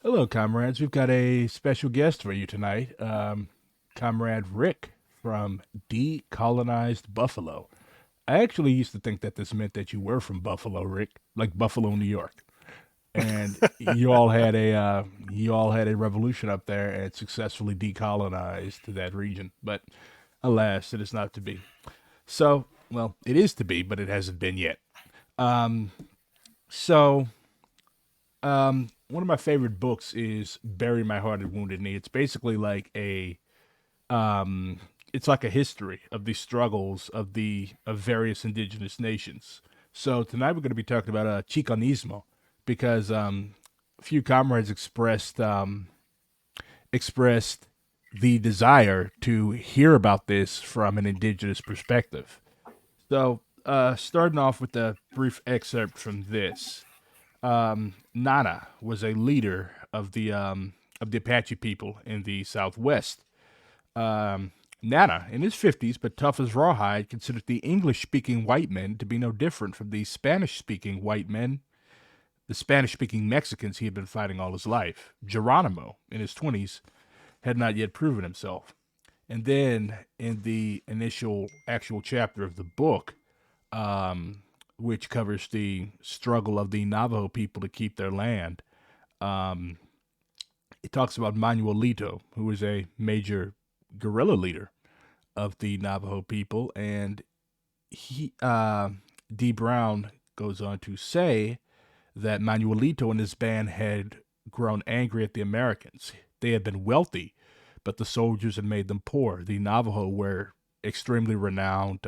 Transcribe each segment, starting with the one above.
Hello, comrades. We've got a special guest for you tonight. Comrade Rick from Decolonized Buffalo. I actually used to think that this meant that you were from Buffalo, Rick, like Buffalo, New York, and you all had a revolution up there and successfully decolonized that region. But alas, it is not to be. So, well, it is to be, but it hasn't been yet. Um, so one of my favorite books is Bury My Heart and Wounded Knee. It's basically like um it's like a history of the struggles of various indigenous nations. So tonight we're going to be talking about Chicanismo because a few comrades expressed the desire to hear about this from an indigenous perspective. So starting off with a brief excerpt from this. Nana was a leader of the Apache people in the Southwest. Um, Nana, in his 50s, but tough as rawhide, considered the English speaking white men to be no different from the Spanish speaking white men, the Spanish speaking Mexicans he had been fighting all his life. Geronimo, in his 20s, had not yet proven himself. And then in the initial actual chapter of the book, um, which covers the struggle of the Navajo people to keep their land. Um, it talks about Manuelito, who was a major guerrilla leader of the Navajo people, and D. Brown goes on to say that Manuelito and his band had grown angry at the Americans. They had been wealthy, but the soldiers had made them poor. The Navajo were extremely renowned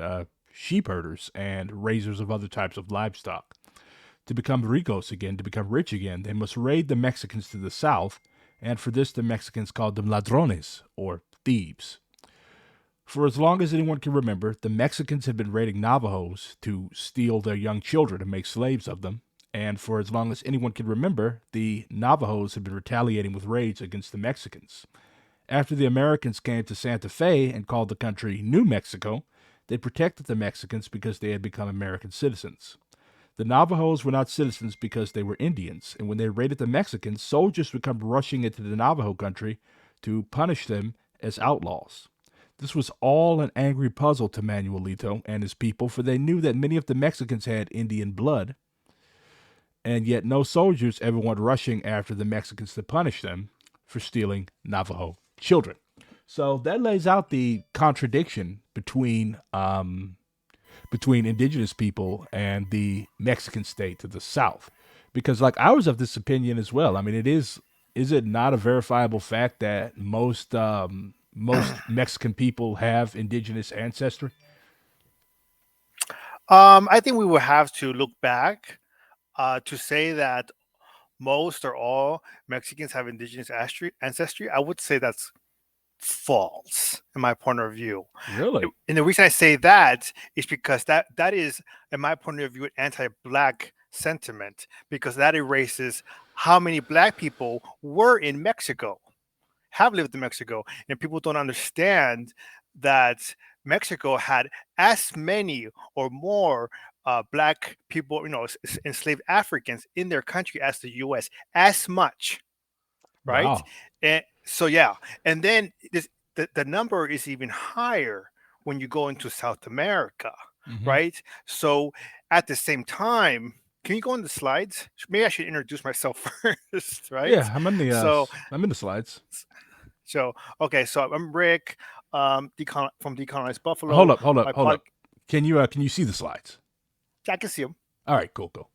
sheep herders and raisers of other types of livestock. To become ricos again, to become rich again, they must raid the Mexicans to the south, and for this the Mexicans called them ladrones, or thieves. For as long as anyone can remember, the Mexicans had been raiding Navajos to steal their young children and make slaves of them. And for as long as anyone can remember, the Navajos had been retaliating with raids against the Mexicans. After the Americans came to Santa Fe and called the country New Mexico, they protected the Mexicans because they had become American citizens. The Navajos were not citizens because they were Indians, and when they raided the Mexicans, soldiers would come rushing into the Navajo country to punish them as outlaws. This was all an angry puzzle to Manuelito and his people, for they knew that many of the Mexicans had Indian blood, and yet no soldiers ever went rushing after the Mexicans to punish them for stealing Navajo children. So that lays out the contradiction between indigenous people and the Mexican state to the south. Because like I was of this opinion as well. I mean, is it not a verifiable fact that most Mexican people have indigenous ancestry? I think we will have to look back to say that most or all Mexicans have indigenous ancestry. I would say that's false in my point of view. Really? And the reason I say that is because that is, in my point of view, an anti-black sentiment, because that erases how many black people were in Mexico, have lived in Mexico, and people don't understand that Mexico had as many or more black people, enslaved Africans in their country as the U.S. as much, right? Wow. And so yeah, and then the number is even higher when you go into South America, Hmm. right? So at the same time, can you go on the slides? Maybe I should introduce myself first, right? Yeah, So I'm in the slides. so okay, so I'm Rick, from Decolonized Hold Buffalo. up, hold up, My hold pod, up. Can you see the slides? I can see them. All right, cool, cool.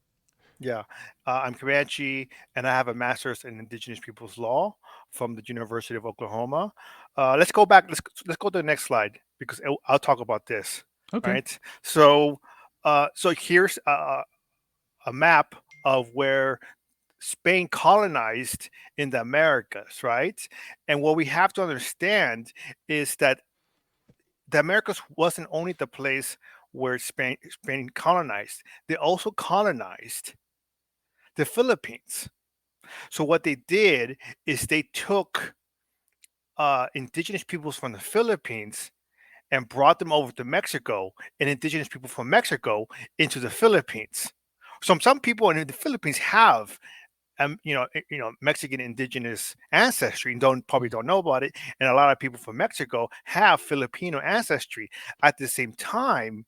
Yeah, I'm Comanche, and I have a master's in Indigenous Peoples Law from the University of Oklahoma. Let's go back. Let's go to the next slide because I'll talk about this. Okay. Right. So here's a map of where Spain colonized in the Americas. Right. And what we have to understand is that the Americas wasn't only the place where Spain colonized; they also colonized the Philippines. So what they did is they took indigenous peoples from the Philippines and brought them over to Mexico, and indigenous people from Mexico into the Philippines. So some people in the Philippines have Mexican indigenous ancestry and don't know about it. And a lot of people from Mexico have Filipino ancestry. At the same time,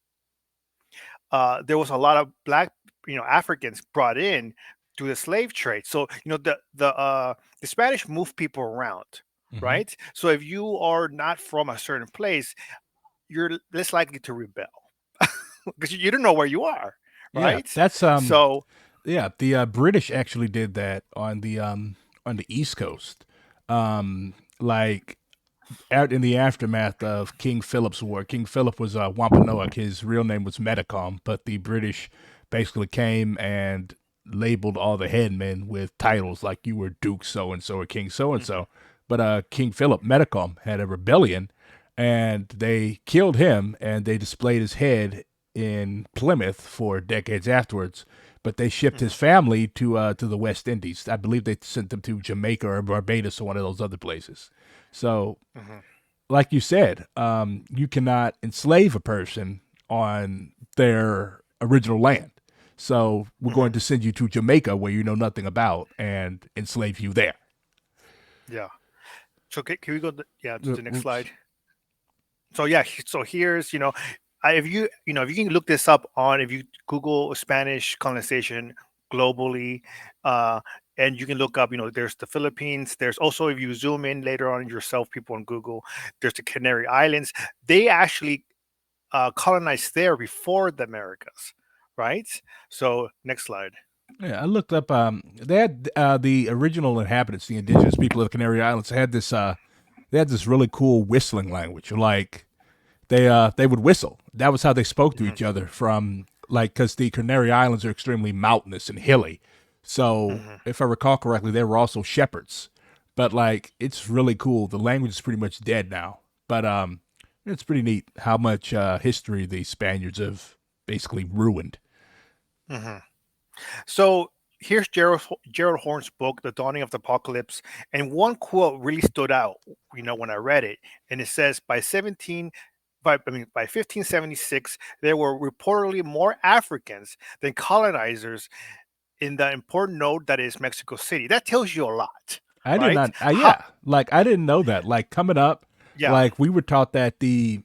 there was a lot of black, Africans brought in through the slave trade. So the Spanish moved people around, Hmm. right? So if you are not from a certain place, you're less likely to rebel because you don't know where you are, Yeah, right? that's So yeah, the British actually did that on the East Coast. Like out in the aftermath of King Philip's War. King Philip was Wampanoag. His real name was Metacom, but the British basically came and labeled all the headmen with titles like you were Duke so and so or King so and mhm, so. But King Philip Metacom had a rebellion, and they killed him, and they displayed his head in Plymouth for decades afterwards. But they shipped his mhm, family to the West Indies. I believe they sent them to Jamaica or Barbados or one of those other places. So mhm, like you said, you cannot enslave a person on their original land. So we're going mhm, to send you to Jamaica where you know nothing about and enslave you there. yeah. So can we go to the next Oops. slide? So yeah, so here's if if you can look this up on if you Google Spanish colonization globally, uh, and you can look up there's the Philippines. There's also, if you zoom in later on yourself, people on Google, there's the Canary Islands. They actually colonized there before the Americas, right? So next slide. Yeah, I looked up. They had the original inhabitants, the indigenous people of the Canary Islands, had this. They had this really cool whistling language. Like they would whistle. That was how they spoke to Hmm. each other from like because the Canary Islands are extremely mountainous and hilly. So Hmm. if I recall correctly, they were also shepherds. But like it's really cool. The language is pretty much dead now. But it's pretty neat how much history the Spaniards have basically ruined. Hmm. So here's Gerald Horn's book, The Dawning of the Apocalypse, and one quote really stood out. When I read it, and it says by 1576 there were reportedly more Africans than colonizers in the important node that is Mexico City. That tells you a lot, I did right? not. How? Yeah, like I didn't know that. Like coming up, Yeah. like we were taught that the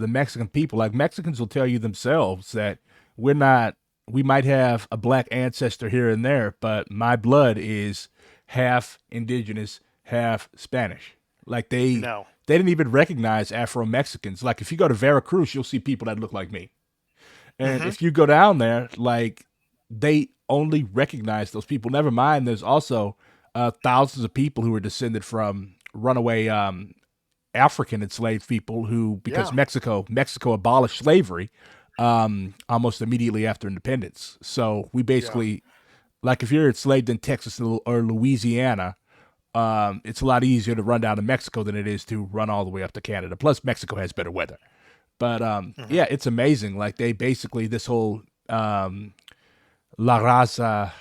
Mexican people, like Mexicans, will tell you themselves that we're not. We might have a black ancestor here and there, but my blood is half indigenous, half Spanish. Like No. they didn't even recognize Afro Mexicans. Like if you go to Veracruz, you'll see people that look like me. And Hmm. if you go down there, like they only recognize those people. Never mind, there's also thousands of people who are descended from runaway African enslaved people who, because Yeah. Mexico abolished slavery almost immediately after independence. So we Yeah. basically, like, if you're enslaved in Texas or Louisiana, it's a lot easier to run down to Mexico than it is to run all the way up to Canada. Plus, Mexico has better weather. But Hmm. yeah, it's amazing. Like they basically this whole La Raza,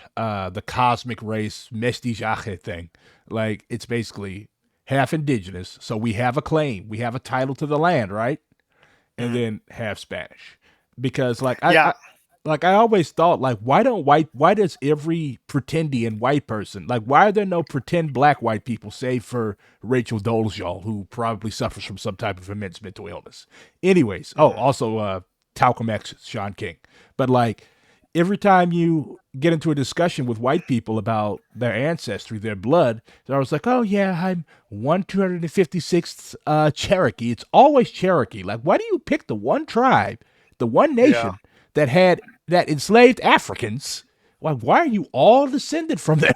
the cosmic race, mestizaje thing. Like it's basically half indigenous, so we have a claim, we have a title to the land, right? And Hmm. then half Spanish, because like Yeah. I always thought like why does every pretendian white person like why are there no pretend black white people save for Rachel Dolezal who probably suffers from some type of immense mental illness. Anyways, oh Hmm. also Talcum X Sean King, but like every time you get into a discussion with white people about their ancestry, their blood, they're always like, "Oh yeah, I'm 1/256th Cherokee." It's always Cherokee. Like, why do you pick the one tribe, the one Yeah. nation that enslaved Africans? Like, why are you all descended from them?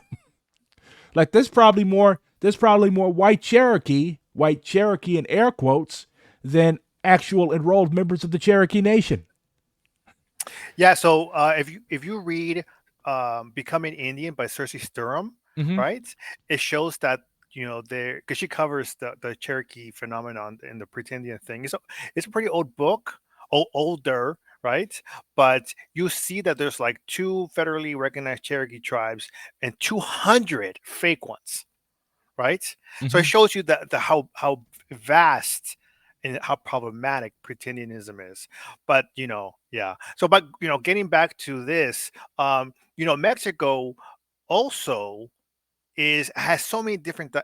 Like, there's probably more white Cherokee in air quotes, than actual enrolled members of the Cherokee Nation. Yeah. So if you read "Becoming Indian" by Cersei Sturm, Mm-hmm. right, it shows that there, because she covers the Cherokee phenomenon and the pretendian thing. It's a pretty old book, older, right? But you see that there's like two federally recognized Cherokee tribes and 200 fake ones, right? So it Mm-hmm. shows you that how vast and how problematic pretendianism is. But yeah. So, but getting back to this, Mexico. also is has so many different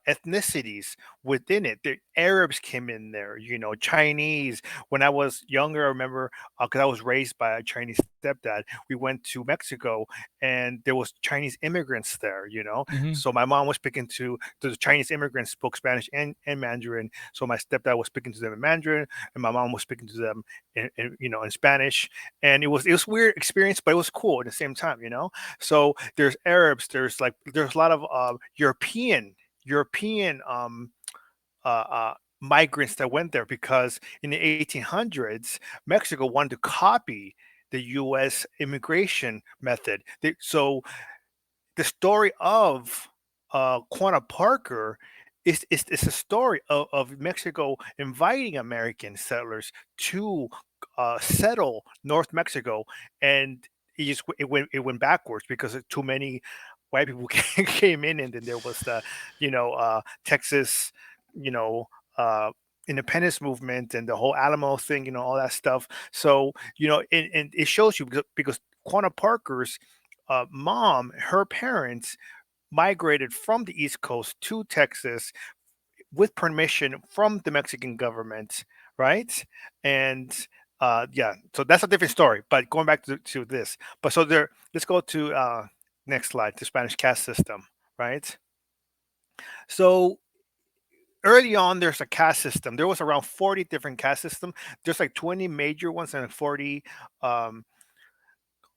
ethnicities within it. The Arabs came in there, Chinese. When I was younger, I remember because I was raised by a Chinese stepdad. We went to Mexico, and there was Chinese immigrants there. Mm-hmm. So my mom was speaking to the Chinese immigrants, spoke Spanish and Mandarin. So my stepdad was speaking to them in Mandarin, and my mom was speaking to them in Spanish. And it was weird experience, but it was cool at the same time. So there's Arabs, there's a lot of European migrants that went there because in the 1800s Mexico wanted to copy the U.S. immigration method. So the story of Quanah Parker is a story of Mexico inviting American settlers to settle North Mexico, and it went backwards because too many white people came in, and then there was the Texas you know uh, independence movement and the whole Alamo thing, all that stuff. So and it shows you because Quanah Parker's mom, her parents migrated from the East Coast to Texas with permission from the Mexican government, right? And yeah, so that's a different story. But going back to this, but so there, let's go to next slide, the Spanish caste system, right? So early on, there's a caste system. There was around 40 different caste system. There's like 20 major ones and um,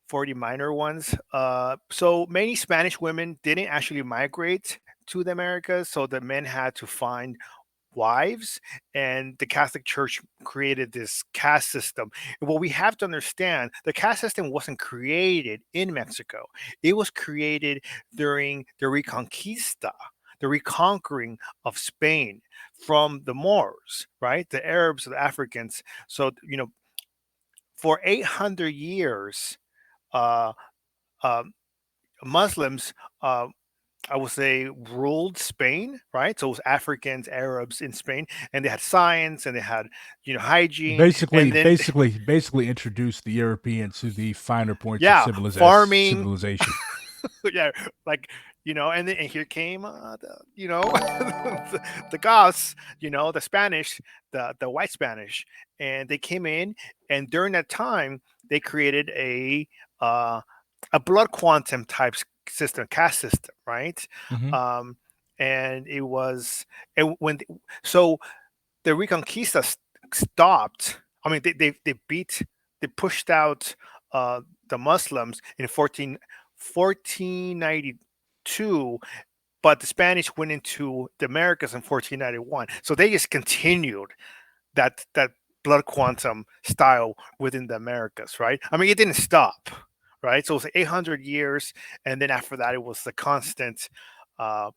40 minor ones. So many Spanish women didn't actually migrate to the Americas, so the men had to find wives, and the Catholic Church created this caste system. And what we have to understand, the caste system wasn't created in Mexico, it was created during the Reconquista. The reconquering of Spain from the Moors, right? The Arabs, the Africans. So, for 800 years, uh, um, Muslims, I would say, ruled Spain, right? So it was Africans, Arabs in Spain, and they had science and they had, hygiene, Basically, and then basically introduced the Europeans to the finer points of yeah, farming, civilization. yeah, like and here came the Goths, the Spanish, the white Spanish, and they came in, and during that time they created uh, a blood quantum type system, caste system, right? Mm-hmm. Um, and it was and when so the Reconquista stopped. I mean, they pushed out uh, the Muslims in 1492, but the Spanish went into the Americas in 1491. So they just continued that blood quantum style within the Americas, right? I mean, it didn't stop, right? So it was 800 years, and then after that, it was the constant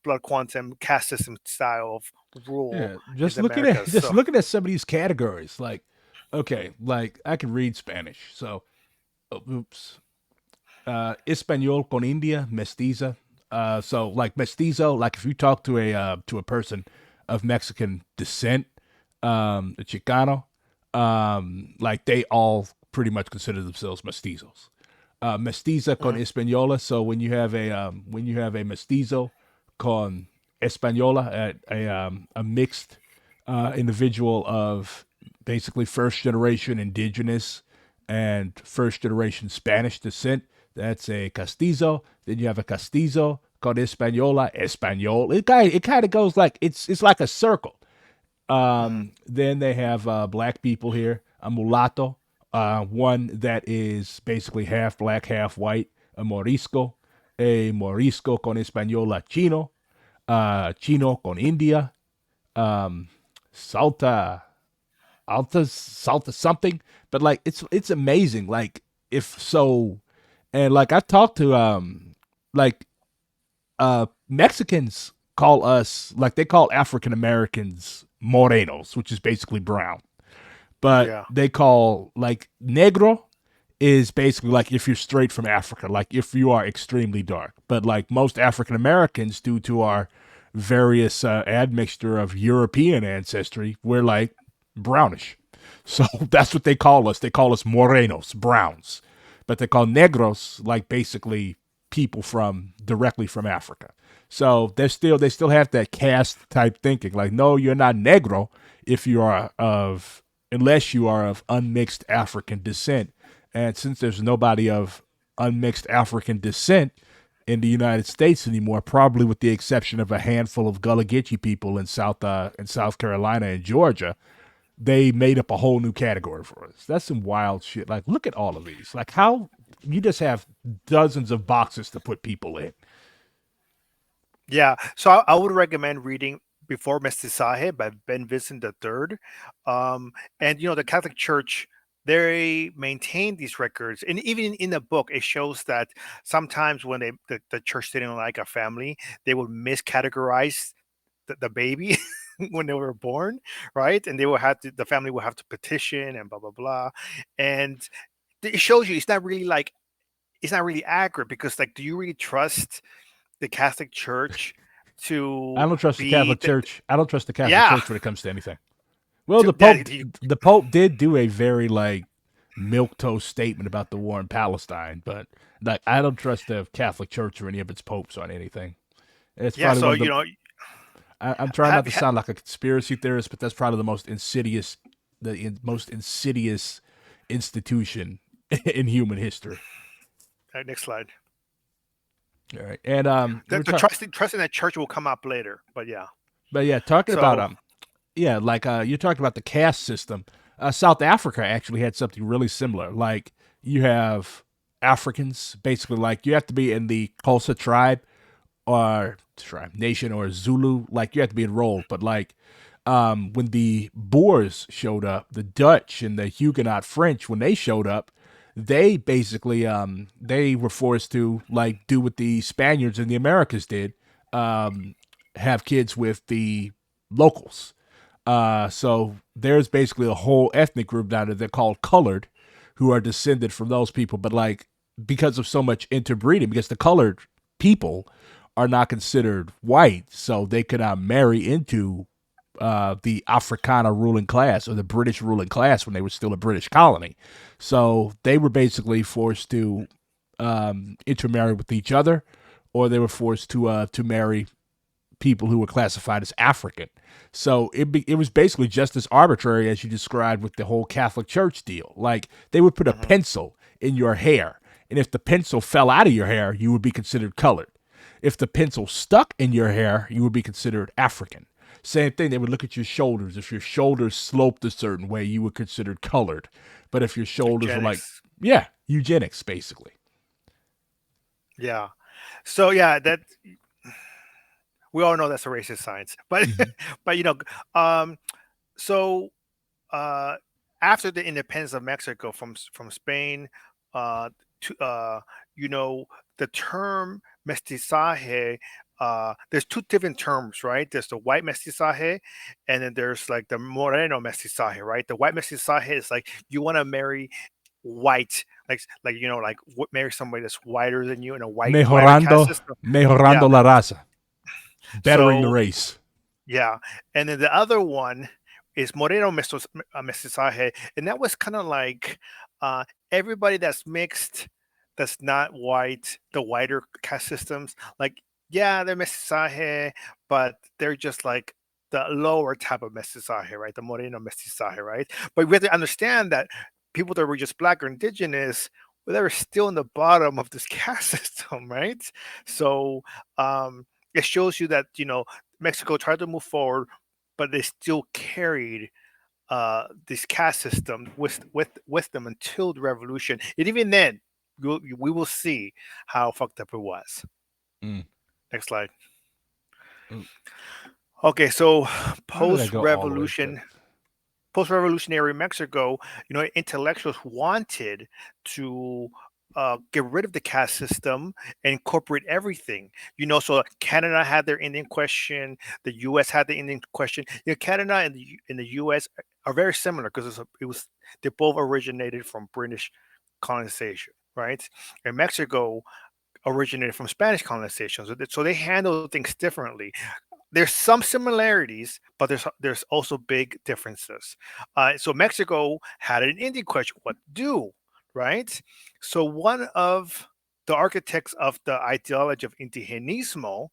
blood quantum caste system style of rule Yeah, in just the looking at Americas. just So looking at some of these categories, like, okay, like I can read Spanish, so oops, Espanol con India, mestiza. So like mestizo, like if you talk to a person of Mexican descent, a Chicano, like they all pretty much consider themselves mestizos. Mestiza con mhm, española. So when you have a mestizo con española, a mixed individual of basically first generation indigenous and first generation Spanish descent, that's a castizo. Then you have a castizo con española, español. It kind of goes like it's like a circle. mhm, Then they have black people here, a mulatto, one that is basically half black, half white, a morisco con española chino, chino con India, um, salta, salta something. But like it's amazing. Like if so, and like I've talked to like Mexicans call us like they call African Americans morenos, which is basically brown. But yeah, they call like negro is basically like if you're straight from Africa, like if you are extremely dark. But like most African Americans, due to our various admixture of European ancestry, we're like brownish. So that's what they call us. They call us morenos, browns. But they call negros like basically people from directly from Africa. So they still have that caste type thinking. Like, no, you're not Negro if you are of unless you are of unmixed African descent. And since there's nobody of unmixed African descent in the United States anymore, probably with the exception of a handful of Gullah Geechee people in South Carolina and Georgia, they made up a whole new category for us. That's some wild shit. Like, look at all of these. Like, how you just have dozens of boxes to put people in. Yeah, so I would recommend reading Before Mestizaje by Ben Vincent III. And the Catholic Church, they maintain these records, and even in the book, it shows that sometimes when the church didn't like a family, they would miscategorize the baby when they were born, right? And they will have to the family will have to petition and blah blah blah, and it shows you it's not really accurate because like, do you really trust the Catholic Church I to don't trust the be Catholic Church. I don't trust the Catholic yeah, Church when it comes to anything. Well, to, yeah, do you- The Pope did do a very like milk toast statement about the war in Palestine, but like I don't trust the Catholic Church or any of its popes on anything. It's yeah. probably So one of the. I'm trying not have, to have sound like a conspiracy theorist, but that's probably most insidious institution in human history. next slide. All right, and The, we're the talking, trusting that church will come up later, but yeah. but yeah, talking about So yeah, like you're talking about the caste system. South Africa actually had something really similar. Like you have Africans, basically, like you have to be in the Xhosa tribe or tribe nation or Zulu. Like you have to be enrolled. But like when the Boers showed up, the Dutch and the Huguenot French, when they showed up, they basically they were forced to like do what the Spaniards and the Americas did, have kids with the locals. So there's basically a whole ethnic group down there. They're called colored, who are descended from those people. But like because of so much interbreeding, because the colored people are not considered white, so they cannot marry into the Africana ruling class or the British ruling class when they were still a British colony. So they were basically forced to intermarry with each other, or they were forced to marry people who were classified as African. So it was basically just as arbitrary as you described with the whole Catholic Church deal. Like they would put a mhm, pencil in your hair, and if the pencil fell out of your hair, you would be considered colored. If the pencil stuck in your hair, you would be considered African. Same thing, they would look at your shoulders. If your shoulders sloped a certain way, you were considered colored. But if your shoulders were like, eugenics. yeah, eugenics, basically. Yeah. So yeah, that we all know that's a racist science, but Mm-hmm. but um, so uh, after the independence of Mexico from Spain, uh, to you know, the term mestizaje. There's two different terms, right? There's the white mestizaje, and then there's like the moreno mestizaje, right? The white mestizaje is like you want to marry white, like marry somebody that's whiter than you in a whiter caste Mejorando, system. Yeah. mejorando la raza, bettering the So race. yeah, and then the other one is mestizaje, and that was kind of like everybody that's mixed, that's not white, the whiter caste systems. Like, yeah, they're mestizaje, but they're just like the lower type of mestizaje, right? The moreno mestizaje, right? But we have to understand that people that were just black or indigenous, well, they were still in the bottom of this caste system, right? So it shows you that Mexico tried to move forward, but they still carried this caste system with them until the revolution. And even then, we will see how fucked up it was. Mm. Next slide. Mm. Okay, so How did I go all the way to? post-revolutionary Mexico, intellectuals wanted to get rid of the caste system and incorporate everything. So Canada had their Indian question, the U.S. had the Indian question. Canada and the U.S. are very similar because they both originated from British colonization, right? And Mexico originated from Spanish colonization, so they handle things differently. There's some similarities, but there's also big differences. So Mexico had an Indian question: what to do, right? So one of the architects of the ideology of indigenismo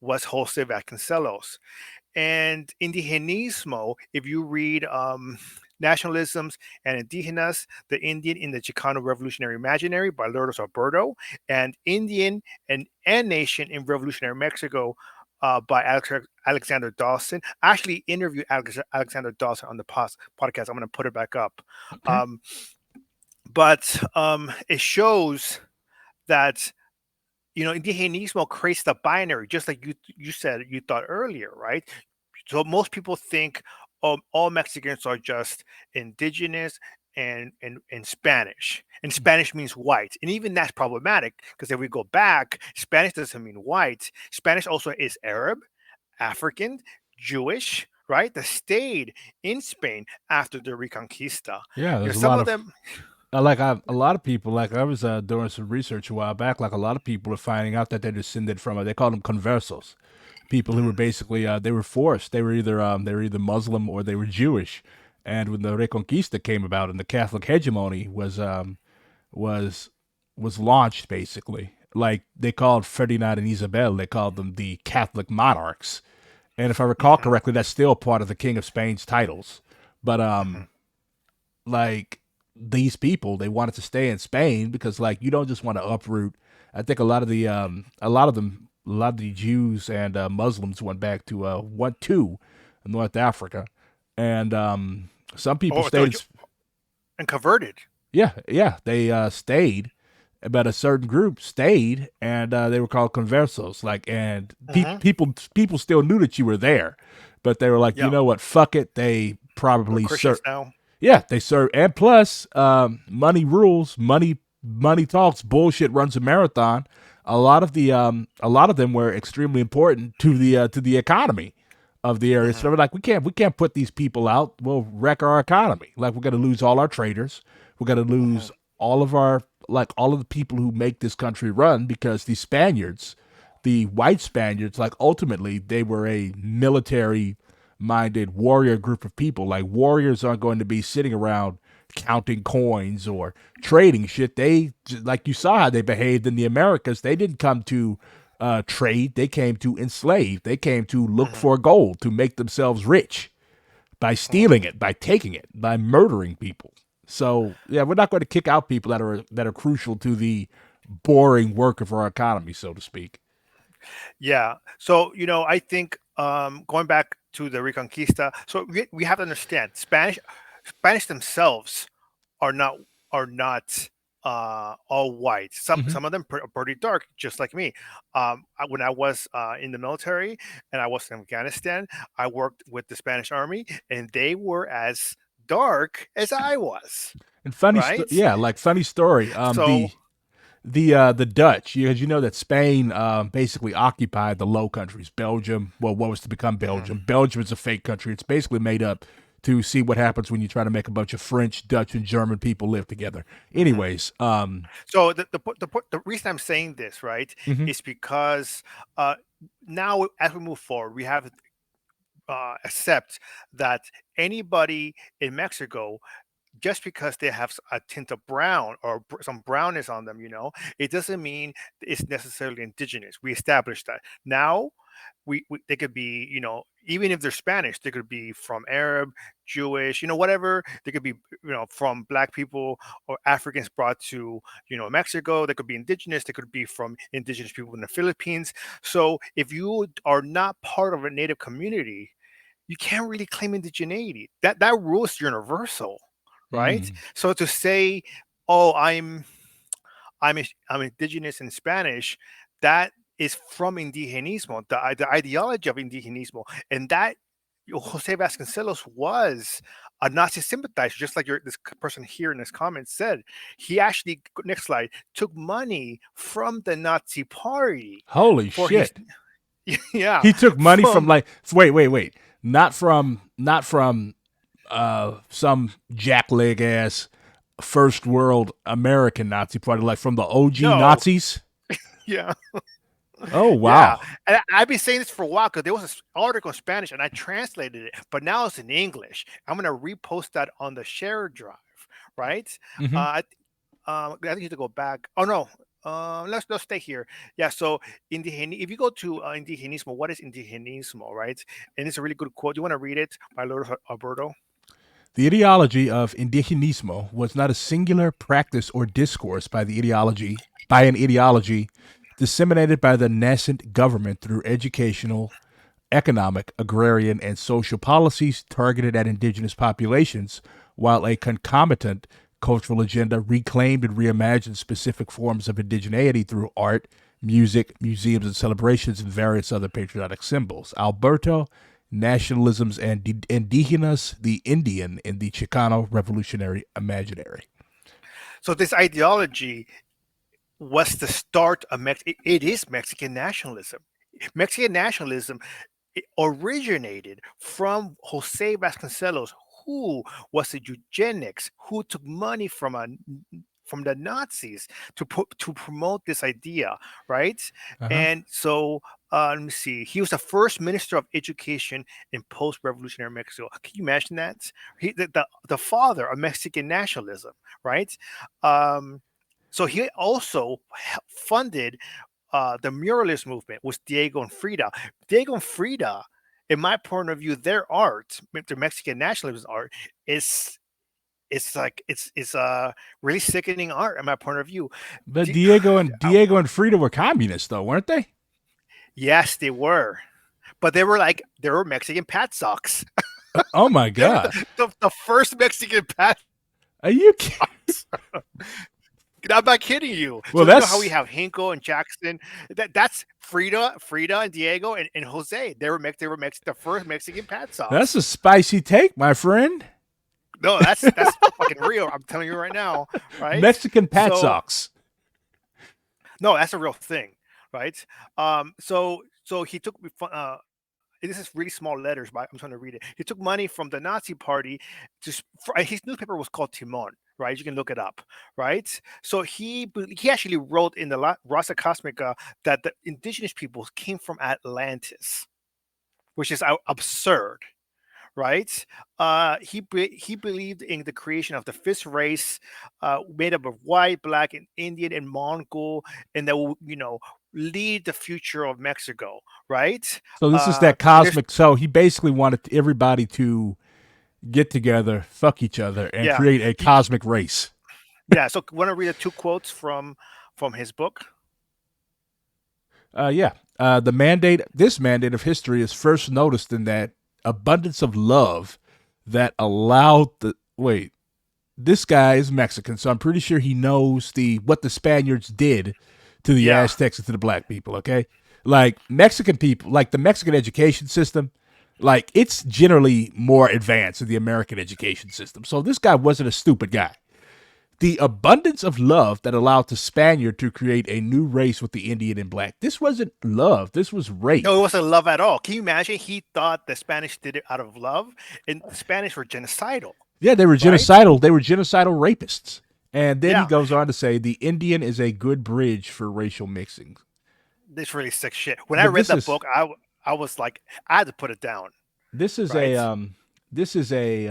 was Jose Vasconcelos. And Indigenismo, if you read Nationalisms and Indigenous, the Indian in the Chicano Revolutionary Imaginary by Lourdes Alberto, and Indian and Nation in Revolutionary Mexico by Alexander Dawson. I actually interviewed Alexander Dawson on the podcast. I'm going to put it back up. Okay. Um, but it shows that indigenismo creates the binary, just like you said you thought earlier, right? So most people think all Mexicans are just indigenous and Spanish, and Spanish means white, and even that's problematic because if we go back, Spanish doesn't mean white. Spanish also is Arab, African, Jewish, right? That stayed in Spain after the Reconquista. Yeah, there's a Some lot of of them. a lot of people, like I was doing some research a while back, like a lot of people are finding out that they're descended from they call them conversos, people who were Mhm, basically they were forced, they were either Muslim or they were Jewish. And when the Reconquista came about and the Catholic hegemony was was launched, basically, like they called Ferdinand and Isabel, they called them the Catholic monarchs. And if I recall mhm, correctly, that's still part of the King of Spain's titles. But mhm, like these people, they wanted to stay in Spain because like you don't just want to uproot. I think a lot of the Jews and Muslims went back to went to North Africa, and some people or stayed. and converted. Yeah, yeah, they stayed, but a certain group stayed, and they were called conversos. Like, and Mhm. people still knew that you were there, but they were like, you Yeah, know what, fuck it. They we're probably Christians now. yeah, they serve, and plus, money rules, money talks, bullshit runs a marathon. A lot of them were extremely important to the economy of the area. So Mhm, they were like, we can't put these people out. We'll wreck our economy. Like we're gonna lose all our traders. We're gonna mhm, lose all of the people who make this country run because the Spaniards, the white Spaniards, like ultimately they were a military minded warrior group of people. Like warriors aren't going to be sitting around counting coins or trading shit. They, like you saw how they behaved in the Americas. They didn't come to trade. They came to enslave. They came to look mhm, for gold to make themselves rich by mhm. stealing it, by taking it, by murdering people. So yeah, we're not going to kick out people that are crucial to the boring work of our economy, so to speak. Yeah. So, I think going back to the Reconquista, so we have to understand Spanish themselves are not are not all white. Mm-hmm. Some of them are pretty dark, just like me. When I was in the military and I was in Afghanistan, I worked with the Spanish army, and they were as dark as I was. And Right. yeah, like funny story. So. The Dutch, because you know that Spain basically occupied the Low Countries, Belgium. Well, what was to become Mhm, Belgium? Belgium is a fake country. It's basically made up to see what happens when you try to make a bunch of French, Dutch, and German people live together. mhm. Anyways, So the reason I'm saying this, right, mhm. is because uh, now as we move forward, we have to accept that anybody in Mexico, just because they have a tint of brown or some brownness on them, it doesn't mean it's necessarily indigenous. We established that. Now they could be, even if they're Spanish, they could be from Arab, Jewish, whatever. They could be, from black people or Africans brought to, Mexico. They could be indigenous. They could be from indigenous people in the Philippines. So if you are not part of a native community, you can't really claim indigeneity. That rule is universal, right? Mm. So to say, oh, I'm indigenous in Spanish, that is from indigenismo, the ideology of indigenismo, and that Jose Vasconcelos was a Nazi sympathizer, just like this person here in this comment said. He actually, next slide, took money from the Nazi Party Holy for his, shit! yeah, He took money from from like wait, not from some jackleg ass first world American Nazi party, like from the OG no, Nazis. yeah. Oh Yeah, wow. and I've been saying this for a while because there was an article in Spanish and I translated it, but now it's in English. I'm gonna repost that on the share drive, right? Mm-hmm. I think you have to go back. Oh no. let's stay here. Yeah. So if you go to indigenismo, what is indigenismo, right? And it's a really good quote. Do you want to read it by Lord Alberto? The ideology of Indigenismo was not a singular practice or discourse by an ideology disseminated by the nascent government through educational, economic, agrarian, and social policies targeted at indigenous populations, while a concomitant cultural agenda reclaimed and reimagined specific forms of indigeneity through art, music, museums, and celebrations, and various other patriotic symbols. Alberto, Nationalisms and Indigenous, the Indian in the Chicano Revolutionary Imaginary. So this ideology was the start of it is Mexican nationalism. Mexican nationalism originated from Jose Vasconcelos, who was a eugenics, who took money from the Nazis to promote this idea, right? Uh-huh. And so let me see. He was the first minister of education in post-revolutionary Mexico. Can you imagine that? The father of Mexican nationalism, right? Um, so he also funded the muralist movement with Diego and Frida. Diego and Frida, in my point of view, their art, the Mexican nationalist art, is it's really sickening art in my point of view. But Do- Diego and Frida were communists, though, weren't they? yes, they were, but they were Mexican pat socks. Oh my They were God! the first Mexican pat. Are you kidding? I'm not kidding you. Well, So you know how we that's have Hinko and Jackson. That's Frida and Diego and Jose. They were the first Mexican pat that's socks. a spicy take, my friend. No, that's fucking real. I'm telling you right now, right? Mexican pat So socks. no, that's a real thing, right? So he took this is really small letters, but I'm trying to read it. He took money from the Nazi party his newspaper was called Timon, right? You can look it up, right? So he actually wrote in the Raza Cosmica that the indigenous peoples came from Atlantis, which is absurd, right? He believed in the creation of the fifth race, made up of white, black, and Indian and Mongol, and that will lead the future of Mexico, right? So this is that And there's cosmic. So he basically wanted everybody to get together, fuck each other, and yeah, create a cosmic race. yeah. So want to read the two quotes from his book? Yeah. This mandate of history is first noticed in that abundance of love that allowed the wait. This guy is Mexican, so I'm pretty sure he knows what the Spaniards did to the Yeah, Aztecs and to the black people. Okay, like Mexican people, like the Mexican education system, like it's generally more advanced than the American education system. So this guy wasn't a stupid guy. The abundance of love that allowed the Spaniard to create a new race with the Indian and black. This wasn't love. This was no, it rape. wasn't love at all. Can you imagine? He thought the Spanish did it out of love, and the Spanish were genocidal, Yeah, they were right? genocidal. They were genocidal rapists. And then he Yeah, goes on to say the Indian is a good bridge for racial mixing. this really sick shit. When I But read that book, I was like, I had to put it down, this is a right? this is a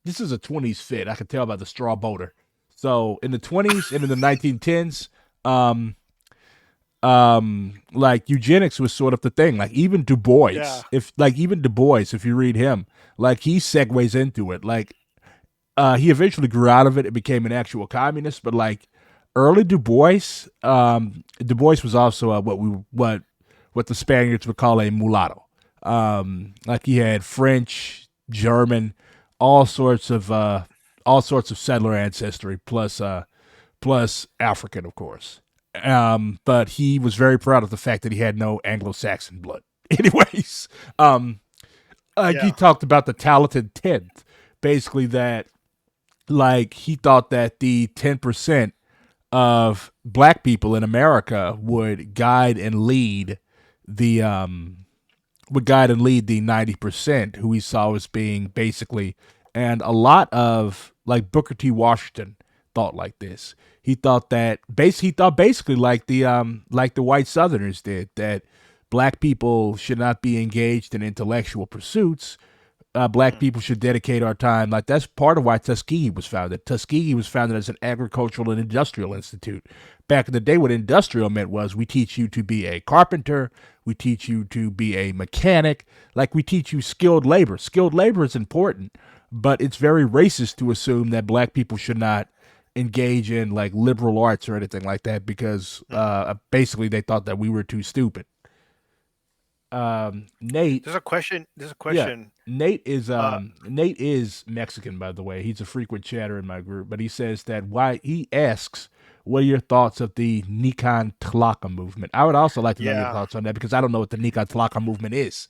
this is a 20s fit. I can tell by the straw boater. So in the 20s and in the 1910s, um, like eugenics was sort of the thing. Like even Du Bois, Yeah, if you read him, like he segues into it. Like he eventually grew out of it and became an actual communist. But like early Du Bois was also what the Spaniards would call a mulatto. Like he had French, German, all sorts of settler ancestry, plus African, of course. But he was very proud of the fact that he had no Anglo-Saxon blood. Anyways, like he yeah, talked about the talented tenth, basically that like he thought that the 10% of black people in America the would guide and lead the 90% who he saw as being basically, and a lot of like Booker T. Washington thought like this. He thought basically like the white Southerners did, that black people should not be engaged in intellectual pursuits, black people should dedicate our time. Like that's part of why Tuskegee was founded. Tuskegee was founded as an agricultural and industrial institute. Back in the day, what industrial meant was we teach you to be a carpenter, we teach you to be a mechanic, like we teach you skilled labor. Skilled labor is important, but it's very racist to assume that black people should not engage in like liberal arts or anything like that because basically they thought that we were too stupid. Nate, There's a question. There's a yeah, question. Uh, Nate is Mexican, by the way. He's a frequent chatter in my group, but he says that why he asks, "What are your thoughts of the Nikan Tlaka movement?" I would also like to know your yeah, thoughts on that because I don't know what the Nikan Tlaka movement is.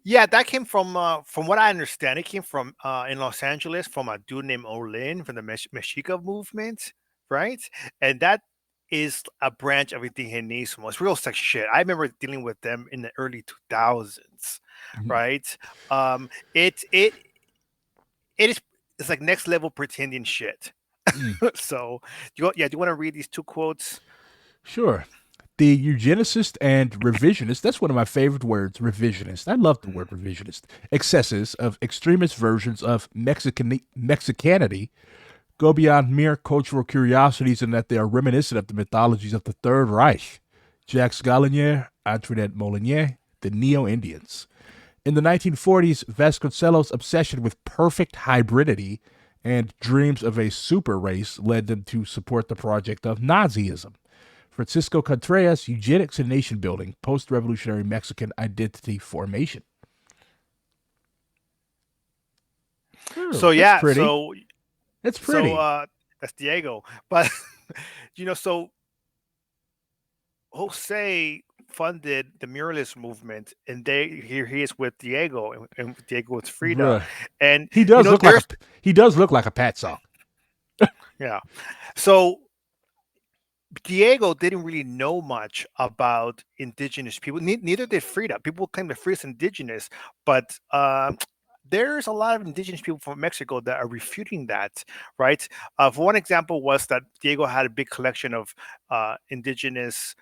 yeah. That came from what I understand. It came from in Los Angeles from a dude named Olin from the Mexica movement, right? And that is a branch of Indigenismo. It's real sex shit. I remember dealing with them in the early 2000s, Mhm. right? It is it's like next level pretending shit. Mm, So, do you want to read these two quotes? sure. The eugenicist and revisionist, that's one of my favorite words, revisionist. I love the word revisionist. Excesses of extremist versions of Mexicanity go beyond mere cultural curiosities in that they are reminiscent of the mythologies of the Third Reich. Jacques Gallinier, Antoinette Molinier, the Neo Indians. In the 1940s, Vasconcelos' obsession with perfect hybridity and dreams of a super race led them to support the project of Nazism. Francisco Contreras, Eugenics and Nation Building, Post Revolutionary Mexican Identity Formation. So Oh, that's yeah, pretty. so That's so pretty. that's Diego. But so Jose funded the muralist movement, and here he is with Diego, and Diego with Frida, Bruh. and He does look like a there's he does look like a Pat song. yeah. So Diego didn't really know much about indigenous people. Neither did Frida. People claim that Frida's indigenous, but there's a lot of indigenous people from Mexico that are refuting that, right? For one example, was that Diego had a big collection of indigenous,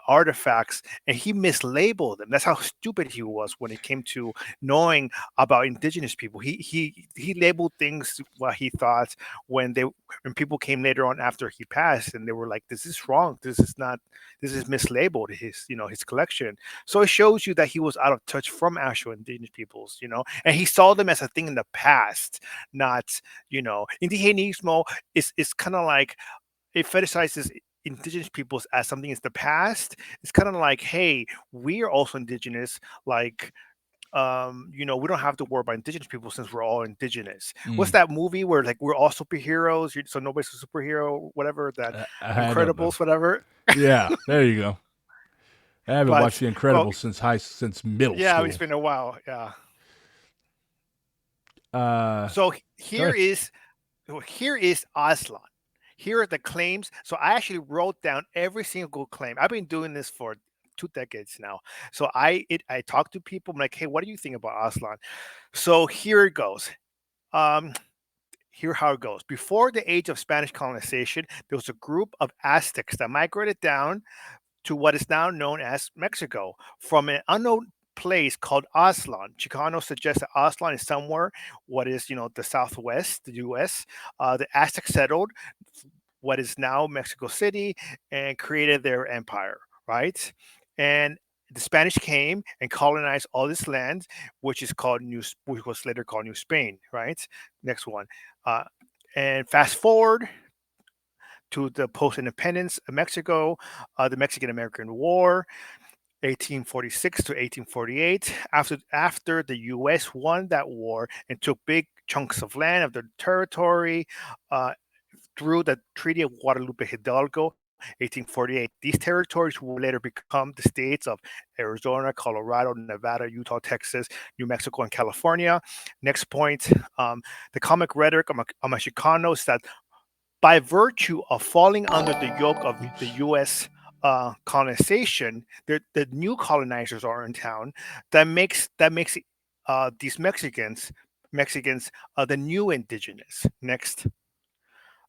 artifacts, and he mislabeled them. That's how stupid he was when it came to knowing about indigenous people. He labeled things what he thought when they when people came later on after he passed, and they were like, "This is wrong. This is mislabeled his collection." So it shows you that he was out of touch from actual indigenous peoples, and he saw them as a thing in the past, not indigenismo is kind of like it fetishizes indigenous peoples as something in the past. It's kind of like, hey, we are also indigenous, like we don't have to worry about indigenous people since we're all indigenous. What's Mm, that movie where like we're all superheroes, so nobody's a superhero, whatever, that I don't know. Incredibles, whatever. Yeah, there you go. I haven't watched But The well, Incredibles since middle yeah, it's school. been a while. Yeah. Uh, So Go here ahead. is here is Aslan. Here are the claims. So I actually wrote down every single claim. I've been doing this for 2 decades now. So I talk to people. I'm like, hey, what do you think about Aslan? So here it goes. Um, Here how it goes. Before the age of Spanish colonization, there was a group of Aztecs that migrated down to what is now known as Mexico from an unknown place called Aztlan. Chicano suggests that Aztlan is somewhere what is the southwest, the U.S. The Aztecs settled what is now Mexico City and created their empire, right? And the Spanish came and colonized all this land, which was later called New Spain, right? Next one, uh, and fast forward to the post-independence of Mexico, the Mexican-American War, 1846 to 1848. After the U.S. won that war and took big chunks of land of their territory uh, through the Treaty of Guadalupe Hidalgo, 1848. These territories will later become the states of Arizona, Colorado, Nevada, Utah, Texas, New Mexico, and California. Next point, the comic rhetoric of a Chicano is that by virtue of falling under the yoke of the Oops. U.S. Colonization, the new colonizers are in town. That makes these Mexicans the new indigenous. Next,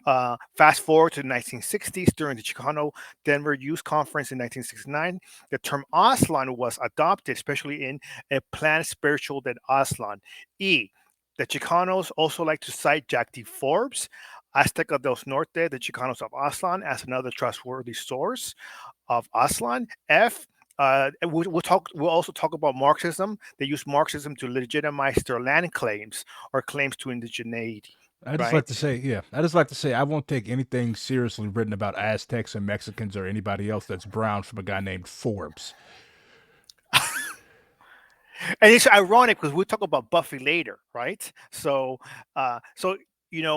Fast forward to the 1960s during the Chicano Denver Youth Conference in 1969, the term Aslan was adopted, especially in a plan spiritual than Aslan. E. The Chicanos also like to cite Jack D. Forbes, Azteca del Norte, the Chicanos of Aslan, as another trustworthy source of Aslan. F. We'll talk. We'll also talk about Marxism. They use Marxism to legitimize their land claims or claims to indigeneity. I just like Right? to say, yeah, I just like to say I won't take anything seriously written about Aztecs and Mexicans or anybody else that's brown from a guy named Forbes. And it's ironic because we'll talk about Buffy later, right? So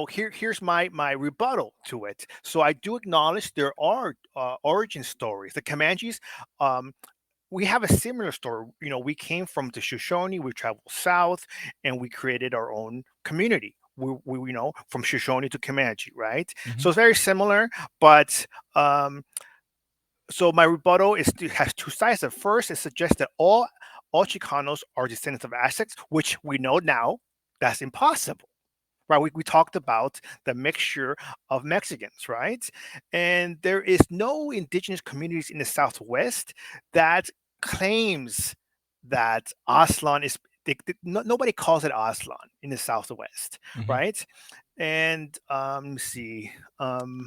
here's my rebuttal to it. So I do acknowledge there are origin stories. The Comanches, um, we have a similar story. We came from the Shoshone, we traveled south, and we created our own community. We from Shoshone to Comanche, right? Mm-hmm. So it's very similar, but so my rebuttal has two sides. The first, it suggests that all Chicanos are descendants of Aztecs, which we know now that's impossible. Right, we talked about the mixture of Mexicans, right? And there is no indigenous communities in the Southwest that claims that Aslan is. Nobody calls it Aslan in the Southwest, Mm-hmm. right? And let me see.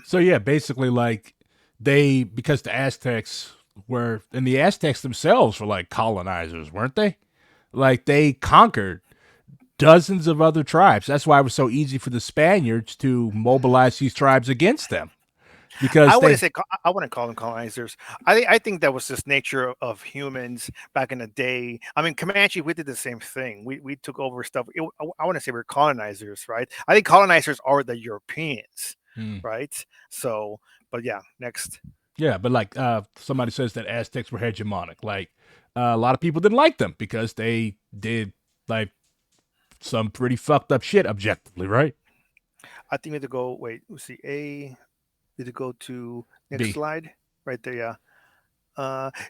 So yeah, basically like they because the Aztecs were and the Aztecs themselves were like colonizers, weren't they? Like they conquered dozens of other tribes. That's why it was so easy for the Spaniards to mobilize these tribes against them I because wouldn't they say I wouldn't call them colonizers. I think that was just nature of humans back in the day. I mean, Comanche, we did the same thing. We took over stuff. I wouldn't say we're colonizers, right? I think colonizers are the Europeans, Hmm. right? So, but yeah, next. Yeah, but like somebody says that Aztecs were hegemonic. Like a lot of people didn't like them because they did like some pretty fucked up shit objectively, right? I think we have to go. Wait, let's see. We have to go to next B. slide. Right there. Yeah.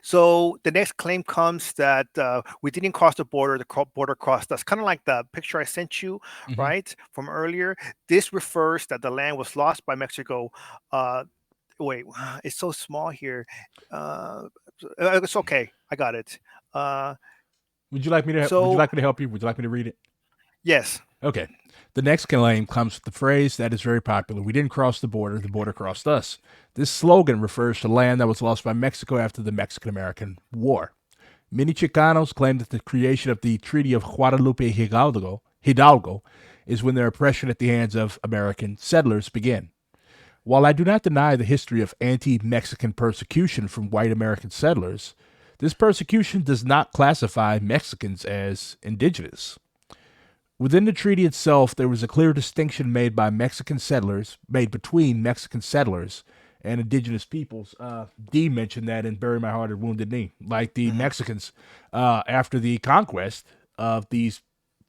So the next claim comes that we didn't cross the border, the border crossed us. Kind of like the picture I sent you, Mm-hmm. right, from earlier. This refers that the land was lost by Mexico. Uh, Wait, it's so small here. Uh, it's okay. I got it. Uh, Would you like me to? Would you so like me to help you? Would you like me to read it? yes, Okay. The next claim comes with the phrase that is very popular. We didn't cross the border crossed us. This slogan refers to land that was lost by Mexico after the Mexican American War. Many Chicanos claim that the creation of the Treaty of Guadalupe Hidalgo is when their oppression at the hands of American settlers began. While I do not deny the history of anti Mexican persecution from white American settlers, this persecution does not classify Mexicans as indigenous. Within the treaty itself, there was a clear distinction made between Mexican settlers and indigenous peoples. Dee mentioned that in Bury My Heart and Wounded Knee. Like the hmm Mexicans, after the conquest of these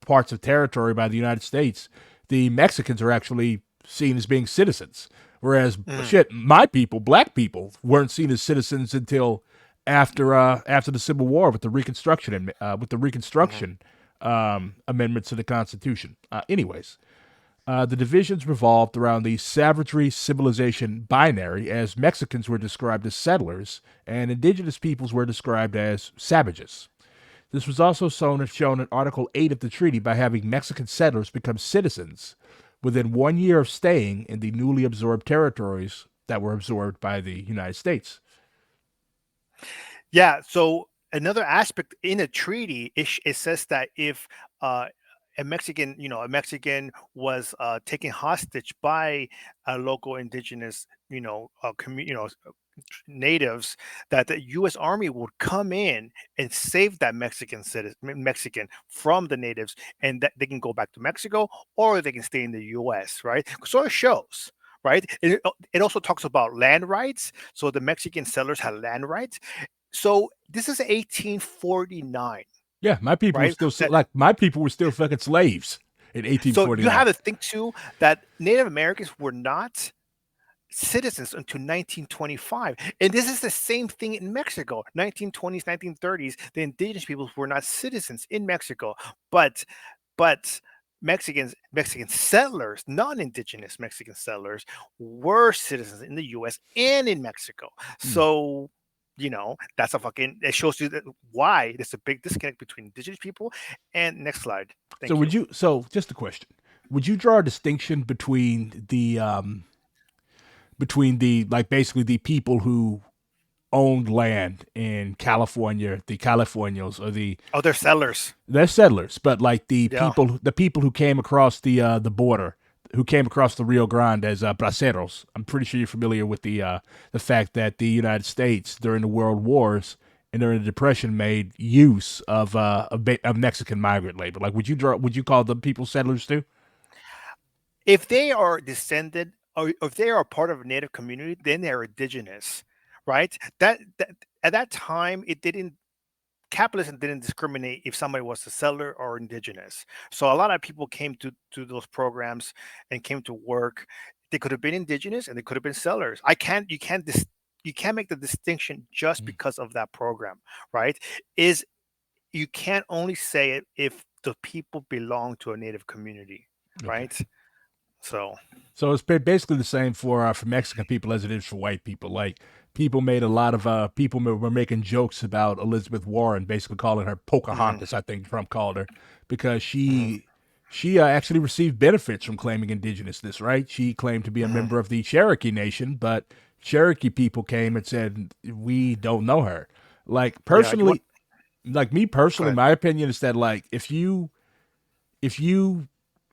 parts of territory by the United States, the Mexicans are actually seen as being citizens. Whereas, hmm shit, my people, black people, weren't seen as citizens until after the Civil War with the Reconstruction and hmm amendments to the Constitution. The divisions revolved around the savagery civilization binary, as Mexicans were described as settlers and indigenous peoples were described as savages. This was also shown in Article 8 of the treaty by having Mexican settlers become citizens within 1 year of staying in the newly absorbed territories that were absorbed by the United States. Yeah. So another aspect in a treaty, it says that if a Mexican was taken hostage by a local indigenous, natives, that the U.S. Army would come in and save that Mexican from the natives, and that they can go back to Mexico or they can stay in the U.S. Right? So it shows. Right. It also talks about land rights. So the Mexican settlers had land rights. So this is 1849, Yeah, my people were right? still like my people were still fucking slaves in So you 1849. have to think too that Native Americans were not citizens until 1925. And this is the same thing in Mexico. 1920s, 1930s, the indigenous peoples were not citizens in Mexico. But Mexican settlers, non-indigenous Mexican settlers, were citizens in the U.S. and in Mexico. Mm. So, that's a fucking. It shows you that why there's a big disconnect between indigenous people. And next slide. So Thank you. would you? So just a question: would you draw a distinction between the like basically the people who owned land in California, the Californios, or Oh, they're settlers. they're settlers, but like Yeah. the people who came across the border, who came across the Rio Grande as braceros. I'm pretty sure you're familiar with the fact that the United States during the World Wars and during the Depression made use of Mexican migrant labor. Like, would you call them people settlers too? If they are descended or if they are part of a native community, then they're indigenous, right? That at that time it didn't capitalism didn't discriminate if somebody was a settler or indigenous. So a lot of people came to those programs and came to work. They could have been indigenous and they could have been settlers. I can't you can't dis, you can't make the distinction just Mm. because of that program, right? Is you can't only say it if the people belong to a native community, Okay. right? So, So it's basically the same for Mexican people as it is for white people. Like people made a lot of were making jokes about Elizabeth Warren, basically calling her mhm, Pocahontas. I think Trump called her because mhm, she actually received benefits from claiming indigenousness. Right? She claimed to be a mhm. member of the Cherokee Nation, but Cherokee people came and said we don't know her. Like Yeah, you want personally, like me go personally, ahead. my opinion is that like if you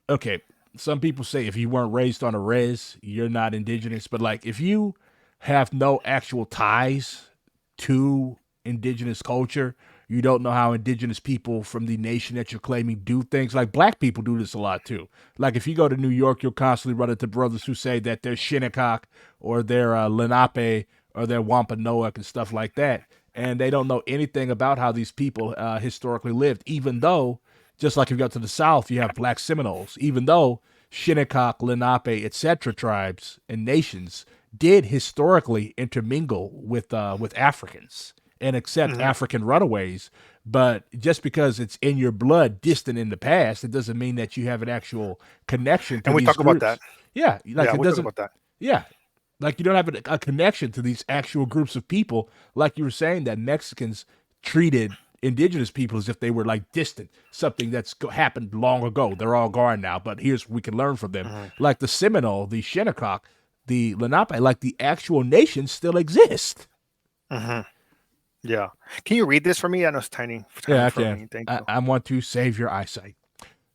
okay, some people say if you weren't raised on a res, you're not indigenous. But like if you have no actual ties to indigenous culture, you don't know how indigenous people from the nation that you're claiming do things. Like black people do this a lot too. Like if you go to New York, you'll constantly run into brothers who say that they're Shinnecock or they're Lenape or they're Wampanoag and stuff like that. And they don't know anything about how these people historically lived, even though just like if you go to the South, you have black Seminoles, even though Shinnecock, Lenape, etc. tribes and nations did historically intermingle with Africans and accept Mhm. African runaways. But just because it's in your blood, distant in the past, it doesn't mean that you have an actual connection to And we these talk about that. groups. Yeah, like Yeah, it we talk doesn't. about that. Yeah, like you don't have a connection to these actual groups of people. Like you were saying that Mexicans treated indigenous people as if they were like distant, something that's happened long ago. They're all gone now, but here's we can learn from them. Mhm, Like the Seminole, the Shinnecock, the Lenape, like the actual nations still exist. mhm. Yeah. Can you read this for me? I know it's tiny Yeah, I for can. me. Thank you. I want to save your eyesight.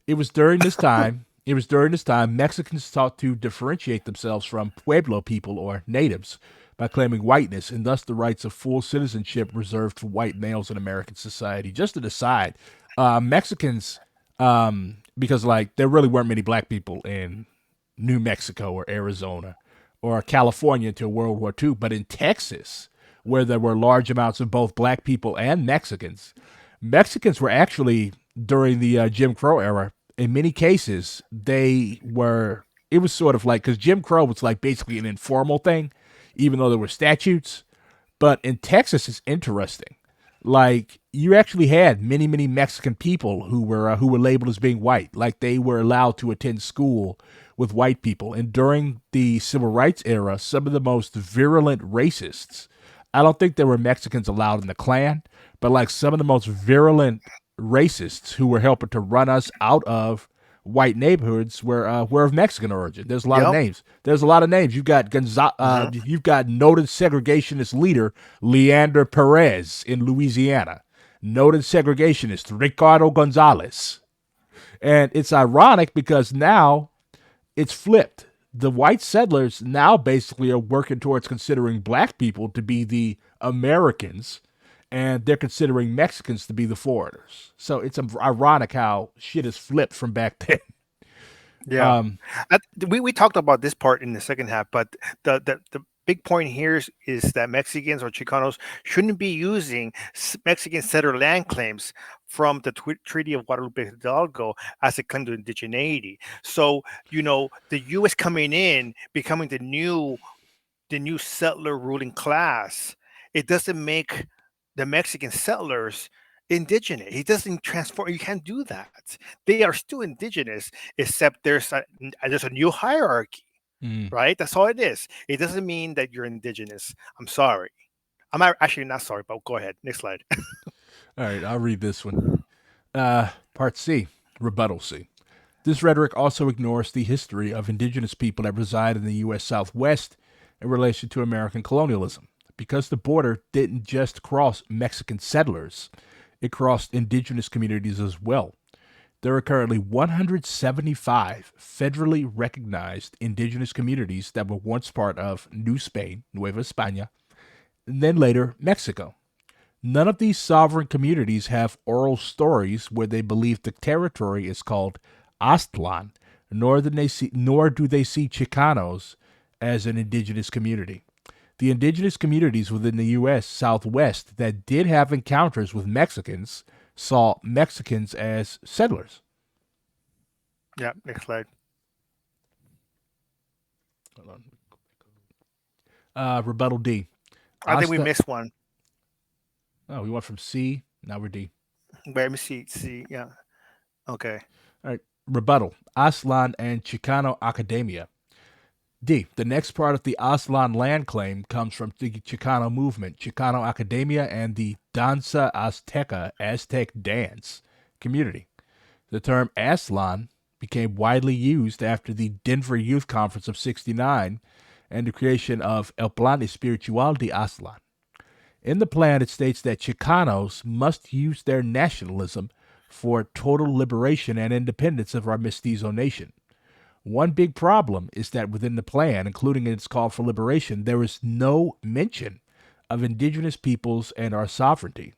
It was during this time. It was during this time Mexicans sought to differentiate themselves from Pueblo people or natives by claiming whiteness and thus the rights of full citizenship reserved for white males in American society. Just an aside, Mexicans, because like there really weren't many black people in New Mexico or Arizona or California until World War II, but in Texas, where there were large amounts of both black people and Mexicans, Mexicans were actually during the Jim Crow era. In many cases, they were. It was sort of like because Jim Crow was like basically an informal thing, even though there were statutes. But in Texas, it's interesting. Like you actually had many Mexican people who were labeled as being white. Like they were allowed to attend school with white people. And during the civil rights era, some of the most virulent racists. I don't think there were Mexicans allowed in the Klan, but like some of the most virulent racists who were helping to run us out of white neighborhoods were of Mexican origin. There's a lot of Yep. names. There's a lot of names. Mhm, You've got noted segregationist leader Leander Perez in Louisiana. Noted segregationist Ricardo Gonzalez. And it's ironic because now it's flipped. The white settlers now basically are working towards considering black people to be the Americans, and they're considering Mexicans to be the foreigners. So it's ironic how shit has flipped from back then. yeah. Um, We talked about this part in the second half, but the big point here is that Mexicans or Chicanos shouldn't be using Mexican settler land claims from the Treaty of Guadalupe Hidalgo as a claim to indigeneity. So the U.S. coming in, becoming the new settler ruling class, it doesn't make the Mexican settlers indigenous. He doesn't transform. You can't do that. They are still indigenous, except there's a new hierarchy, Mm. right? That's all it is. It doesn't mean that you're indigenous. I'm sorry. Actually not sorry, but go ahead. Next slide. All right, I'll read this one. Part C, Rebuttal C. This rhetoric also ignores the history of indigenous people that reside in the U.S. Southwest in relation to American colonialism. Because the border didn't just cross Mexican settlers, it crossed indigenous communities as well. There are currently 175 federally recognized indigenous communities that were once part of New Spain, Nueva España, and then later Mexico. None of these sovereign communities have oral stories where they believe the territory is called Aztlan, nor do they see Chicanos as an indigenous community. The indigenous communities within the U.S. Southwest that did have encounters with Mexicans saw Mexicans as settlers. Yeah, next slide. Rebuttal D. I think we Asta. missed one. Oh, we went from C. Now we're D. Wait, let me see. See, yeah. Okay. All right. Rebuttal. Aztlan and Chicano Academia. D. The next part of the Aztlan land claim comes from the Chicano movement, Chicano Academia, and the Danza Azteca, Aztec dance community. The term Aztlan became widely used after the Denver Youth Conference of '69 and the creation of El Plan Espiritual de Aztlan. In the plan, it states that Chicanos must use their nationalism for total liberation and independence of our mestizo nation. One big problem is that within the plan, including its call for liberation, there is no mention of indigenous peoples and our sovereignty.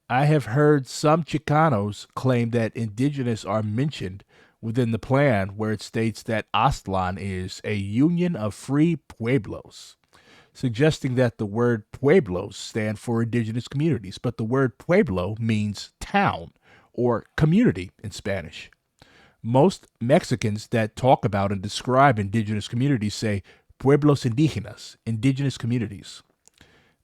I have heard some Chicanos claim that indigenous are mentioned within the plan, where it states that Aztlan is a union of free pueblos, suggesting that the word pueblos stand for indigenous communities, but the word pueblo means town or community in Spanish. Most Mexicans that talk about and describe indigenous communities say pueblos indígenas, indigenous communities.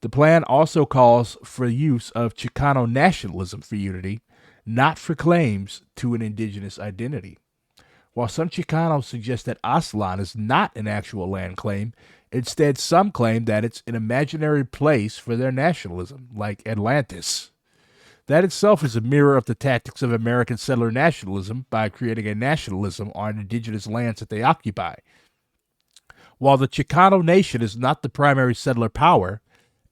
The plan also calls for use of Chicano nationalism for unity, not for claims to an indigenous identity. While some Chicanos suggest that Aztlan is not an actual land claim, instead some claim that it's an imaginary place for their nationalism, like Atlantis. That itself is a mirror of the tactics of American settler nationalism by creating a nationalism on indigenous lands that they occupy. While the Chicano Nation is not the primary settler power,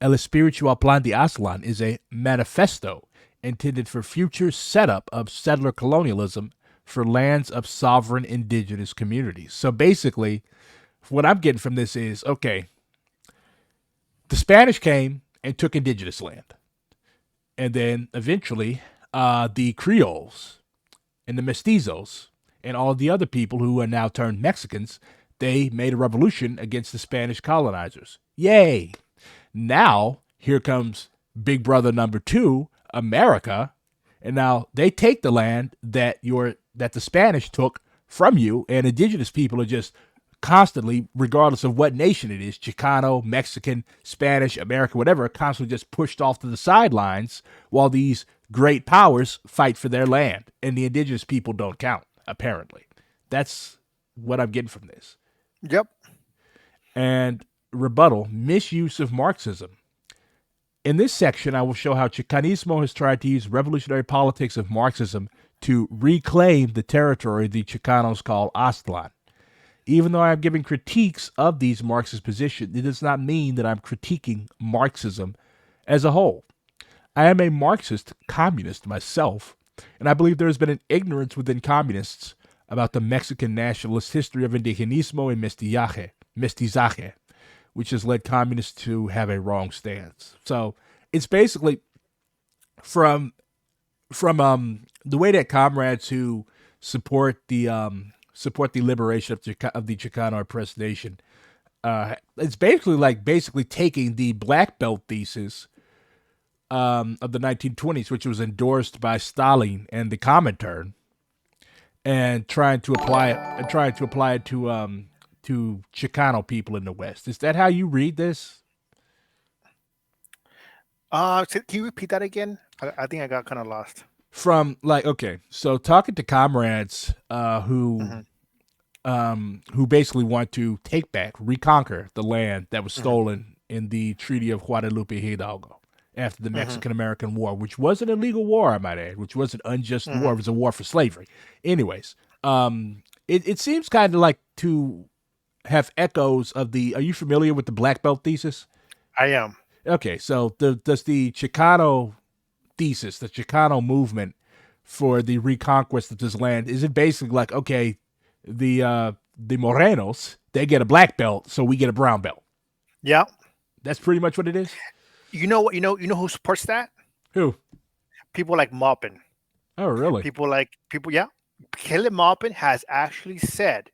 El Espiritual Plan de Aztlan is a manifesto intended for future setup of settler colonialism for lands of sovereign indigenous communities. So basically, what I'm getting from this is, okay, the Spanish came and took indigenous land. And then eventually, the Creoles and the Mestizos and all the other people who are now turned Mexicans, they made a revolution against the Spanish colonizers. Yay! Now, here comes Big Brother number 2, America, and now they take the land that the Spanish took from you, and indigenous people are just constantly, regardless of what nation it is, Chicano, Mexican, Spanish, American, whatever, constantly just pushed off to the sidelines while these great powers fight for their land. And the indigenous people don't count, apparently. That's what I'm getting from this. Yep. And rebuttal, misuse of Marxism. In this section, I will show how Chicanismo has tried to use revolutionary politics of Marxism to reclaim the territory the Chicanos call Aztlan. Even though I'm giving critiques of these Marxist positions, it does not mean that I'm critiquing Marxism as a whole. I am a Marxist communist myself, and I believe there has been an ignorance within communists about the Mexican nationalist history of Indigenismo and mestizaje, which has led communists to have a wrong stance. So it's basically from the way that comrades who support the liberation of the Chicano oppressed nation. It's basically taking the black belt thesis of the 1920s, which was endorsed by Stalin and the Comintern, and trying to apply it to Chicano people in the West. Is that how you read this? Can you repeat that again? I think I got kind of lost. From like, okay, so talking to comrades Hmm. who basically want to take back, reconquer the land that was Hmm. stolen in the Treaty of Guadalupe Hidalgo after the Hmm. Mexican American War, which was an illegal war, I might add, which was an unjust war. Hmm. It was a war for slavery. Anyways, it seems kind of like to have echoes of the. Are you familiar with the Black Belt thesis? I am. Okay, so does the Chicano thesis, the Chicano movement for the reconquest of this land, is it basically like, okay, the Morenos, they get a black belt, so we get a brown belt? Yeah. That's pretty much what it is. You know what? You know who supports that? Who? People like Maupin. Oh, really? People. Yeah. Caleb Maupin has actually said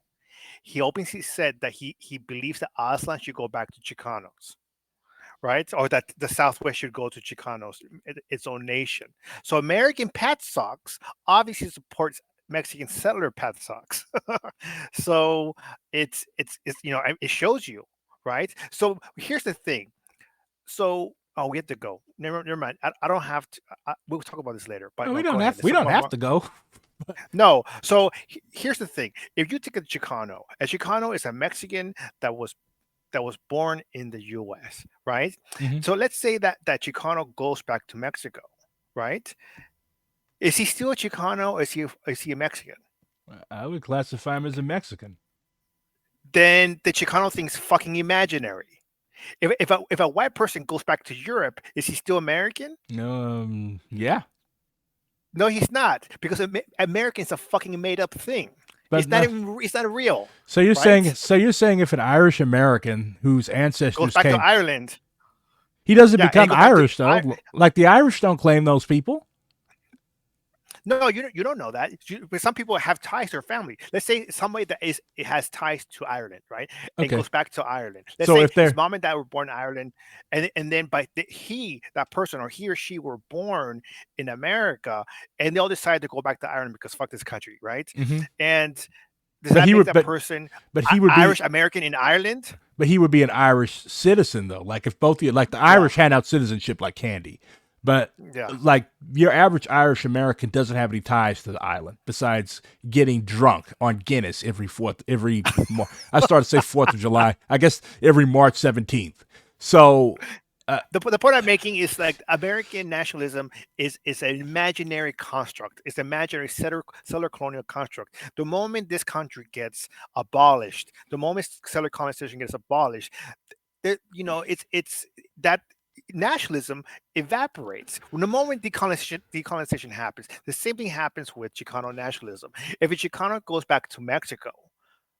he said that he believes that Aslan should go back to Chicanos, right? Or that the Southwest should go to Chicanos, its own nation. So American Pat Sox obviously supports Mexican settler Pat Sox. So it's it shows you, right? So here's the thing. So we have to go. Never mind. I don't have to. We'll talk about this later. But No, we no, don't go ahead. have Let's we talk don't about have more. to go. No. So here's the thing. If you take a Chicano is a Mexican that was born in the U.S., right? Hmm. So let's say that Chicano goes back to Mexico, right? Is he still a Chicano? Or is he a Mexican? I would classify him as a Mexican. Then the Chicano thing's fucking imaginary. If a white person goes back to Europe, is he still American? Yeah, No, he's not, because American's a fucking made up thing. but no. It's not real, So right? you're saying if an Irish American whose Goes ancestors back to came, Ireland. he doesn't Yeah, and he become goes back to Irish though. Like the Irish don't claim those people. No, you don't know that. But some people have ties to their family. Let's say somebody that is it has ties to Ireland, right, and Okay, goes back to Ireland. Let's so say if his they're mom and dad were born in Ireland, and then that person or he or she were born in America, and they all decided to go back to Ireland because fuck this country, right? mhm. And does but that he make would that person but he would be Irish American in Ireland? but he would be an Irish citizen though. Like if both of you, like the Yeah, Irish hand out citizenship like candy, but yeah. like your average Irish American doesn't have any ties to the island besides getting drunk on Guinness I started to say 4th of July. I guess every March 17th. So The point I'm making is like American nationalism is an imaginary construct. It's an imaginary settler colonial construct. The moment this country gets abolished, the moment settler colonization gets abolished, it's that nationalism evaporates. When the moment decolonization happens, the same thing happens with Chicano nationalism. If a Chicano goes back to Mexico,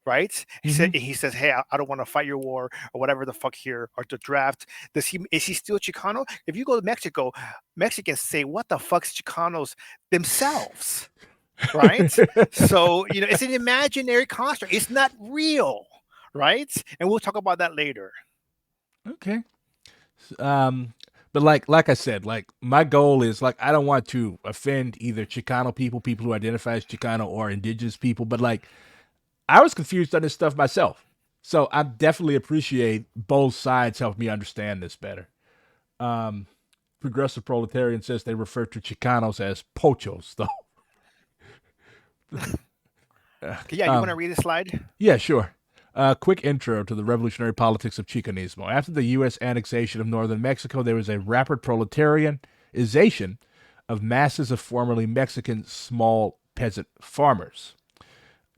right? mhm. He says, "Hey, I don't want to fight your war or whatever the fuck here or the draft." Is he still Chicano? If you go to Mexico, Mexicans say, "What the fuck's Chicanos themselves?" Right? So it's an imaginary construct. It's not real, right? And we'll talk about that later. Okay. Um, but like I said, like my goal is like I don't want to offend either Chicano people, people who identify as Chicano, or indigenous people. But like I was confused on this stuff myself, so I definitely appreciate both sides helping me understand this better. Um, Progressive Proletarian says they refer to Chicanos as pochos, though. Okay, yeah, you want to um, read the slide? yeah, sure. Quick intro to the revolutionary politics of Chicanismo. After the U.S. annexation of northern Mexico, there was a rapid proletarianization of masses of formerly Mexican small peasant farmers.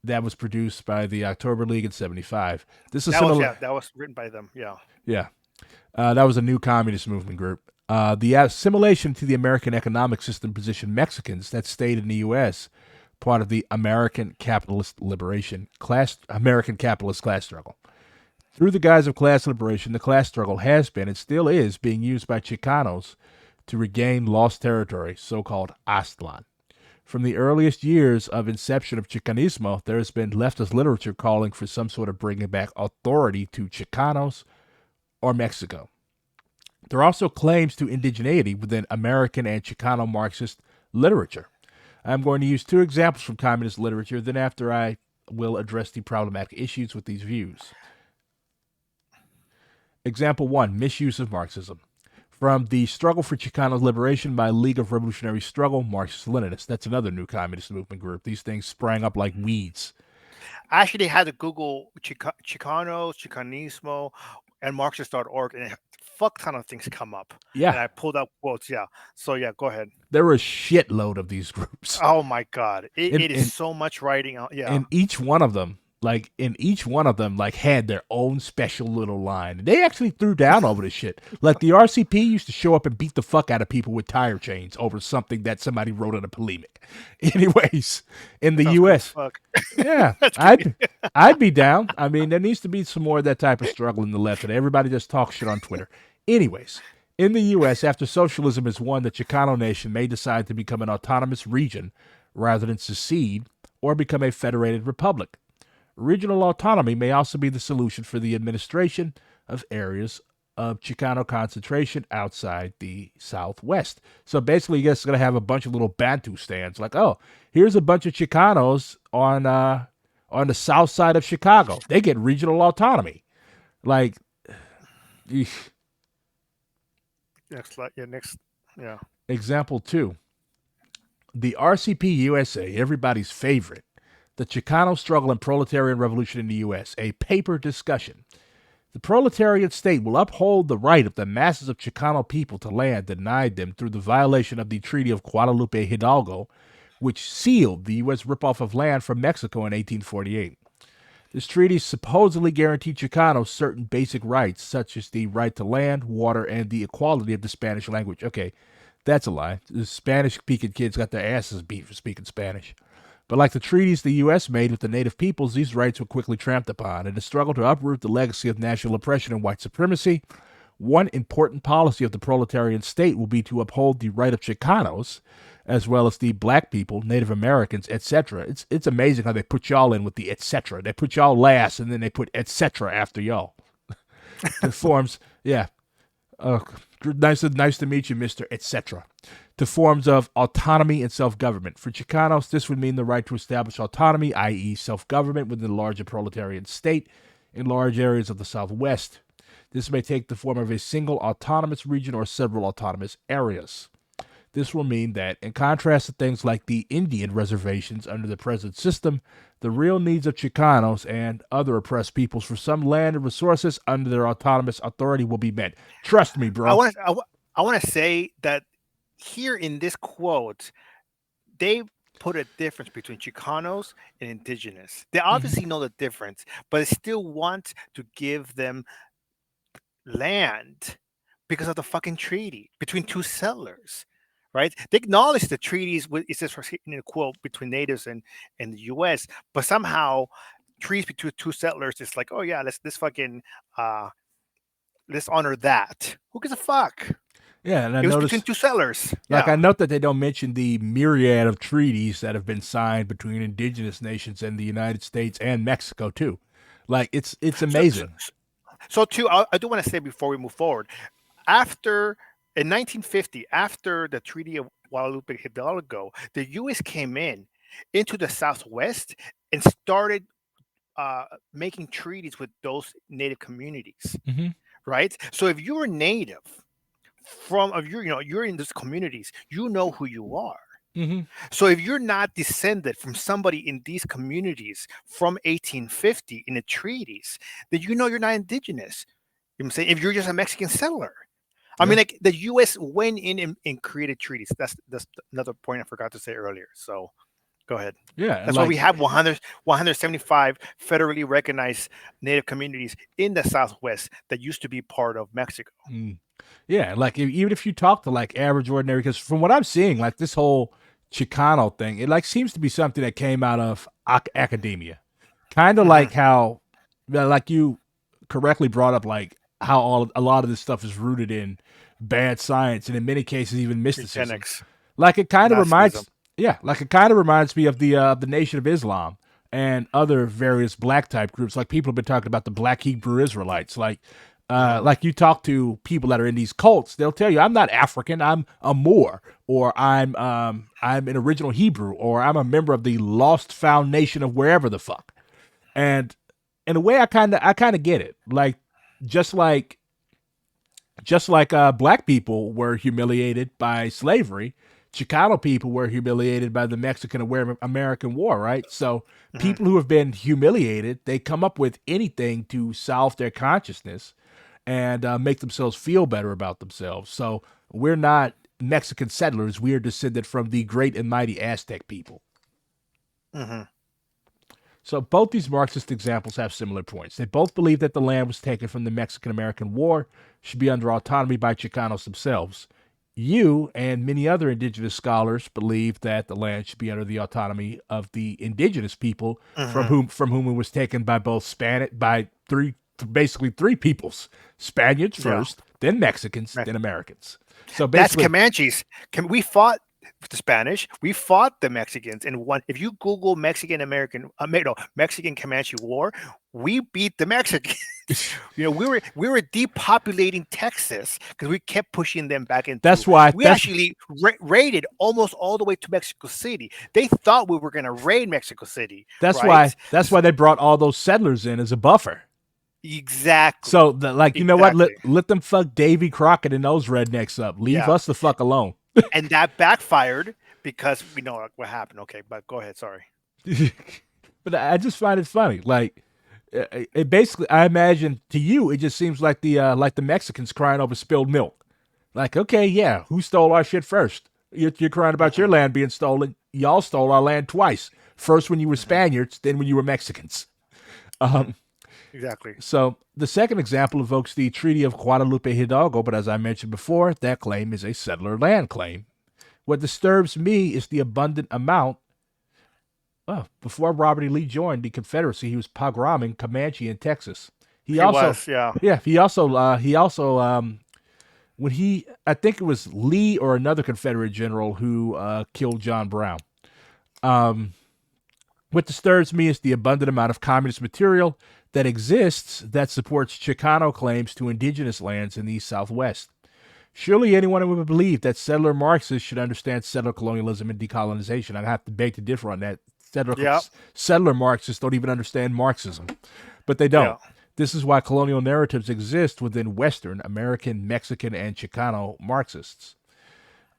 That was produced by the October League in '75. This is similar. That was written by them. Yeah. Yeah, that was a new communist movement group. The assimilation to the American economic system positioned Mexicans that stayed in the U.S. part of the American capitalist class struggle. Through the guise of class liberation, the class struggle has been and still is being used by Chicanos to regain lost territory, so-called Aztlan. From the earliest years of inception of Chicanismo, there has been leftist literature calling for some sort of bringing back authority to Chicanos or Mexico. There are also claims to indigeneity within American and Chicano Marxist literature. I'm going to use two examples from communist literature, then after I will address the problematic issues with these views. Example 1, misuse of Marxism. From the Struggle for Chicano Liberation by League of Revolutionary Struggle, Marxist-Leninists. That's another new communist movement group. These things sprang up like weeds. I actually had to Google Chicanos, Chicanismo, and Marxist.org, and a fuck ton of things come up. Yeah. And I pulled out quotes. Yeah. So yeah, go ahead. There were a shitload of these groups. Oh my god, it is so much writing. Yeah. And each one of them, had their own special little line. They actually threw down over this shit. Like the RCP used to show up and beat the fuck out of people with tire chains over something that somebody wrote in a polemic. Anyways, in the U.S., yeah, I'd be down. I mean, there needs to be some more of that type of struggle in the left, and everybody just talks shit on Twitter. Anyways, in the U.S., after socialism is won, the Chicano Nation may decide to become an autonomous region rather than secede or become a federated republic. Regional autonomy may also be the solution for the administration of areas of Chicano concentration outside the Southwest. So basically, you're just going to have a bunch of little Bantu stands. Like, oh, here's a bunch of Chicanos on the south side of Chicago. They get regional autonomy. Like, next, yeah. Example 2. The RCP USA, everybody's favorite. The Chicano Struggle and Proletarian Revolution in the U.S., a paper discussion. The proletarian state will uphold the right of the masses of Chicano people to land denied them through the violation of the Treaty of Guadalupe Hidalgo, which sealed the U.S. ripoff of land from Mexico in 1848. This treaty supposedly guaranteed Chicanos certain basic rights, such as the right to land, water, and the equality of the Spanish language. Okay, that's a lie. The Spanish-speaking kids got their asses beat for speaking Spanish. But like the treaties the U.S. made with the native peoples, these rights were quickly trampled upon. In the struggle to uproot the legacy of national oppression and white supremacy, one important policy of the proletarian state will be to uphold the right of Chicanos, as well as the black people, Native Americans, etc. It's amazing how they put y'all in with the etc. They put y'all last, and then they put etc. after y'all. It forms, yeah. Nice to meet you, Mr. etc. To forms of autonomy and self-government. For Chicanos, this would mean the right to establish autonomy, i.e. self-government within the larger proletarian state in large areas of the Southwest. This may take the form of a single autonomous region or several autonomous areas. This will mean that, in contrast to things like the Indian reservations under the present system, the real needs of Chicanos and other oppressed peoples for some land and resources under their autonomous authority will be met. Trust me, bro. I want to say that here in this quote, they put a difference between Chicanos and Indigenous. They obviously know the difference, but they still want to give them land because of the fucking treaty between two settlers. Right? They acknowledge the treaties with, it says in a quote, between natives and the U.S., but somehow treaties between two settlers is like, oh yeah, let's fucking let's honor that. Who gives a fuck? Yeah, and it was between two settlers. Like, I note that they don't mention the myriad of treaties that have been signed between indigenous nations and the United States and Mexico too. Like, it's amazing. So too, I do want to say before we move forward, in 1950, after the Treaty of Guadalupe Hidalgo, the U.S. came into the Southwest and started making treaties with those native communities. Mm-hmm. Right. So if you're native you're in these communities, you know who you are. Mm-hmm. So if you're not descended from somebody in these communities from 1850 in the treaties, then you know you're not indigenous. You know what I'm saying? If you're just a Mexican settler. I mean, like, the U.S. went in and created treaties. That's another point I forgot to say earlier. So, go ahead. Yeah, that's why we have 175 federally recognized Native communities in the Southwest that used to be part of Mexico. Yeah, like even if you talk to like average ordinary, because from what I'm seeing, like this whole Chicano thing, it like seems to be something that came out of academia, kind of like how, like you correctly brought up, like how a lot of this stuff is rooted in bad science and in many cases even mysticism. Eugenics. Like it kind of reminds me of the Nation of Islam and other various black type groups. Like people have been talking about the Black Hebrew Israelites. Like you talk to people that are in these cults, they'll tell you, I'm not African, I'm a Moor, or I'm an original Hebrew, or I'm a member of the lost found nation of wherever the fuck. And in a way, I kind of get it. Like, just like Just like black people were humiliated by slavery, Chicano people were humiliated by the Mexican American War, right? So Hmm. people who have been humiliated, they come up with anything to solve their consciousness and make themselves feel better about themselves. So we're not Mexican settlers. We are descended from the great and mighty Aztec people. Hmm. So both these Marxist examples have similar points. They both believe that the land was taken from the Mexican American War, should be under autonomy by Chicanos themselves. You and many other indigenous scholars believe that the land should be under the autonomy of the indigenous people Hmm. from whom it was taken by both basically three peoples. Spaniards Yeah. first, then Mexicans, Right. then Americans. So That's basically Comanches. We fought the Spanish. We fought the Mexicans, and one. If you Google Mexican American, no, Mexican Comanche War, we beat the Mexicans. We were depopulating Texas because we kept pushing them back into. that's why We actually raided almost all the way to Mexico City. They thought we were going to raid Mexico City, right? that's why they brought all those settlers in as a buffer. Exactly. So, you know what? Exactly. Let them fuck Davy Crockett and those rednecks up. Leave Yeah. us the fuck alone. And that backfired because we know what happened. Okay, but go ahead. Sorry. But I just find it funny. Like, it basically, I imagine to you, it just seems like the Mexicans crying over spilled milk. Like, okay, yeah, who stole our shit first? You're crying about your Hmm. land being stolen. Y'all stole our land twice. First when you were Hmm. Spaniards, then when you were Mexicans. Hmm. Um, Exactly. So the second example evokes the Treaty of Guadalupe Hidalgo, but as I mentioned before, that claim is a settler land claim. What disturbs me is the abundant amount. Well, before Robert E. Lee joined the Confederacy, he was pogroming Comanche in Texas. He He also, was, yeah. yeah, when I think it was Lee or another Confederate general who killed John Brown. Um, what disturbs me is the abundant amount of communist material that exists that supports Chicano claims to indigenous lands in the Southwest. Surely anyone would believe that settler Marxists should understand settler colonialism and decolonization. I'd have to beg to differ on that. Yeah. Settler Marxists don't even understand Marxism, but they don't. Yeah. This is why colonial narratives exist within Western, American, Mexican, and Chicano Marxists.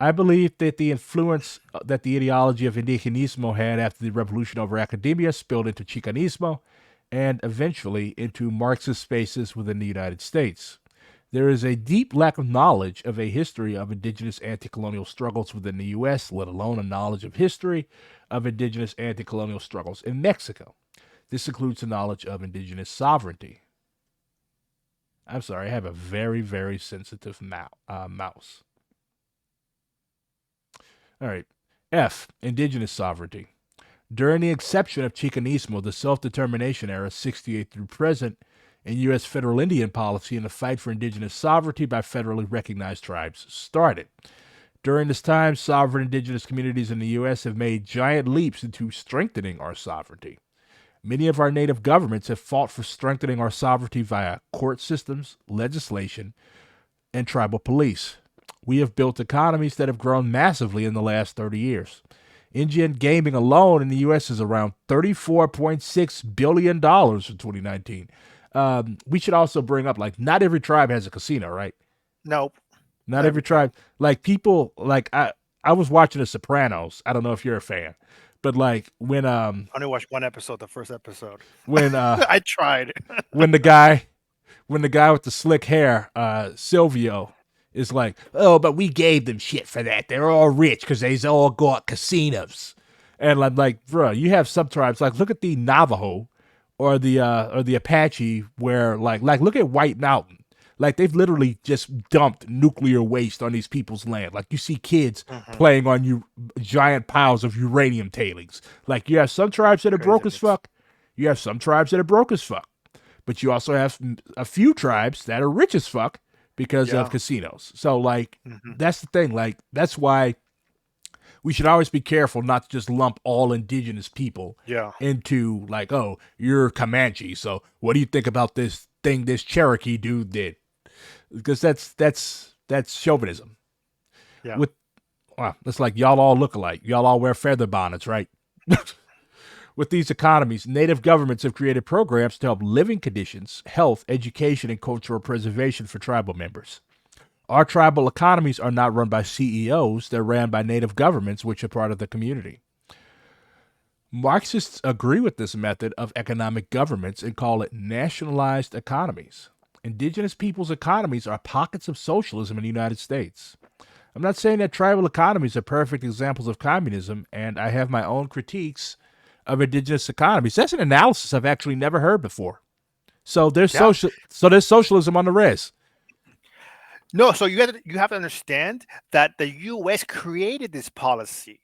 I believe that the influence that the ideology of Indigenismo had after the revolution over academia spilled into Chicanismo and eventually into Marxist spaces within the United States. There is a deep lack of knowledge of a history of indigenous anti colonial struggles within the U.S., let alone a knowledge of history of indigenous anti colonial struggles in Mexico. This includes the knowledge of indigenous sovereignty. I'm sorry, I have a very, very sensitive mouse. All right. F. Indigenous sovereignty. During the inception of Chicanismo, the self determination era, 68 through present, in U.S. federal Indian policy and the fight for indigenous sovereignty by federally recognized tribes started. During this time, sovereign indigenous communities in the U.S. have made giant leaps into strengthening our sovereignty. Many of our native governments have fought for strengthening our sovereignty via court systems, legislation, and tribal police. We have built economies that have grown massively in the last 30 years. Indian gaming alone in the U.S. is around $34.6 billion dollars in 2019. We should also bring up, like, not every tribe has a casino, right? Nope. Not Not every every tribe. tribe. Like, people, like, I was watching The Sopranos. I don't know if you're a fan, but like I only watched one episode, the first episode. when I tried. when the guy when the guy with the slick hair, Silvio, is like, "Oh, but we gave them shit for that. They're all rich because they's all got casinos." And I'm like, bro, you have some tribes, like, look at the Navajo or the Apache, where like look at White Mountain. Like, they've literally just dumped nuclear waste on these people's land. Like, you see kids Hmm. playing on giant piles of uranium tailings. Like, you have some tribes that are broke as Craziness. fuck. You have some tribes that are broke as fuck. But you also have a few tribes that are rich as fuck because of Yeah. casinos. So, like, Hmm. that's the thing. Like, that's why we should always be careful not to just lump all indigenous people Yeah. into, like, oh, you're Comanche, so what do you think about this thing this Cherokee dude did? Because that's chauvinism. Yeah. With It's like y'all all look alike. Y'all all wear feather bonnets, right? With these economies, native governments have created programs to help living conditions, health, education, and cultural preservation for tribal members. Our tribal economies are not run by CEOs, they're ran by native governments, which are part of the community. Marxists agree with this method of economic governments and call it nationalized economies. Indigenous peoples' economies are pockets of socialism in the United States. I'm not saying that tribal economies are perfect examples of communism, and I have my own critiques of indigenous economies. That's an analysis I've actually never heard before. So Yeah. there's socialism on the res. No, so you have to understand that the U.S. created this policy.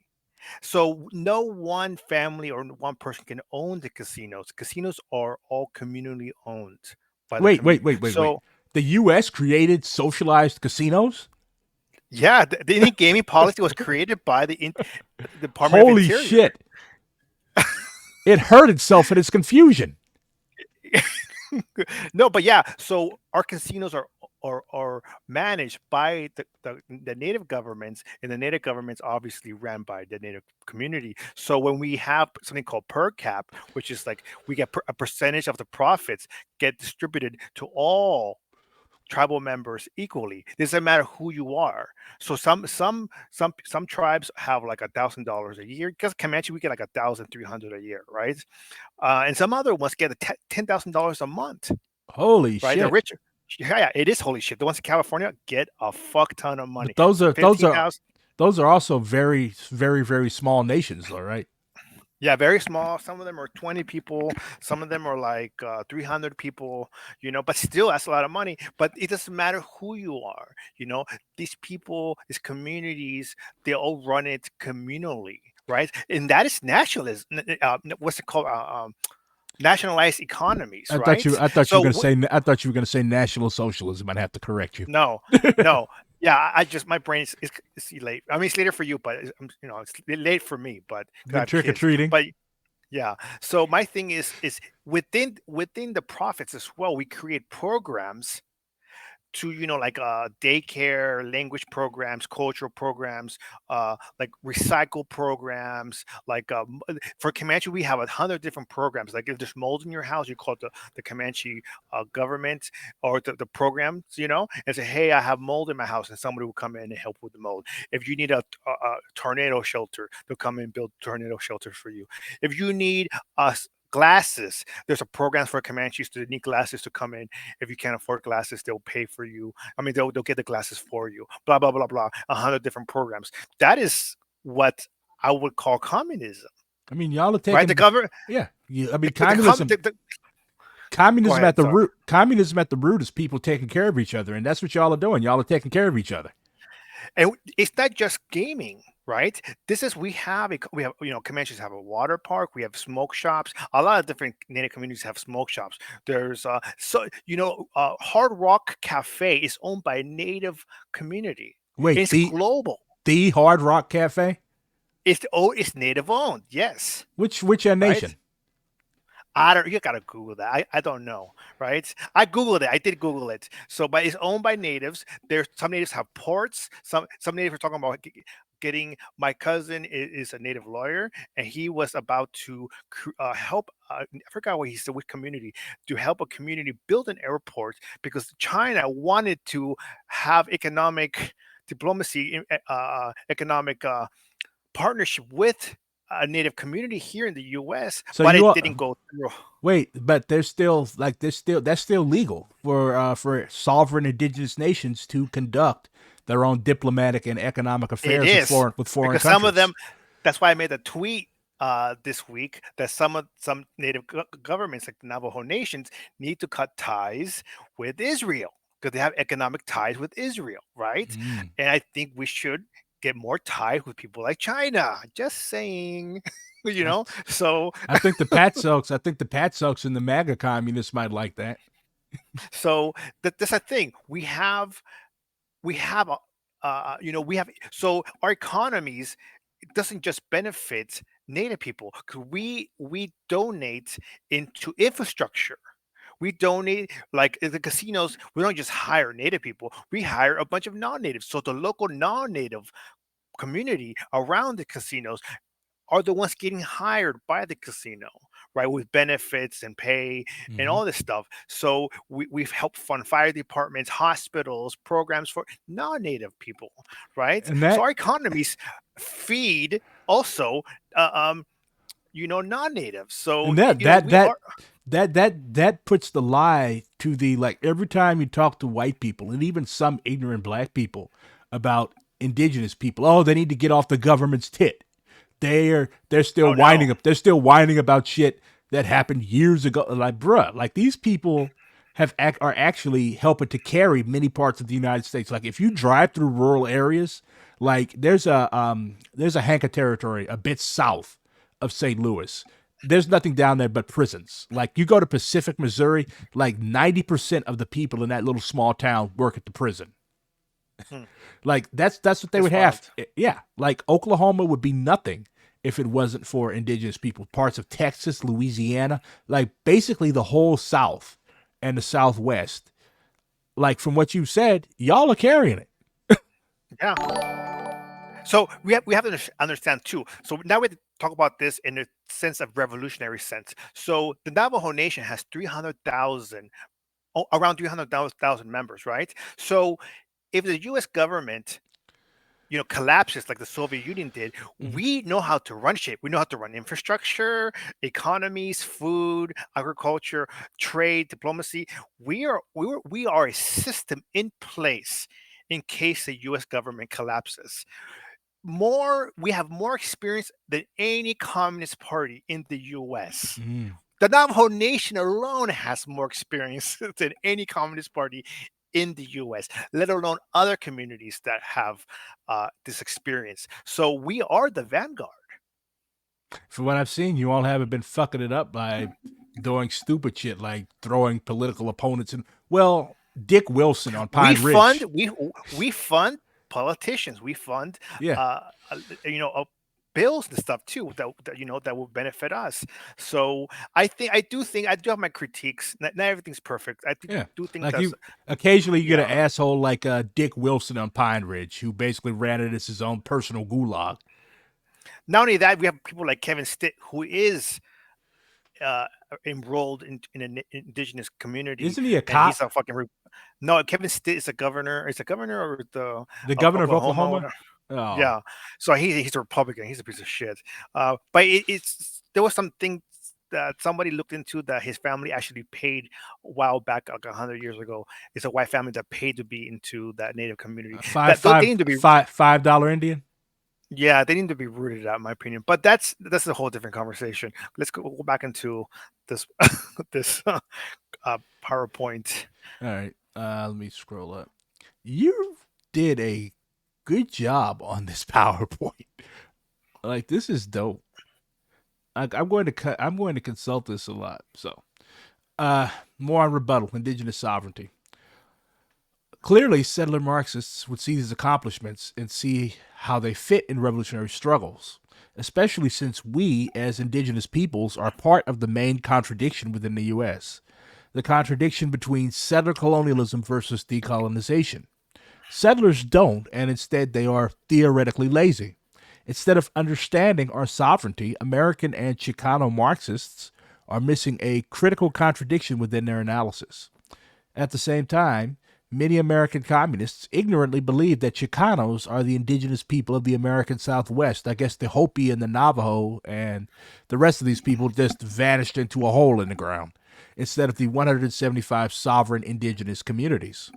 So no one family or one person can own the casinos. Casinos are all communally owned by the Wait, wait, community. wait, wait, wait. So The U.S. created socialized casinos? yeah, the Indian gaming policy was created by the Department of Holy Interior. shit! It hurt itself in its confusion. No, but yeah, so our casinos are managed by the native governments, and the native governments obviously ran by the native community. So when we have something called per cap, which is like we get a percentage of the profits get distributed to all tribal members equally. It doesn't matter who you are. So some tribes have like $1,000 a year. Because Comanche, we get like 1,300 a year, right? And some other ones get $10,000 a month, Holy right? The shit! rich, yeah, yeah, it is holy shit. The ones in California get a fuck ton of money. But those are those are 15,000. those are also very, very, very small nations, though, right? Yeah, very small. Some of them are 20 people. Some of them are like 300 people, but still that's a lot of money. But it doesn't matter who you are. These people, these communities, they all run it communally, right? And that is nationalism. What's it called? Nationalized economies, right? So I thought you were gonna say National Socialism. I'd have to correct you. no, no. Yeah, I just my brain is late. I mean, it's later for you, but it's late for me. But 'cause I Been have trick or kids. treating. But yeah. So my thing is within the profits as well. We create programs to like daycare, language programs, cultural programs, like recycle programs, like for Comanche we have 100 different programs. Like if there's mold in your house, you call it the Comanche government or the programs, and say, hey, I have mold in my house, and somebody will come in and help with the mold. If you need a tornado shelter, they'll come in and build tornado shelters for you. If you need glasses, there's a program for Comanches to need glasses to come in. If you can't afford glasses, they'll pay for you. I mean, they'll get the glasses for you. Blah blah blah blah. 100 different programs. That is what I would call communism, I mean, y'all are right? The taking. government, Yeah, I mean, the, com- communism. the Go Communism at ahead. the Sorry. root. Communism at the root is people taking care of each other, and that's what y'all are doing. Y'all are taking care of each other. And it's not just gaming, right? This is we have Comanches have a water park, we have smoke shops. A lot of different native communities have smoke shops. There's Hard Rock Cafe is owned by a native community. Wait, It's global. the Hard Rock Cafe. It's native owned, yes, Which right? nation? I don't. You gotta Google that. I don't know, right? I googled it. I did Google it. So, but it's owned by natives. There's some natives have ports. Some natives are talking about getting. My cousin is a native lawyer, and he was about to help. I forgot what he said. Which community to help a community build an airport because China wanted to have economic diplomacy, economic partnership with a native community here in the U.S., So but you it are, didn't go through. wait, but there's still that's still legal for sovereign indigenous nations to conduct their own diplomatic and economic It affairs is with foreign because some of countries. them. That's why I made a tweet this week that some native governments, like the Navajo nations, need to cut ties with Israel because they have economic ties with Israel, right? Mm. And I think we should get more ties with people like China. Just saying, I, So I think the Pat Soaks and the MAGA communists might like that. so that's a thing. We have a we have so our economies it doesn't just benefit native people because we donate into infrastructure. We donate like the casinos. We don't just hire native people. We hire a bunch of non-natives. So the local non-native community around the casinos are the ones getting hired by the casino, right, with benefits and pay and Mm-hmm. all this stuff. So we've helped fund fire departments, hospitals, programs for non-native people, right? And So that our economies feed also non-native. So and that that we that are. that puts the lie to the, like, every time you talk to white people and even some ignorant black people about indigenous people, oh, they need to get off the government's tit. They're still Oh no. whining up. They're still whining about shit that happened years ago. Like, bruh, like, these people are actually helping to carry many parts of the United States. Like, if you drive through rural areas, like, there's a hank of territory a bit south of St. Louis. There's nothing down there but prisons. Like, you go to Pacific, Missouri, like 90% of the people in that little small town work at the prison. Hmm. Like, that's what they It's would have. wild. Yeah, like Oklahoma would be nothing if it wasn't for indigenous people. Parts of Texas, Louisiana, like basically the whole South and the Southwest. Like, from what you said, y'all are carrying it. Yeah. So we have to understand too. So now we talk about this in a sense of revolutionary sense. So the Navajo Nation has 300,000, around 300,000 members, right? So if the U.S. government collapses like the Soviet Union did, Mhm. we know how to run shit. We know how to run infrastructure, economies, food, agriculture, trade, diplomacy. We are a system in place in case the U.S. government collapses. We have more experience than any communist party in the US. Mm. The Navajo Nation alone has more experience than any communist party in the US, let alone other communities that have this experience. So we are the vanguard. From what I've seen, you all haven't been fucking it up by doing stupid shit like throwing political opponents in. Well, Dick Wilson on We Pine fund Ridge. we fund politicians. We fund Yeah, uh, uh, you know uh, bills and stuff too that will benefit us. So I do have my critiques. Not everything's perfect. yeah. Do think Like, that's you occasionally you get an yeah. asshole like Dick Wilson on Pine Ridge who basically ran it as his own personal gulag. Not only that, we have people like Kevin Stitt, who is uh, enrolled in an indigenous community, Isn't he a and he's cop? a fucking. No, Kevin Stitt is a governor. Is a governor or the The of governor of Oklahoma? Oklahoma? Whatever. Oh, Yeah. So he's a Republican. He's a piece of shit. But it's there was something that somebody looked into that his family actually paid a while back, like 100 years ago. It's a white family that paid to be into that native community. five That they five need to be, five $5 Indian. yeah, they need to be rooted out, in my opinion. But that's a whole different conversation. Go back into this this PowerPoint. All right, let me scroll up. You did a good job on this PowerPoint. Like, this is dope. I'm going to I'm going to consult this a lot. So, more on rebuttal, indigenous sovereignty. Clearly, settler Marxists would see these accomplishments and see how they fit in revolutionary struggles, especially since we, as indigenous peoples, are part of the main contradiction within the U.S. The contradiction between settler colonialism versus decolonization. Settlers don't, and instead they are theoretically lazy. Instead of understanding our sovereignty, American and Chicano Marxists are missing a critical contradiction within their analysis. At the same time, many American communists ignorantly believe that Chicanos are the indigenous people of the American Southwest. I guess the Hopi and the Navajo and the rest of these people just vanished into a hole in the ground instead of the 175 sovereign indigenous communities.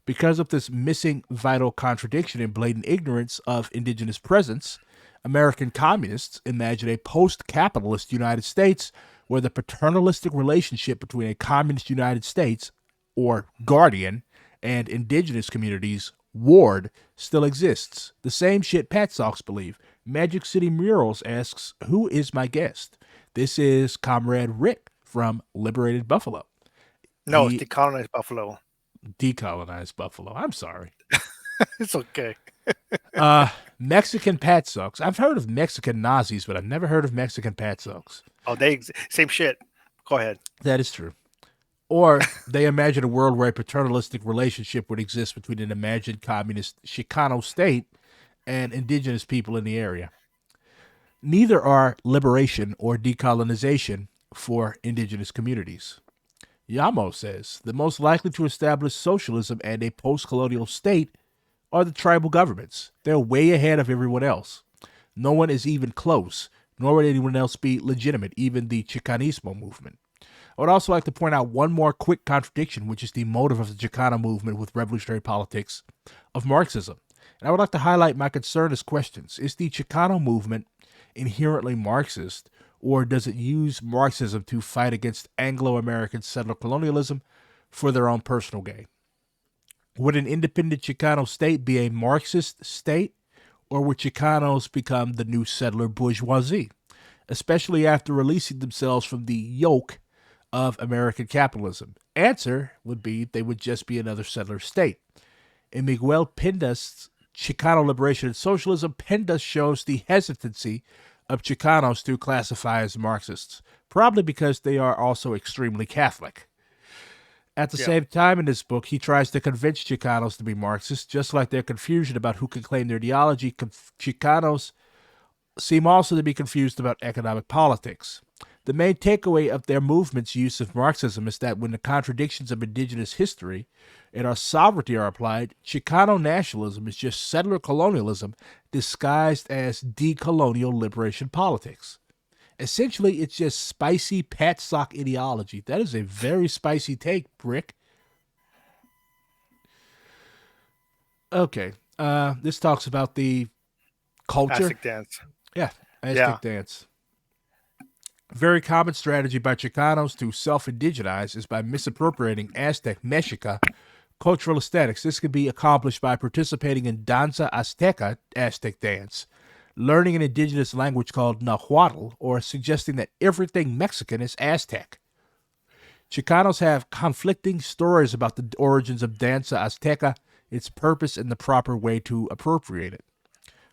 Because of this missing vital contradiction and blatant ignorance of indigenous presence, American communists imagine a post capitalist United States where the paternalistic relationship between a communist United States, or guardian, and indigenous communities, ward, still exists. The same shit Pat Socks believe. Magic City Murals asks, "Who is my guest?" This is Comrade Rick from Liberated Buffalo. No, it's He decolonized Buffalo. decolonized Buffalo. I'm sorry. It's okay. Uh, Mexican Pat Socks. I've heard of Mexican Nazis, but I've never heard of Mexican Pat Socks. Oh, same shit. Go ahead. That is true. Or they imagine a world where a paternalistic relationship would exist between an imagined communist Chicano state and indigenous people in the area. Neither are liberation or decolonization for indigenous communities. Yamo says the most likely to establish socialism and a post colonial state are the tribal governments. They're way ahead of everyone else. No one is even close, nor would anyone else be legitimate, even the Chicanismo movement. I would also like to point out one more quick contradiction, which is the motive of the Chicano movement with revolutionary politics of Marxism. And I would like to highlight my concern as questions. Is the Chicano movement inherently Marxist, or does it use Marxism to fight against Anglo American settler colonialism for their own personal gain? Would an independent Chicano state be a Marxist state, or would Chicanos become the new settler bourgeoisie, especially after releasing themselves from the yoke of American capitalism? Answer would be they would just be another settler state. In Miguel Pinda's Chicano Liberation and Socialism, Pinda shows the hesitancy of Chicanos to classify as Marxists, probably because they are also extremely Catholic. At the Yeah. same time, in this book, he tries to convince Chicanos to be Marxists, just like their confusion about who can claim their ideology. Chicanos seem also to be confused about economic politics. The main takeaway of their movement's use of Marxism is that when the contradictions of indigenous history and our sovereignty are applied, Chicano nationalism is just settler colonialism disguised as decolonial liberation politics. Essentially, it's just spicy patsock ideology. That is a very spicy take, Brick. Okay. This talks about the culture. Aztec dance. Yeah, Yeah. Aztec dance. Very common strategy by Chicanos to self-indigenize is by misappropriating Aztec Mexica cultural aesthetics. This can be accomplished by participating in Danza Azteca, Aztec dance, learning an indigenous language called Nahuatl, or suggesting that everything Mexican is Aztec. Chicanos have conflicting stories about the origins of Danza Azteca, its purpose, and the proper way to appropriate it.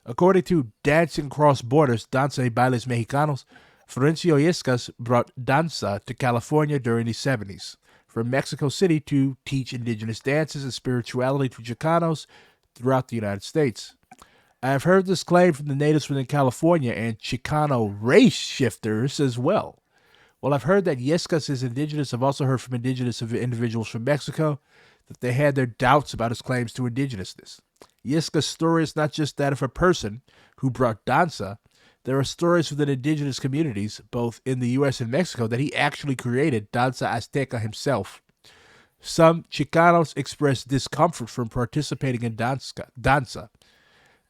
According to Dancing Across Borders, Danza y Bailes Mexicanos, Florencio Yescas brought danza to California during the 70s, from Mexico City to teach indigenous dances and spirituality to Chicanos throughout the United States. I have heard this claim from the natives within California and Chicano race shifters as well. While I've heard that Yescas is indigenous, I've also heard from indigenous individuals from Mexico that they had their doubts about his claims to indigenousness. Yescas' story is not just that of a person who brought danza. There are stories within indigenous communities, both in the U.S. and Mexico, that he actually created Danza Azteca himself. Some Chicanos express discomfort from participating in danza.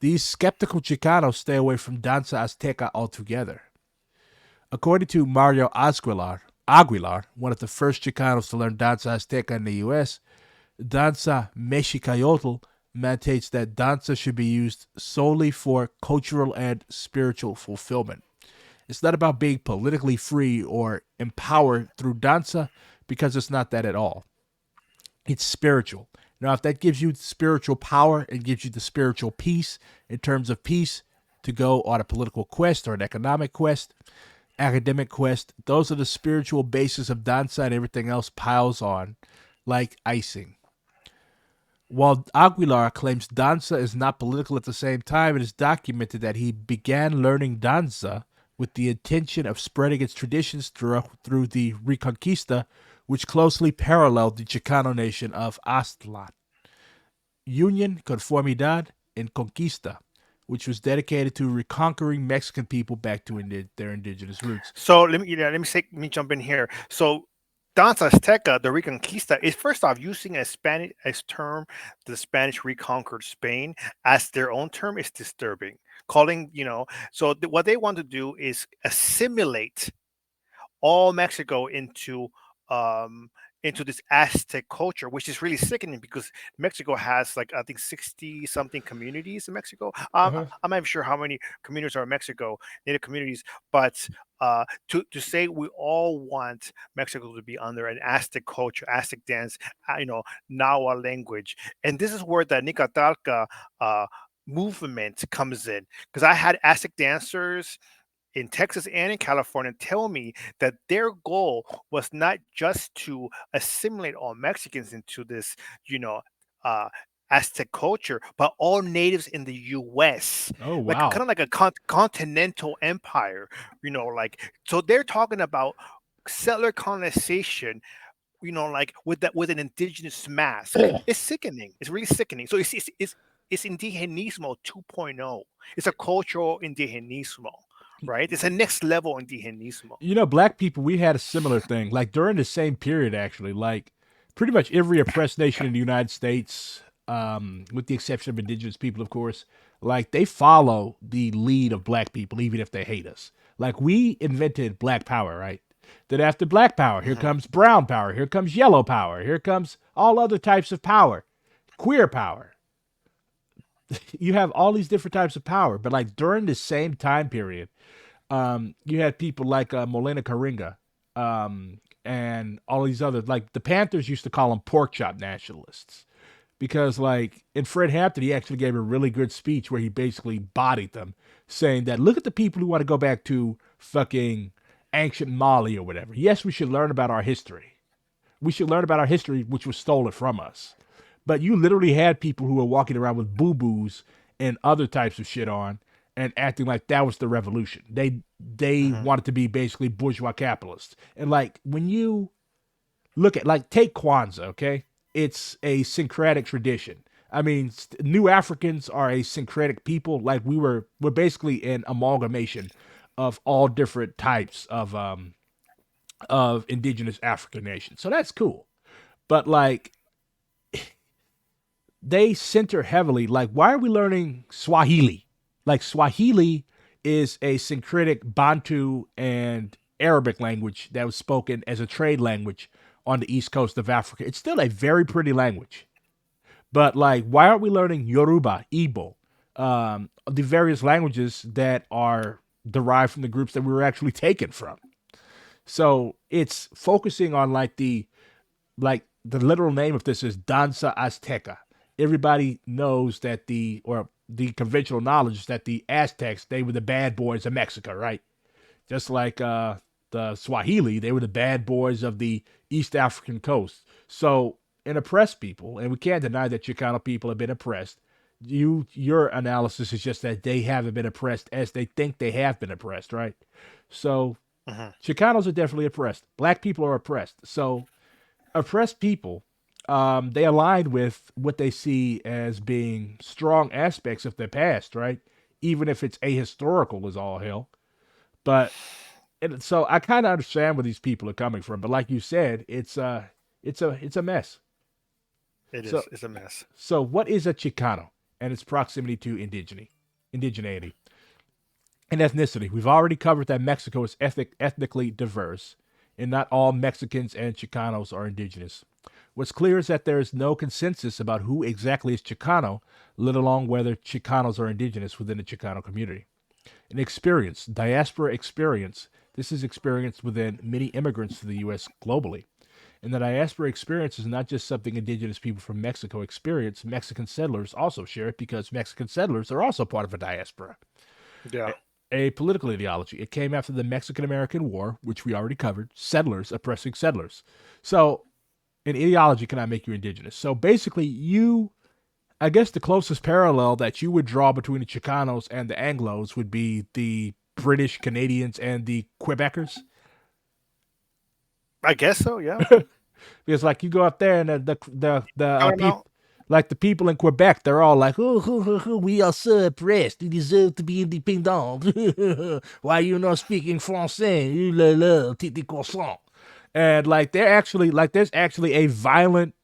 These skeptical Chicanos stay away from Danza Azteca altogether. According to Mario Aguilar, one of the first Chicanos to learn Danza Azteca in the U.S., Danza Mexicayotl maintains that danza should be used solely for cultural and spiritual fulfillment. It's not about being politically free or empowered through danza, because it's not that at all. It's spiritual. Now, if that gives you spiritual power and gives you the spiritual peace, in terms of peace, to go on a political quest or an economic quest, academic quest, those are the spiritual basis of danza, and everything else piles on like icing. While Aguilar claims danza is not political at the same time, it is documented that he began learning danza with the intention of spreading its traditions through the Reconquista, which closely paralleled the Chicano Nation of Aztlan. Union, Conformidad, and Conquista, which was dedicated to reconquering Mexican people back to their indigenous roots. So let me jump in here. So Danza Azteca, the Reconquista, is first off using a Spanish as term, the Spanish reconquered Spain as their own term is disturbing. Calling, so what they want to do is assimilate all Mexico um, into this Aztec culture, which is really sickening because Mexico has like I think 60 something communities in Mexico. Uh-huh. I'm not even sure how many communities are in Mexico, native communities, but to say we all want Mexico to be under an Aztec culture, Aztec dance, Nahua language, and this is where the Nicatalca movement comes in because I had Aztec dancers in Texas and in California tell me that their goal was not just to assimilate all Mexicans into this, you know, uh, Aztec culture, but all natives in the U.S., Oh, like wow. kind of like a continental empire, like so they're talking about. settler colonization, like with an indigenous mask, it's sickening. It's really sickening. So it's indigenismo 2.0. It's a cultural indigenismo, right? It's a next level indigenismo. Black people, we had a similar thing. Like during the same period, actually, like pretty much every oppressed nation in the United States, with the exception of indigenous people, of course, like they follow the lead of black people, even if they hate us. Like we invented black power, right? Then after black power, here Mhm. comes brown power, here comes yellow power, here comes all other types of power, queer power. You have all these different types of power, but like during the same time period, you had people like Molina Karinga, and all these other, like the Panthers used to call them pork chop nationalists because, like, in Fred Hampton, he actually gave a really good speech where he basically bodied them, saying that look at the people who want to go back to fucking ancient Mali or whatever. Yes, we should learn about our history. We should learn about our history, which was stolen from us. But you literally had people who were walking around with boo boos and other types of shit on and acting like that was the revolution. They Mhm. wanted to be basically bourgeois capitalists. And like when you look at, like, take Kwanzaa, okay? It's a syncretic tradition. I mean, New Africans are a syncretic people. Like we're basically an amalgamation of all different types of indigenous African nations. So that's cool. But like they center heavily, like, why are we learning Swahili? Like Swahili is a syncretic Bantu and Arabic language that was spoken as a trade language on the east coast of Africa. It's still a very pretty language. But like, why aren't we learning Yoruba, Igbo, the various languages that are derived from the groups that we were actually taken from? So it's focusing on like the literal name of this is Danza Azteca. Everybody knows that the conventional knowledge is that the Aztecs, they were the bad boys of Mexico, right? Just like the Swahili, they were the bad boys of the East African coast. So, in oppressed people, and we can't deny that Chicano people have been oppressed. Your analysis is just that they haven't been oppressed as they think they have been oppressed, right? So Mhm. Chicanos are definitely oppressed. Black people are oppressed. So oppressed people, they align with what they see as being strong aspects of their past, right? Even if it's ahistorical as all hell. But so I kind of understand where these people are coming from. But like you said, it's a mess. It So is. It's a mess. so what is a Chicano and its proximity to indigeneity and ethnicity? We've already covered that Mexico is ethnically diverse, and not all Mexicans and Chicanos are indigenous. What's clear is that there is no consensus about who exactly is Chicano, let alone whether Chicanos are indigenous within the Chicano community. An experience, diaspora experience, this is experienced within many immigrants to the U.S. globally. And the diaspora experience is not just something indigenous people from Mexico experience, Mexican settlers also share it because Mexican settlers are also part of a diaspora. Yeah. A political ideology. It came after the Mexican American War, which we already covered, settlers oppressing settlers. So an ideology cannot make you indigenous. So basically, I guess the closest parallel that you would draw between the Chicanos and the Anglos would be the British Canadians and the Quebecers. I guess so. Yeah. Because like you go up there and the Talking people, about. like the people in Quebec, they're all like, oh, we are so oppressed. We deserve to be independent. Why you not speaking Francais? La la, titi croissant. And like there's actually a violent,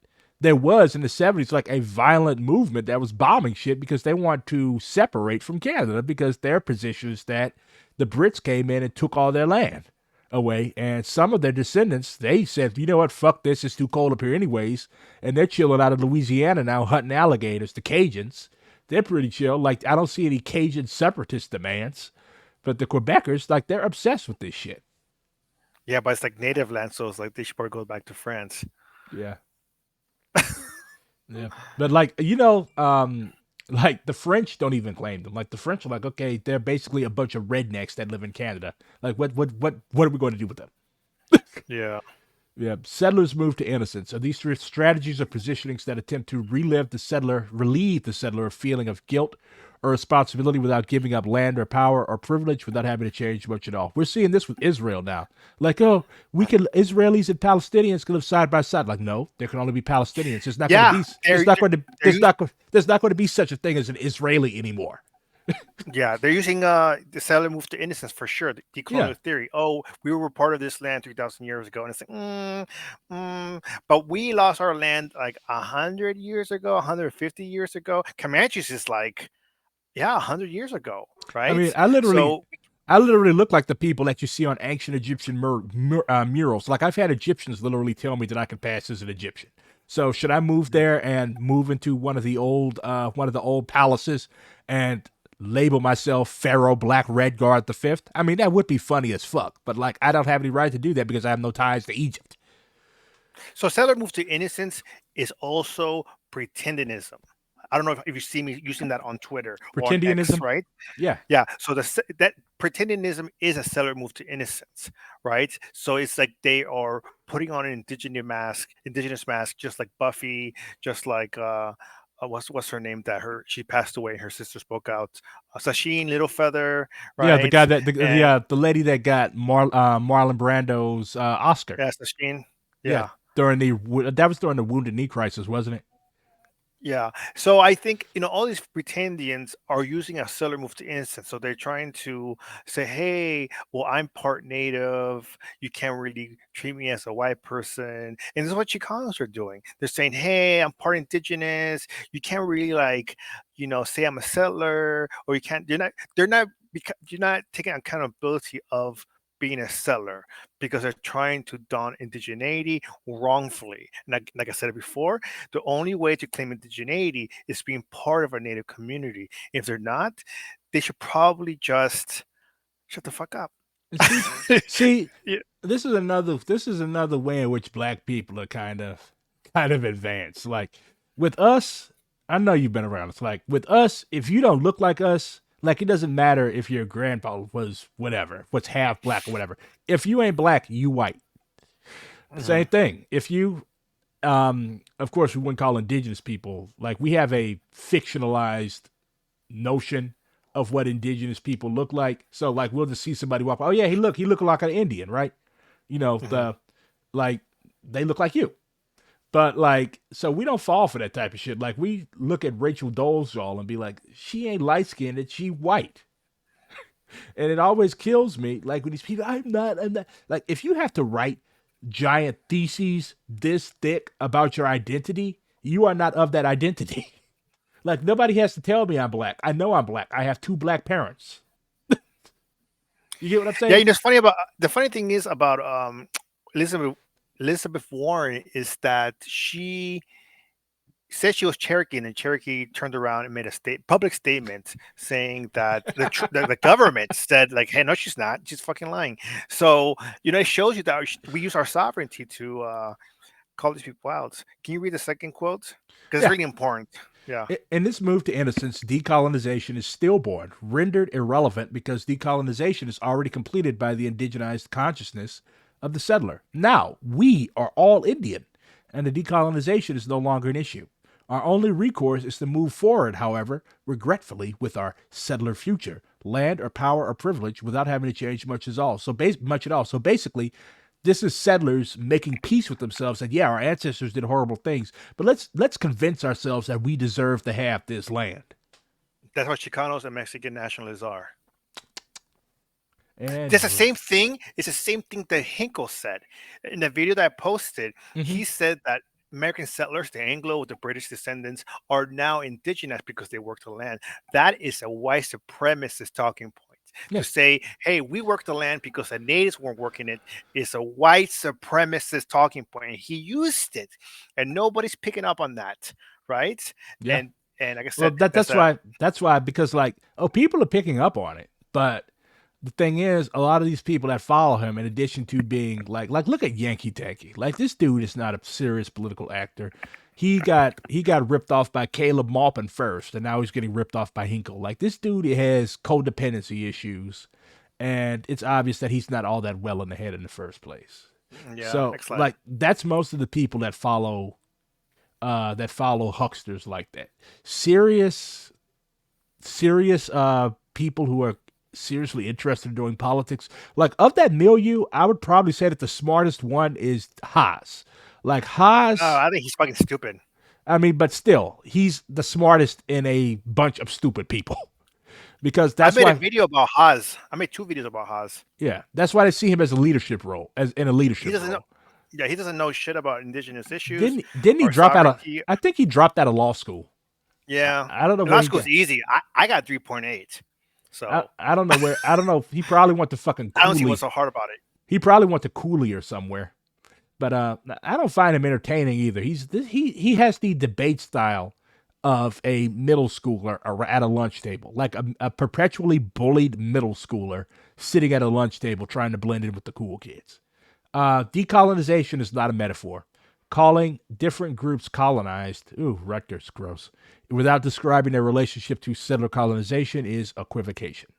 there was in the 70s like a violent movement that was bombing shit because they want to separate from Canada because their position is that the Brits came in and took all their land away. And some of their descendants, they said, you know what, fuck this, it's too cold up here anyways. And they're chilling out of Louisiana now, hunting alligators. The Cajuns, they're pretty chill. Like, I don't see any Cajun separatist demands. But the Quebecers, like, they're obsessed with this shit. Yeah, but it's like native land, so it's like they should probably go back to France. Yeah. Yeah. But like, like the French don't even claim them. Like the French are like, okay, they're basically a bunch of rednecks that live in Canada. Like what are we going to do with them? Yeah. Yeah, settlers move to innocence. Are these strategies or positionings that attempt to relieve the settler of feeling of guilt or responsibility without giving up land or power or privilege without having to change much at all. We're seeing this with Israel now. Like, oh, Israelis and Palestinians can live side by side. Like, no, there can only be Palestinians. There's not going to Yeah, be there's not going to be such a thing as an Israeli anymore. yeah, they're using the settler move to innocence for sure. The Yeah. decolonial theory. Oh, we were part of this land 3,000 years ago, and it's like, but we lost our land like 100 years ago, 150 years ago. Comanches is like, yeah, 100 years ago, I mean, right? So I literally look like the people that you see on ancient Egyptian murals. Like I've had Egyptians literally tell me that I can pass as an Egyptian. So should I move there and move into one of the old palaces and label myself Pharaoh Black Redguard the Fifth? I mean, that would be funny as fuck. But like, I don't have any right to do that because I have no ties to Egypt. So settler move to innocence is also pretendinism. I don't know if you see me using that on Twitter or on X, Pretendianism, right? yeah. Yeah. So that pretendinism is a settler move to innocence, right? So it's like they are putting on an indigenous mask, just like Buffy, just like what's her name that her she passed away. Her sister spoke out. Sasheen Littlefeather, Yeah, the right? guy that And the lady that got Marlon Brando's Oscar. yeah, Sasheen. Yeah, Yeah. that was during the Wounded Knee crisis, wasn't it? Yeah. So I think, all these pretendians are using a settler move to innocence. So they're trying to say, hey, well, I'm part native. You can't really treat me as a white person. And this is what Chicanos are doing. They're saying, hey, I'm part indigenous. You can't really like, say I'm a settler, or you can't, you're not taking accountability of being a settler because they're trying to don indigeneity wrongfully. And like I said before, the only way to claim indigeneity is being part of a native community. If they're not, they should probably just shut the fuck up. And see, Yeah. this is another way in which black people are kind of advanced. Like with us, I know you've been around. It's like with us, if you don't look like us, like it doesn't matter if your grandpa was whatever, what's half black or whatever. If you ain't black, you white. Same Mhm. thing. If you of course we wouldn't call indigenous people, like we have a fictionalized notion of what indigenous people look like. So like we'll just see somebody walk, oh yeah, he look like an Indian, right? You know, Mhm. the like they look like you. But like, so we don't fall for that type of shit. Like we look at Rachel Dolezal and be like, she ain't light skinned, she white. And it always kills me. Like when these people, I'm not. Like if you have to write giant theses this thick about your identity, you are not of that identity. Like nobody has to tell me I'm black. I know I'm black. I have two black parents. You get what I'm Yeah, saying? it's funny about the funny thing is about Elizabeth Elizabeth Warren is that she said she was Cherokee, and then Cherokee turned around and made a public statement saying that the government said like, "Hey, no, she's not. She's fucking lying." So it shows you that we use our sovereignty to call these people out. Can you read the second quote? Because it's Yeah. really important. Yeah. In this move to innocence, decolonization is stillborn, rendered irrelevant because decolonization is already completed by the indigenized consciousness of the settler. Now, we are all Indian, and the decolonization is no longer an issue. Our only recourse is to move forward, however, regretfully, with our settler future, land or power or privilege, without having to change much at all. Much at all. So basically, this is settlers making peace with themselves that yeah, our ancestors did horrible things, but let's convince ourselves that we deserve to have this land. That's what Chicanos and Mexican nationalists are. That's the And same thing. It's the same thing that Hinkle said in the video that I posted. mm-hmm. He said that American settlers, the Anglo, the British descendants, are now indigenous because they work the land. That is a white supremacist talking point. To Yeah, say, hey, we work the land because the natives weren't working it is a white supremacist talking point. And he used it, and nobody's picking up on that, right? yeah. And like I Well, said, that's a that's why because like oh, people are picking up on it, but the thing is, a lot of these people that follow him, in addition to being like look at Yankee Tanky, like this dude is not a serious political actor. He got ripped off by Caleb Maupin first, and now he's getting ripped off by Hinkle. Like this dude has codependency issues, and it's obvious that he's not all that well in the head in the first place. yeah. So Next slide. like that's most of the people that follow hucksters like that. Serious serious people who are seriously interested in doing politics, like of that milieu, I would probably say that the smartest one is Haas. Like Haas, I think he's fucking stupid. I mean, but still, he's the smartest in a bunch of stupid people. Because I that's made a why, video about Haas. I made 2 videos about Haas. yeah, that's why they see him as a leadership role, as in a He leadership doesn't know. role. Yeah, he doesn't know shit about indigenous issues Didn't he or drop out of? sovereignty. I think he dropped out of law school. Yeah, I don't know and where law he school's got. easy. I got 3.8, so I don't know where. I don't know. He probably went to fucking I don't see what's Cooley. so hard about it. He probably went to Cooley or somewhere. But I don't find him entertaining either. He has the debate style of a middle schooler at a lunch table, like a perpetually bullied middle schooler sitting at a lunch table trying to blend in with the cool kids. Decolonization is not a metaphor. Calling different groups colonized, ooh, Rutgers, gross, without describing their relationship to settler colonization is equivocation.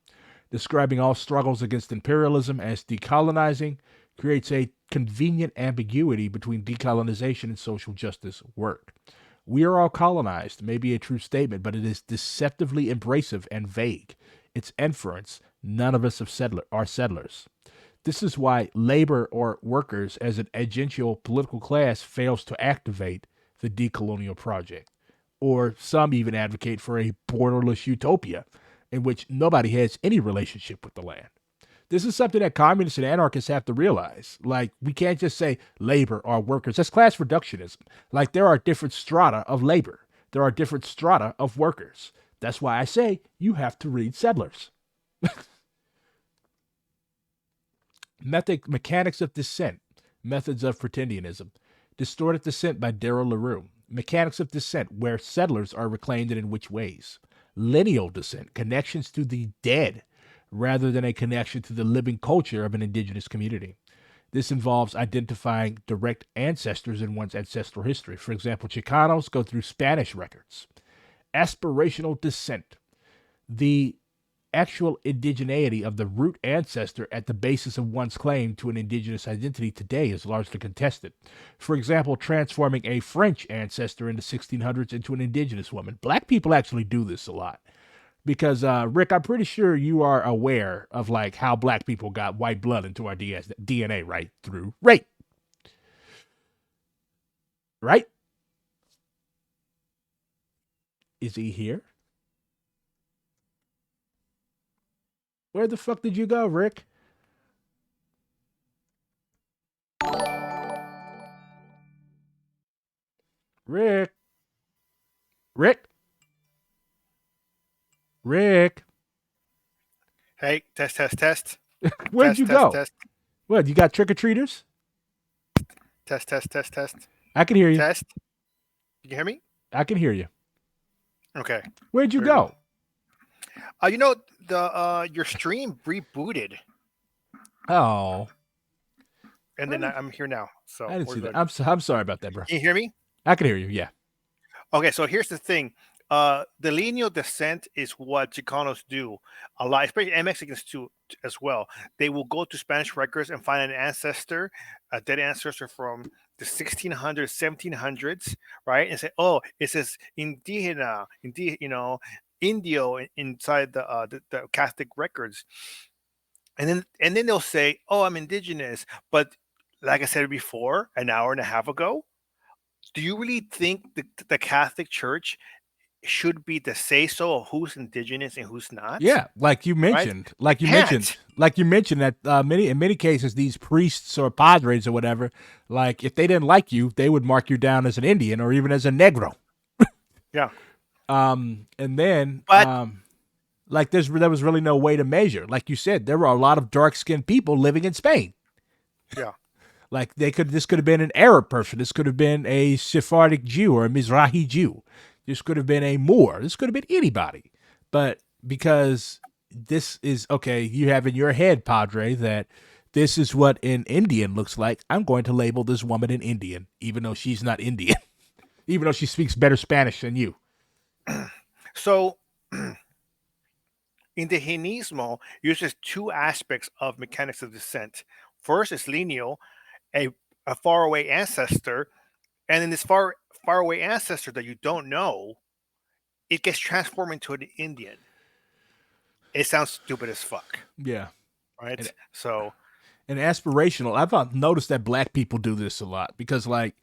Describing all struggles against imperialism as decolonizing creates a convenient ambiguity between decolonization and social justice work. We are all colonized may be a true statement, but it is deceptively abrasive and vague. Its inference, none of us are settlers. This is why labor or workers as an agential political class fails to activate the decolonial project. Or some even advocate for a borderless utopia in which nobody has any relationship with the land. This is something that communists and anarchists have to realize. Like, we can't just say labor or workers. That's class reductionism. Like, there are different strata of labor, there are different strata of workers. That's why I say you have to read Settlers. Mechanics of Dissent, Methods of Pretendianism. Distorted Dissent by Daryl LaRue. Mechanics of Dissent, where settlers are reclaimed and in which ways. Lineal Dissent, connections to the dead rather than a connection to the living culture of an indigenous community. This involves identifying direct ancestors in one's ancestral history. For example, Chicanos go through Spanish records. Aspirational Dissent, the actual indigeneity of the root ancestor at the basis of one's claim to an indigenous identity today is largely contested. For example, transforming a French ancestor in the 1600s into an indigenous woman. Black people actually do this a lot. Because, Rick, I'm pretty sure you are aware of, like, how black people got white blood into our DNA, right? Through rape. Right? Is he here? Where the fuck did you go, Rick? Rick? Rick? Rick? Hey, test, test, test, Where'd test, you test, go? test, What, you got trick-or-treaters? test, test, test, test, I can hear you. test. You can hear me? I can hear you. Okay. Where'd you Very go? well. You know the your stream rebooted, Oh, and then I'm here now, so I didn't we're see that. good. I'm sorry about that, bro. Can you hear me? I can hear you, yeah. Okay, so here's the thing. The lineal descent is what Chicanos do a lot, especially and Mexicans too as well. They will go to Spanish records and find an ancestor, a dead ancestor from the 1600s, 1700s, right? And say, oh, it says indigena, Indio inside the Catholic records, and then they'll say, oh, I'm indigenous, but like I said before, an hour and a half ago, do you really think the Catholic Church should be the say so of who's indigenous and who's not? Yeah, like you Right? mentioned, Can't. that in many cases these priests or padres or whatever, like if they didn't like you, they would mark you down as an Indian or even as a Negro. Yeah. And then But like there was really no way to measure. Like you said, there were a lot of dark skinned people living in Spain. yeah. Like this could have been an Arab person. This could have been a Sephardic Jew or a Mizrahi Jew. This could have been a Moor. This could have been anybody. But because this is okay, you have in your head, Padre, that this is what an Indian looks like. I'm going to label this woman an Indian, even though she's not Indian, even though she speaks better Spanish than you. So Indigenismo uses two aspects of mechanics of descent. First is lineal, a, a faraway ancestor, and in this faraway ancestor that you don't know, it gets transformed into an Indian. it sounds stupid as fuck, Yeah. And right? So and aspirational. I've noticed that black people do this a lot because like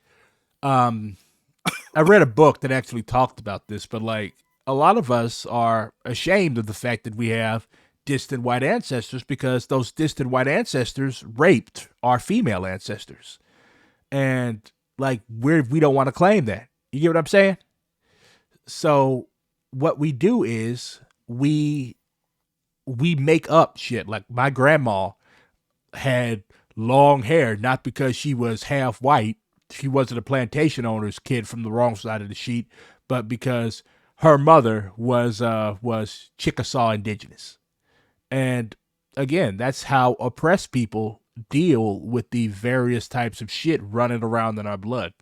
um I read a book that actually talked about this, but like a lot of us are ashamed of the fact that we have distant white ancestors because those distant white ancestors raped our female ancestors. And like we don't want to claim that. You get what I'm saying? So what we do is we make up shit. Like my grandma had long hair, not because she was half white. She wasn't a plantation owner's kid from the wrong side of the sheet, but because her mother was Chickasaw Indigenous. And again, that's how oppressed people deal with the various types of shit running around in our blood.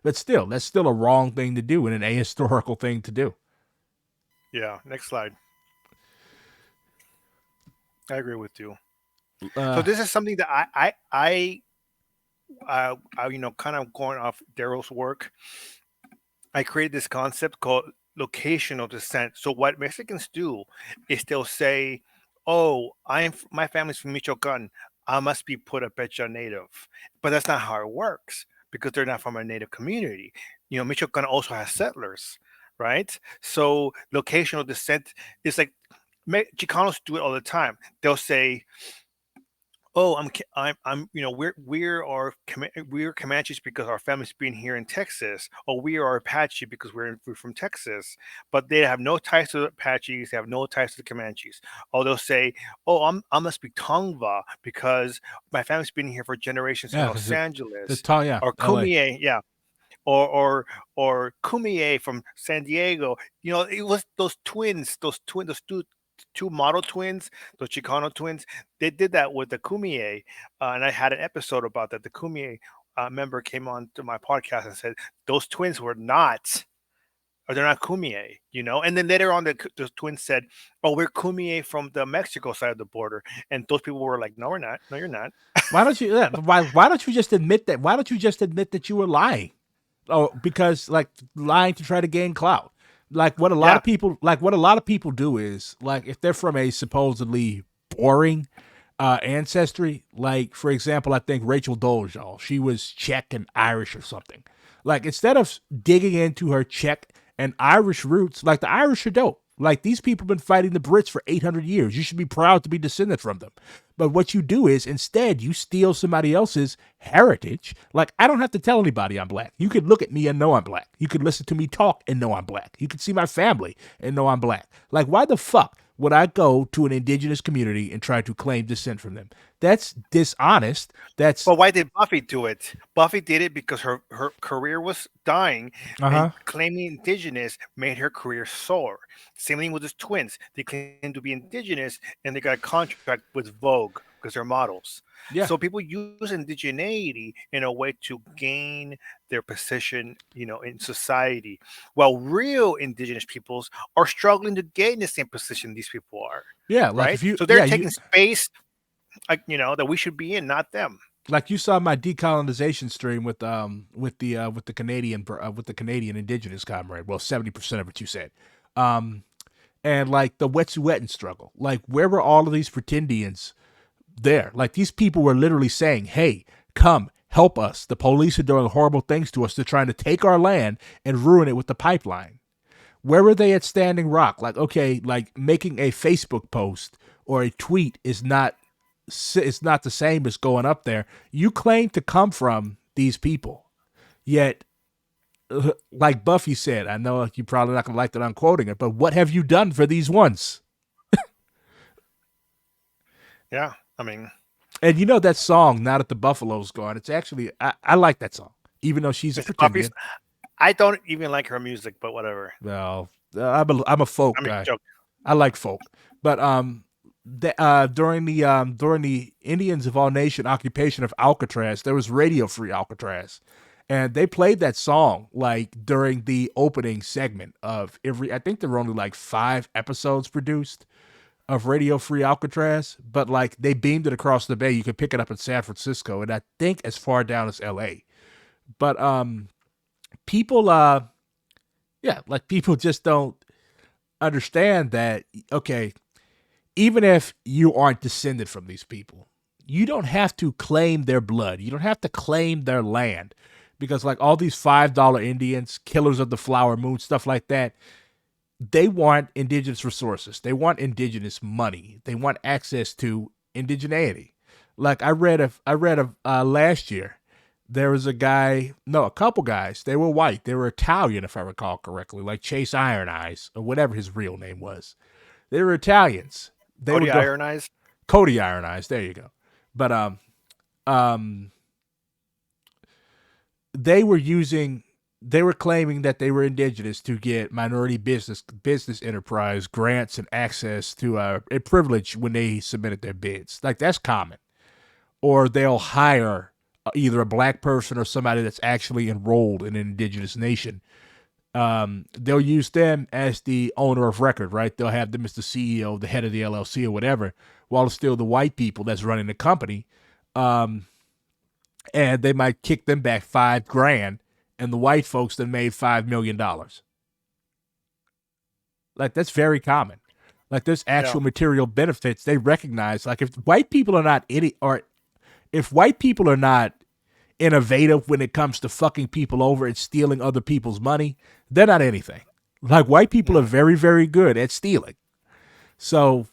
But still, that's still a wrong thing to do and an ahistorical thing to do. yeah, next slide. I agree with you. So Uh, this is something that you know, kind of going off Daryl's work. I created this concept called locational descent. So what Mexicans do is they'll say, "Oh, my family's from Michoacan. I must be put a Pecha native," but that's not how it works because they're not from a native community. You know, Michoacan also has settlers, right? So locational descent is like Chicanos do it all the time. They'll say, "Oh, you know, we're Comanches because our family's been here in Texas, or we are Apache because we're from Texas." But they have no ties to the Apaches, they have no ties to the Comanches. Or they'll say, "Oh, I must be Tongva because my family's been here for generations in yeah, Los the Angeles." tall, yeah, Or L.A. Kumie, yeah, or Kumie from San Diego. You know, it was those two model twins, those Chicano twins. They did that with the Kumie, and I had an episode about that. The Kumie member came on to my podcast and said those twins were not. Or they're not Kumie, you know. And then later on, the twins said, "Oh, we're Kumie from the Mexico side of the border," and those people were like, "No, we're not. No, you're not." Why don't you? Yeah, why don't you just admit that? Why don't you just admit that you were lying? Oh, because like lying to try to gain clout. Yeah, Like what a lot of people do is like if they're from a supposedly boring ancestry, like for example, I think Rachel Dolezal, she was Czech and Irish or something. Like instead of digging into her Czech and Irish roots, like the Irish are dope. Like these people have been fighting the Brits for 800 years. You should be proud to be descended from them. But what you do is instead you steal somebody else's heritage. Like I don't have to tell anybody I'm black. You could look at me and know I'm black. You could listen to me talk and know I'm black. You could see my family and know I'm black. Like why the fuck would I go to an indigenous community and try to claim descent from them? That's dishonest. That's but why did Buffy do it? Buffy did it because her career was dying, and uh-huh. claiming indigenous made her career soar. Same thing with his twins. They claimed to be indigenous, and they got a contract with Vogue because they're models. Yeah. So people use indigeneity in a way to gain their position, you know, in society, while real indigenous peoples are struggling to gain the same position these people are. Yeah, like Right? if you So they're yeah, you taking space, like, you know, that we should be in, not them. like you saw my decolonization stream with the Canadian indigenous comrade. Well, 70% of it you said. Um and like the Wet'suwet'en struggle. Like where were all of these pretendians there? Like these people were literally saying, "Hey, come help us. The police are doing horrible things to us. They're trying to take our land and ruin it with the pipeline." Where were they at Standing Rock? Like, okay, like making a Facebook post or a tweet is not it's not the same as going up there. You claim to come from these people, yet, like Buffy said, I know you're probably not gonna like that I'm quoting it, but what have you done for these ones? Yeah, I mean, And you know that song, "Now That the Buffalo's Gone." It's actually I like that song, even though she's a Mr. Buffy's. pretendian. I don't even like her music, but whatever. Well, I'm a folk I mean, guy. joke. I like folk, but during the Indians of All Nation occupation of Alcatraz, there was Radio Free Alcatraz, and they played that song like during the opening segment of every. I think there were only like 5 episodes produced of Radio Free Alcatraz, but like they beamed it across the bay. You could pick it up in San Francisco, and I think as far down as L.A. But people yeah, like people just don't understand that. Okay, even if you aren't descended from these people, you don't have to claim their blood. You don't have to claim their land. Because, like, all these $5 Indians, killers of the flower moon, stuff like that, they want indigenous resources. They want indigenous money. They want access to indigeneity. Like, I read of last year, there was a guy, no, a couple guys. They were white. They were Italian, if I recall correctly, like Chase Iron Eyes or whatever his real name was. They were Italians. They Cody would go Ironized. Cody Iron Eyes. There you go. But um, they were using, they were claiming that they were indigenous to get minority business enterprise grants and access to a privilege when they submitted their bids. Like, that's common. Or they'll hire either a black person or somebody that's actually enrolled in an indigenous nation. They'll use them as the owner of record, right? They'll have them as the CEO, the head of the LLC or whatever, while it's still the white people that's running the company. Um, and they might kick them back $5,000, and the white folks that made $5 million. Like, that's very common. Like, there's Yeah. actual material benefits they recognize. Like, if white people are not any, or if white people are not innovative when it comes to fucking people over and stealing other people's money, they're not anything. Like, white people are Mm. very, very good at stealing. So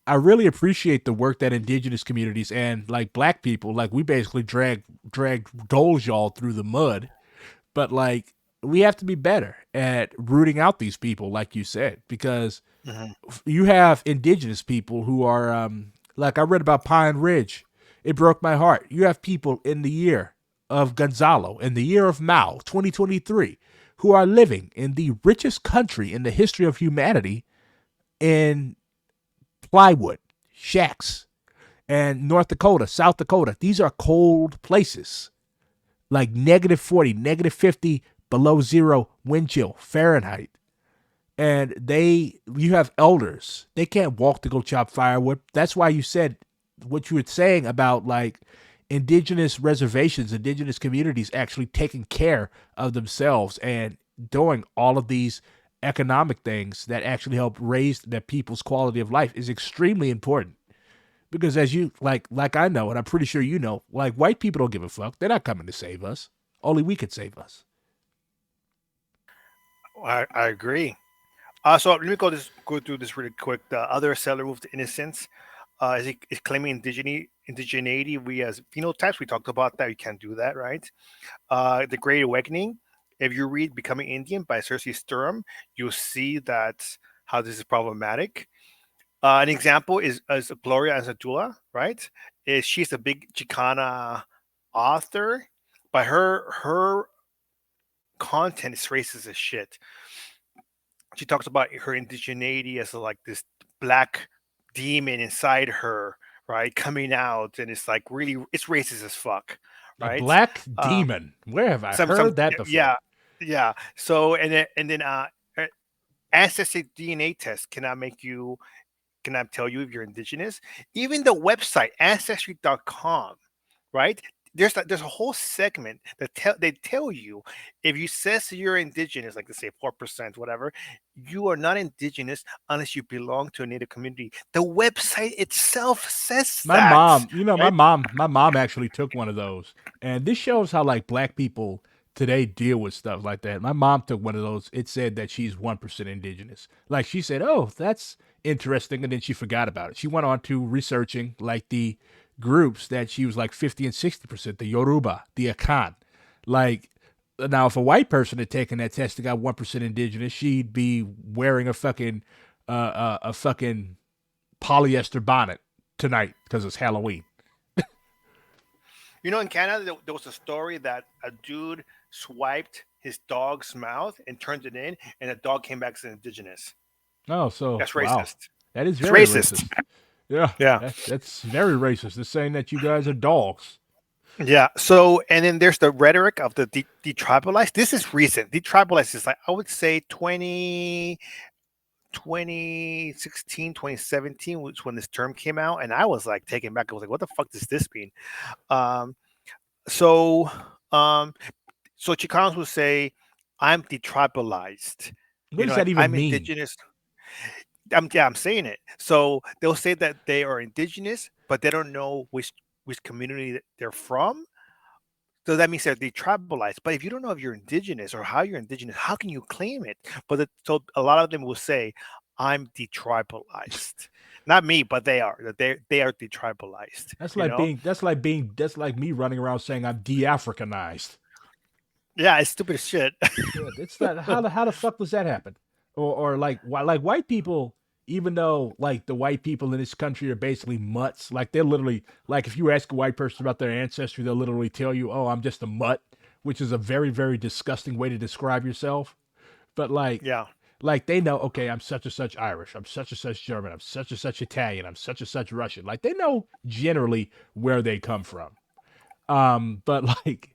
I really appreciate the work that indigenous communities and, like, black people, like, we basically drag doles y'all through the mud, but, like, we have to be better at rooting out these people, like you said, because Mhm. you have indigenous people who are, like, I read about Pine Ridge. It broke my heart. You have people in the year of Gonzalo, in the year of Mao, 2023, who are living in the richest country in the history of humanity in plywood, shacks, and North Dakota, South Dakota. These are cold places, like -40, -50, below zero wind chill Fahrenheit. And you have elders. They can't walk to go chop firewood. That's why you said what you were saying about, like, indigenous reservations, indigenous communities actually taking care of themselves and doing all of these economic things that actually help raise their people's quality of life is extremely important. Because, as you, like I know, and I'm pretty sure you know, like, white people don't give a fuck. They're not coming to save us. Only we could save us. I agree. So let me go through this really quick. The other settler moved to innocence. Is claiming indigeneity. We as phenotypes, we talked about that. You can't do that, right? The Great Awakening. If you read "Becoming Indian" by Cersei Sturm, you'll see that how this is problematic. An example is Gloria Anzaldúa, right? She's a big Chicana author, but her content is racist as shit. She talks about her indigeneity as like this black demon inside her, right, coming out, and it's like really it's racist as fuck, A right? black Uh, demon. Where have I some heard that before? yeah, yeah. So and then uh, ancestry DNA test cannot tell you if you're indigenous. Even the website ancestry.com, right? There's a whole segment that they tell you if you says you're indigenous, like, let's say 4%, whatever, you are not indigenous unless you belong to a native community. The website itself says My that, mom, you know, right? my mom actually took one of those, and this shows how, like, black people today deal with stuff like that. My mom took one of those. It said that she's 1% indigenous. Like, she said, "Oh, that's interesting," and then she forgot about it. She went on to researching, like, the groups that she was like 50 and 60%, the Yoruba, the Akan. Like, now, if a white person had taken that test and got 1% indigenous, she'd be wearing a fucking polyester bonnet tonight because it's Halloween. In Canada, there was a story that a dude swiped his dog's mouth and turned it in, and the dog came back as indigenous. Oh, so That's wow, racist. that is It's very racist. racist. Yeah, Yeah. that's very racist. It's saying that you guys are dogs. Yeah. So, and then there's the rhetoric of the detribalized. This is recent. Detribalized is like, I would say 2016, 2017 was when this term came out. And I was like taken back. I was like, what the fuck does this mean? Um, so, um, so Chicanos will say, I'm detribalized. What does Like, that even I'm mean? indigenous. I'm saying it. So they'll say that they are indigenous, but they don't know which community that they're from. So that means they're detribalized. But if you don't know if you're indigenous or how you're indigenous, how can you claim it? So a lot of them will say, "I'm detribalized." Not me, but they are. That they are detribalized. That's You like know? that's like me running around saying I'm de-Africanized. Yeah, it's stupid as shit. Yeah, it's that. How the fuck does that happen? Or like why like white people, even though like the white people in this country are basically mutts, like they're literally like if you ask a white person about their ancestry, they'll literally tell you, "Oh, I'm just a mutt," which is a very very disgusting way to describe yourself. But Yeah. like they know, okay, I'm such and such Irish, I'm such and such German, I'm such and such Italian, I'm such and such Russian. Like they know generally where they come from. But like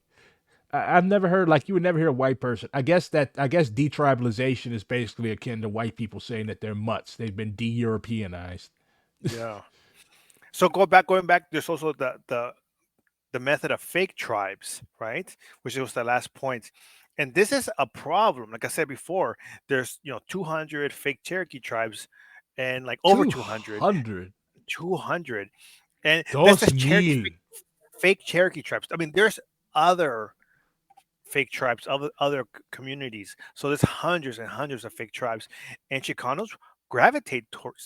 I've never heard like you would never hear a white person. I guess detribalization is basically akin to white people saying that they're mutts. They've been de-Europeanized. Yeah. So going back, there's also the method of fake tribes, right? Which was the last point. And this is a problem. Like I said before, there's 200 fake Cherokee tribes, and like over Two 200, hundred. 200, and that's Dos just Cherokee mil. fake Cherokee tribes. I mean, there's other fake tribes, other communities. So there's hundreds and hundreds of fake tribes, and Chicanos gravitate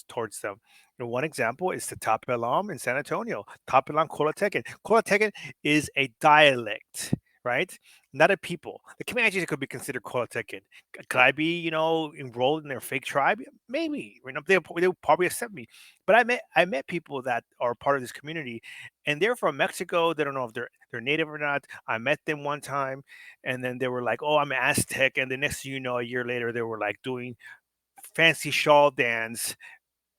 towards them. And one example is the Tapelam in San Antonio, Tapelam Colatecan. Colatecan is a dialect, right? Not a people. The Comanches could be considered Colatecan. Could I be, enrolled in their fake tribe? Maybe. They'll probably accept me. But I met people that are part of this community, and they're from Mexico. They don't know if they're native or not. I met them one time, and then they were like, "Oh, I'm Aztec," and the next thing you know, a year later, they were like doing fancy shawl dance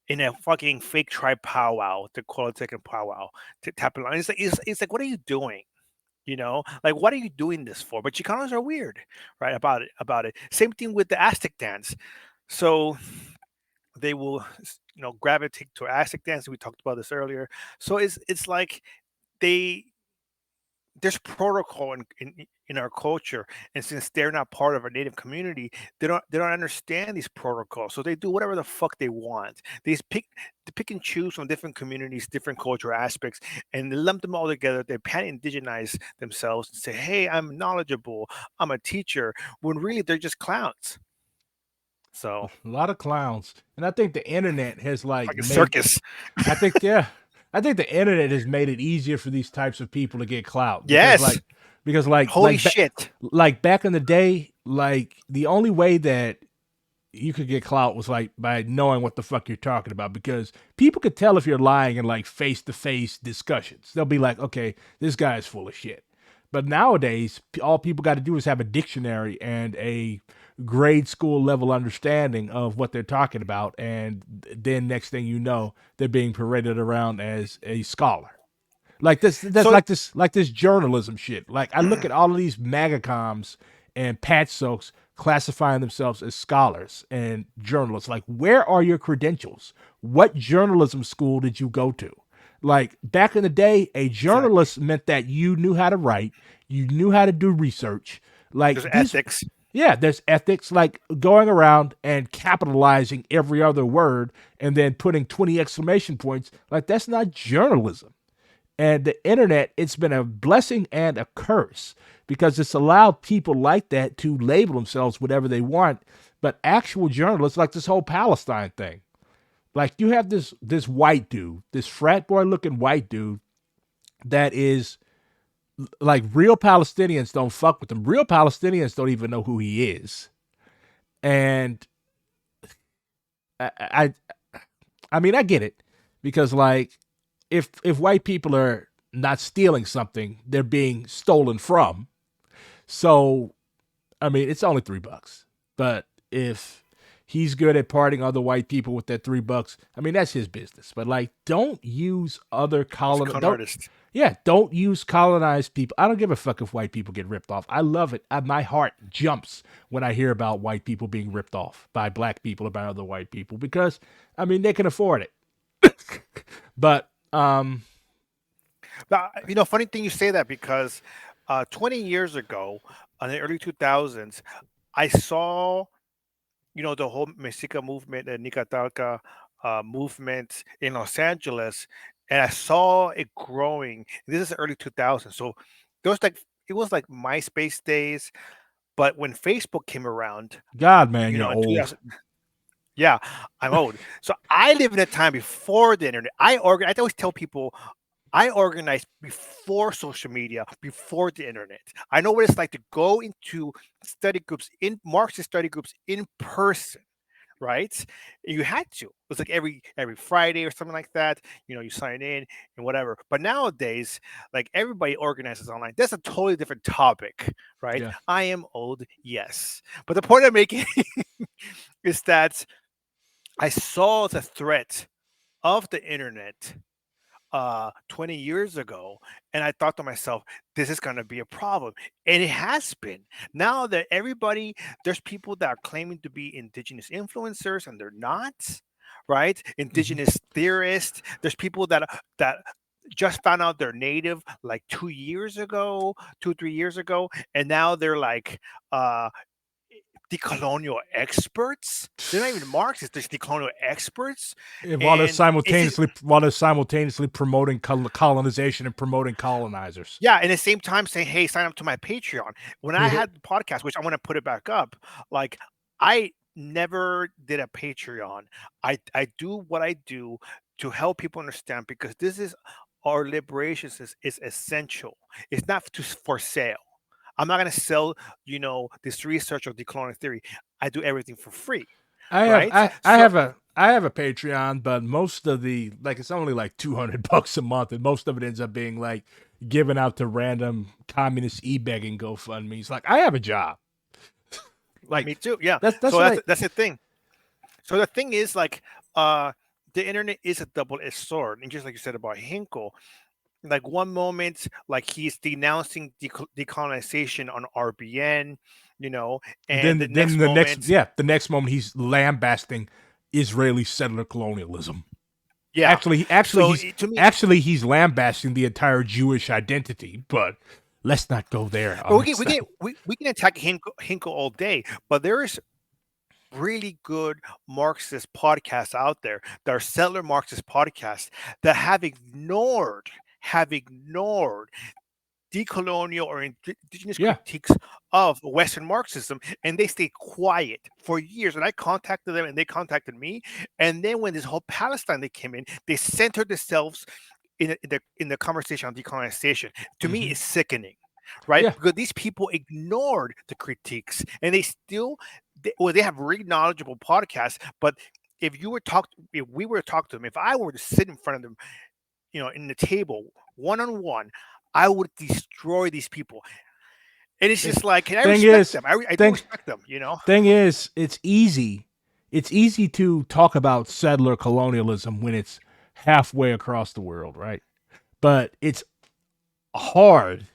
in a fucking fake tribe powwow, the Coatecan powwow, to tap it on. It's like, what are you doing? Like, what are you doing this for? But Chicanos are weird, right? About it. Same thing with the Aztec dance. So they will, gravitate to Aztec dance. We talked about this earlier. So it's like they there's protocol in our culture, and since they're not part of our native community, they don't understand these protocols, so they do whatever the fuck they want. They pick and choose from different communities, different cultural aspects, and they lump them all together. They pan indigenize themselves and say, "Hey, I'm knowledgeable, I'm a teacher," when really they're just clowns. A So, lot of clowns. And I think the internet has like like a made circus. I think yeah. I think the internet has made it easier for these types of people to get clout Yes. because Holy shit. like back in the day, like the only way that you could get clout was like by knowing what the fuck you're talking about because people could tell if you're lying in like face to face discussions. They'll be like, okay, this guy is full of shit. But nowadays, all people got to do is have a dictionary and a grade school level understanding of what they're talking about. And then next thing you know, they're being paraded around as a scholar. Like this, that's So, like this journalism shit. Like I look at all of these magacoms and patch soaks classifying themselves as scholars and journalists. Like, where are your credentials? What journalism school did you go to? Like back in the day, a exactly. journalist meant that you knew how to write, you knew how to do research. Like There's these, ethics. yeah, there's ethics, like going around and capitalizing every other word and then putting 20 exclamation points. Like that's not journalism. And the internet, it's been a blessing and a curse because it's allowed people like that to label themselves whatever they want. But actual journalists, like this whole Palestine thing, like you have this white dude, this frat boy looking white dude that is like real Palestinians don't fuck with him. Real Palestinians don't even know who he is. And I I, I mean I get it because like if white people are not stealing something, they're being stolen from. So, I mean, it's only $3. But if he's good at parting other white people with that $3, I mean, that's his business. But like, don't use other He's a colon. con Don't artist. yeah, don't use colonized people. I don't give a fuck if white people get ripped off. I love it. My heart jumps when I hear about white people being ripped off by black people or by other white people because I mean they can afford it. But But funny thing you say that because 20 years ago, in the early 2000s, I saw the whole Mexica movement, the Nicaragua movement in Los Angeles, and I saw it growing. This is early 2000s, so there was like it was like MySpace days. But when Facebook came around, God, man, you're in old. 2000, yeah, I'm old. So I live in a time before the internet. I always tell people I organized before social media, before the internet. I know what it's like to go into study groups, in Marxist study groups in person, right? You had to. It was like every Friday or something like that. You sign in and whatever. But nowadays, like everybody organizes online. That's a totally different topic, right? Yeah. I am old, yes. But the point I'm making is that I saw the threat of the internet 20 years ago, and I thought to myself, this is going to be a problem. And it has been. Now that there's people that are claiming to be indigenous influencers and they're not, right? Hmm. Indigenous theorists. There's people that just found out they're native like 2 years ago, 2 3 years ago, and now they're like uh decolonial experts. They're not even Marxists, they're decolonial experts. While they're And it's just, simultaneously promoting colonization and promoting colonizers. yeah, and at the same time saying, "Hey, sign up to my Patreon." When I had the podcast, which I want to put it back up, like I never did a Patreon. I do what I do to help people understand because this is our liberation is essential. It's not for sale. I'm not gonna sell, this research of decolonial theory. I do everything for free, right? So I have a Patreon, but most of the like it's only like $200 a month, and most of it ends up being like given out to random communist e-begging GoFundMe's. Like I have a job. Like me too. Yeah. that's So what that's I that's the thing. So the thing is, like, the internet is a double-edged sword, and just like you said about Hinkle, like one moment, like he's denouncing decolonization on RBN, and the then next the next moment, yeah, the next moment he's lambasting Israeli settler colonialism. yeah. So to me, He's lambasting the entire Jewish identity, but let's not go there but on we can this we thing. can we can attack Hinkle all day, but there is really good Marxist podcasts out there that are settler Marxist podcasts that have ignored decolonial or indigenous Yeah. critiques of Western Marxism, and they stayed quiet for years. And I contacted them, and they contacted me. And then when this whole Palestine they came in, they centered themselves in the conversation on decolonization. To me, Hmm. it's sickening, right? Yeah. Because these people ignored the critiques, and they have really knowledgeable podcasts, but. If we were to talk to them, if I were to sit in front of them, in the table one on one, I would destroy these people. And it's Th- just like, and I thing respect is, them. I do thing respect them. thing is, it's easy. It's easy to talk about settler colonialism when it's halfway across the world, right? But it's hard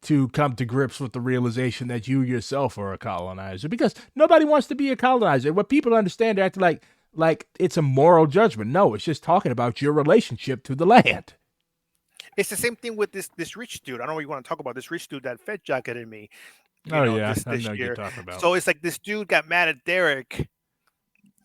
to come to grips with the realization that you yourself are a colonizer because nobody wants to be a colonizer. What people understand, they're acting like it's a moral judgment. No, it's just talking about your relationship to the land. It's the same thing with this rich dude. I don't know what you want to talk about. This rich dude that fed jacketed me, Oh yeah, this I this know what you're year. talking about. So it's like this dude got mad at Derek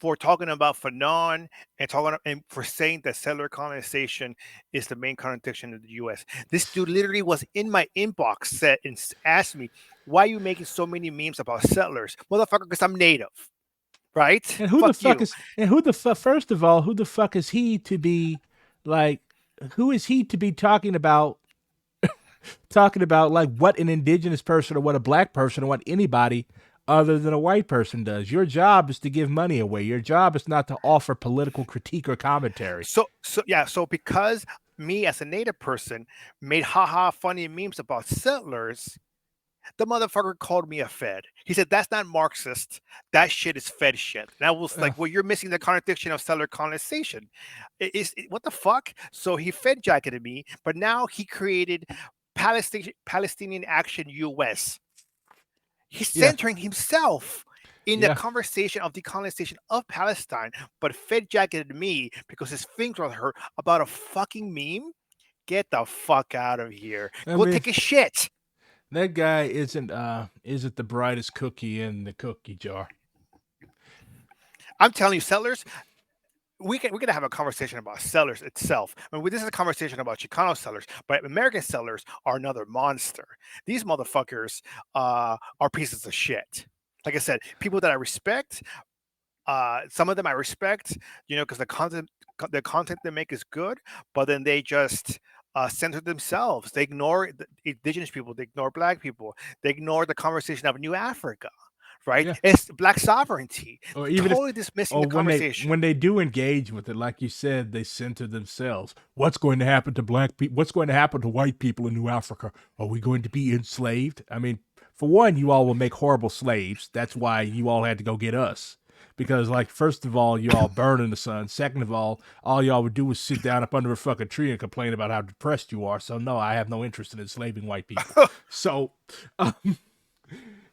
for talking about Fanon and for saying that settler colonization is the main contradiction of the U.S. This dude literally was in my inbox set and asked me, "Why are you making so many memes about settlers, motherfucker? Because I'm native, right? Fuck you." And who the fuck? First of all, who the fuck is he to be like? Who is he to be talking about like what an indigenous person or what a black person or what anybody other than a white person does? Your job is to give money away. Your job is not to offer political critique or commentary. So because me as a native person made haha funny memes about settlers, the motherfucker called me a Fed. He said that's not Marxist. That shit is Fed shit. And I was Uh, like, well, you're missing the contradiction of settler colonization. What the fuck? So he Fed jacketed me, but now he created Palestinian Action US. He's yeah, centering himself in the yeah. conversation of decolonization of Palestine, but Fed jacketed me because his fingers hurt about a fucking meme. Get the fuck out of here. I Go mean, take a shit. that guy isn't the brightest cookie in the cookie jar. I'm telling you, settlers. We're gonna have a conversation about settlers itself. I mean, this is a conversation about Chicano settlers, but American settlers are another monster. These motherfuckers are pieces of shit. Like I said, people that I respect. Some of them I respect, because the content they make is good, but then they just center themselves. They ignore the indigenous people. They ignore black people. They ignore the conversation of New Africa, right? Yeah. It's black sovereignty. Or even if, Totally dismissing or the conversation. when they do engage with it, like you said, they center themselves. What's going to happen to black people? What's going to happen to white people in New Africa? Are we going to be enslaved? I mean, for one, you all will make horrible slaves. That's why you all had to go get us. Because, like, first of all, you all burn in the sun. Second of all y'all would do was sit down up under a fucking tree and complain about how depressed you are. So, no, I have no interest in enslaving white people. So,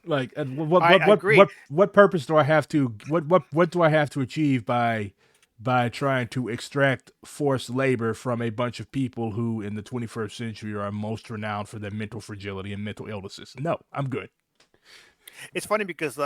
like, and I agree. what purpose do I have to what do I have to achieve by trying to extract forced labor from a bunch of people who in the 21st century are most renowned for their mental fragility and mental illnesses? No, I'm good. It's funny because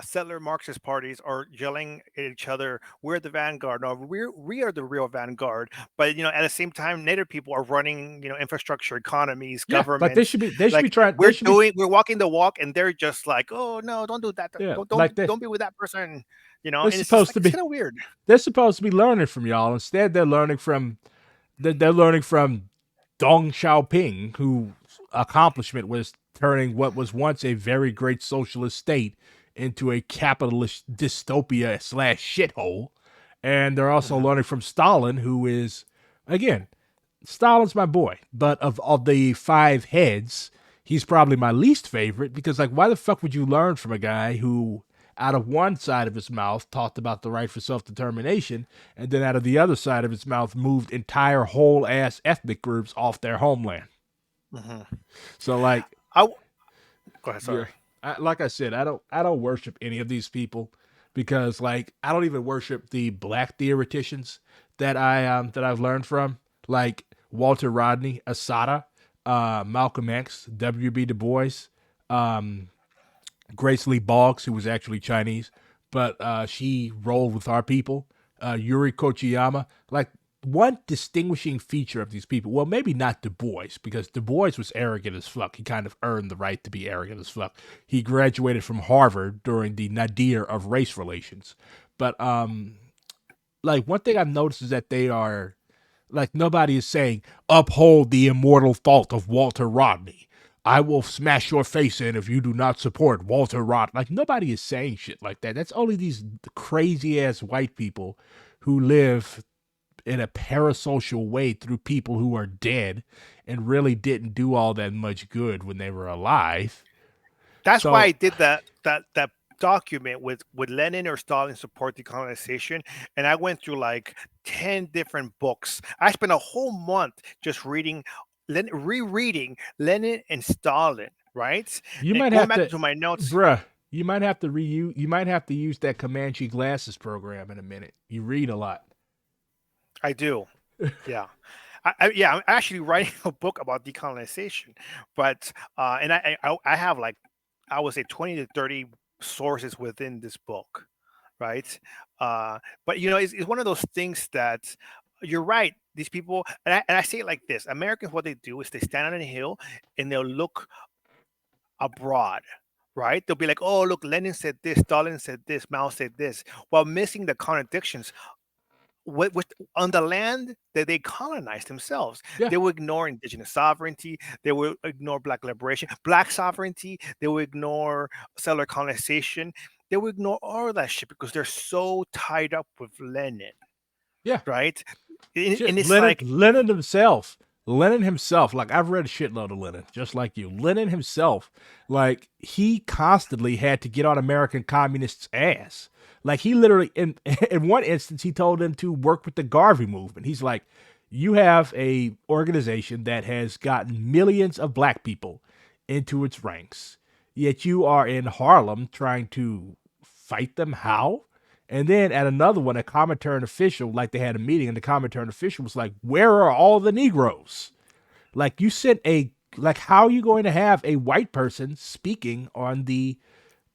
settler Marxist parties are yelling at each other, "We're the vanguard." No, we are the real vanguard. But at the same time, Native people are running, infrastructure, economies, Yeah, like governments. they should be Like trying they should be we're walking the walk, and they're just like, "Oh no, don't do that. yeah, Don't like don't don't be with that person." they're And it's just supposed like to it's be kind of weird. they're supposed to be learning from y'all. Instead, they're learning from Deng Xiaoping, whose accomplishment was turning what was once a very great socialist state into a capitalist dystopia slash shithole. And they're also Mhm. learning from Stalin, who is, again, Stalin's my boy. But of the five heads, he's probably my least favorite because, like, why the fuck would you learn from a guy who, out of one side of his mouth, talked about the right for self determination, and then out of the other side of his mouth, moved entire whole ass ethnic groups off their homeland? Mhm. So, like, I Go ahead. yeah, Sorry. like I said, I don't worship any of these people because, like, I don't even worship the black theoreticians that I've learned from, like Walter Rodney, Asada, Malcolm X, W.B. Du Bois, um, Grace Lee Boggs, who was actually Chinese, but she rolled with our people. Yuri Kochiyama. Like, one distinguishing feature of these people, well, maybe not Du Bois, because Du Bois was arrogant as fuck. He kind of earned the right to be arrogant as fuck. He graduated from Harvard during the nadir of race relations. But, like, one thing I've noticed is that they are like, nobody is saying, uphold the immortal thought of Walter Rodney. I will smash your face in if you do not support Walter Rodney. Like, nobody is saying shit like that. That's only these crazy ass white people who live in a parasocial way through people who are dead and really didn't do all that much good when they were alive. That's why I So, did that document with Lenin or Stalin support decolonization, and I went through like 10 different books. I spent a whole month just rereading Lenin and Stalin, right? you And might going have back to, into my notes, bruh, you might have to use that Comanche glasses program in a minute. You read a lot. I do. Yeah. Yeah, I'm actually writing a book about decolonization, but and I have like, I would say, 20 to 30 sources within this book, right? But it's one of those things that you're right. These people, and I say it like this: Americans, what they do is they stand on a hill and they'll look abroad. Right? They'll be like, "Oh, look, Lenin said this, Stalin said this, Mao said this," while missing the contradictions on the land that they colonized themselves. Yeah, They will ignore indigenous sovereignty. They will ignore black liberation, black sovereignty. They will ignore settler colonization. They will ignore all of that shit because they're so tied up with Lenin, yeah. right? And Shit, it's like, Lenin himself, like, I've read a shitload of Lenin, just like you. Lenin himself, like, he constantly had to get on American communists' ass. Like, he literally, in in one instance, he told them to work with the Garvey movement. He's like, you have a organization that has gotten millions of black people into its ranks, yet you are in Harlem trying to fight them. How? And then at another one, a Comintern official, like, they had a meeting, and the Comintern official was like, "Where are all the Negroes?" Like, you sent like, how are you going to have a white person speaking on the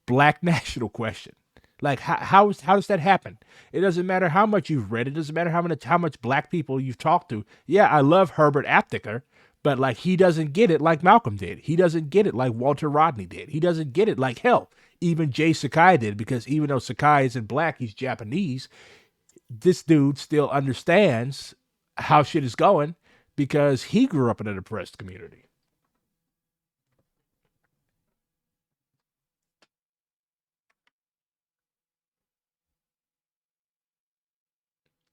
black national question? Like how does that happen? It doesn't matter how much you've read. It doesn't matter how much black people you've talked to. Yeah, I love Herbert Aptheker, but like he doesn't get it like Malcolm did. He doesn't get it like Walter Rodney did. He doesn't get it like hell. Even Jay Sakai did, because even though Sakai isn't black, he's Japanese. This dude still understands how shit is going because he grew up in an oppressed community.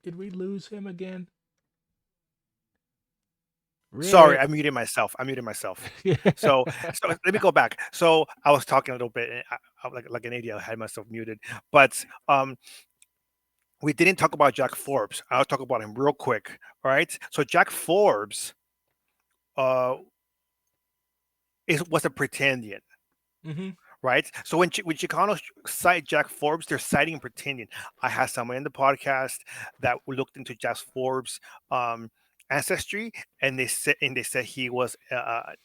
Did we lose him again? Sorry, Rick. I muted myself. So, so let me go back. So I was talking a little bit, and like an idiot, I had myself muted. But we didn't talk about Jack Forbes. I'll talk about him real quick. All right. So Jack Forbes uh, was a pretendian. Mm-hmm. Right. So when Chicanos cite Jack Forbes, they're citing and pretending. I had someone in the podcast that looked into Jack Forbes' ancestry, and they said he was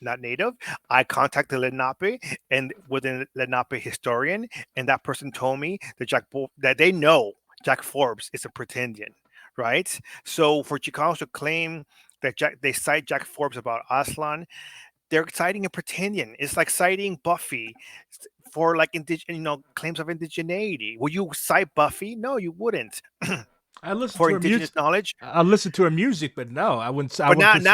not native. I contacted Lenape, and with a Lenape historian, and that person told me that they know Jack Forbes is a pretendian. Right. So for Chicanos to claim that they cite Jack Forbes about Aslan, they're citing a pretendian. It's like citing Buffy for like claims of indigeneity. Would you cite Buffy? No, you wouldn't. I listened For to her indigenous music. knowledge. I listened to her music, but no, I wouldn't. I But wouldn't consider.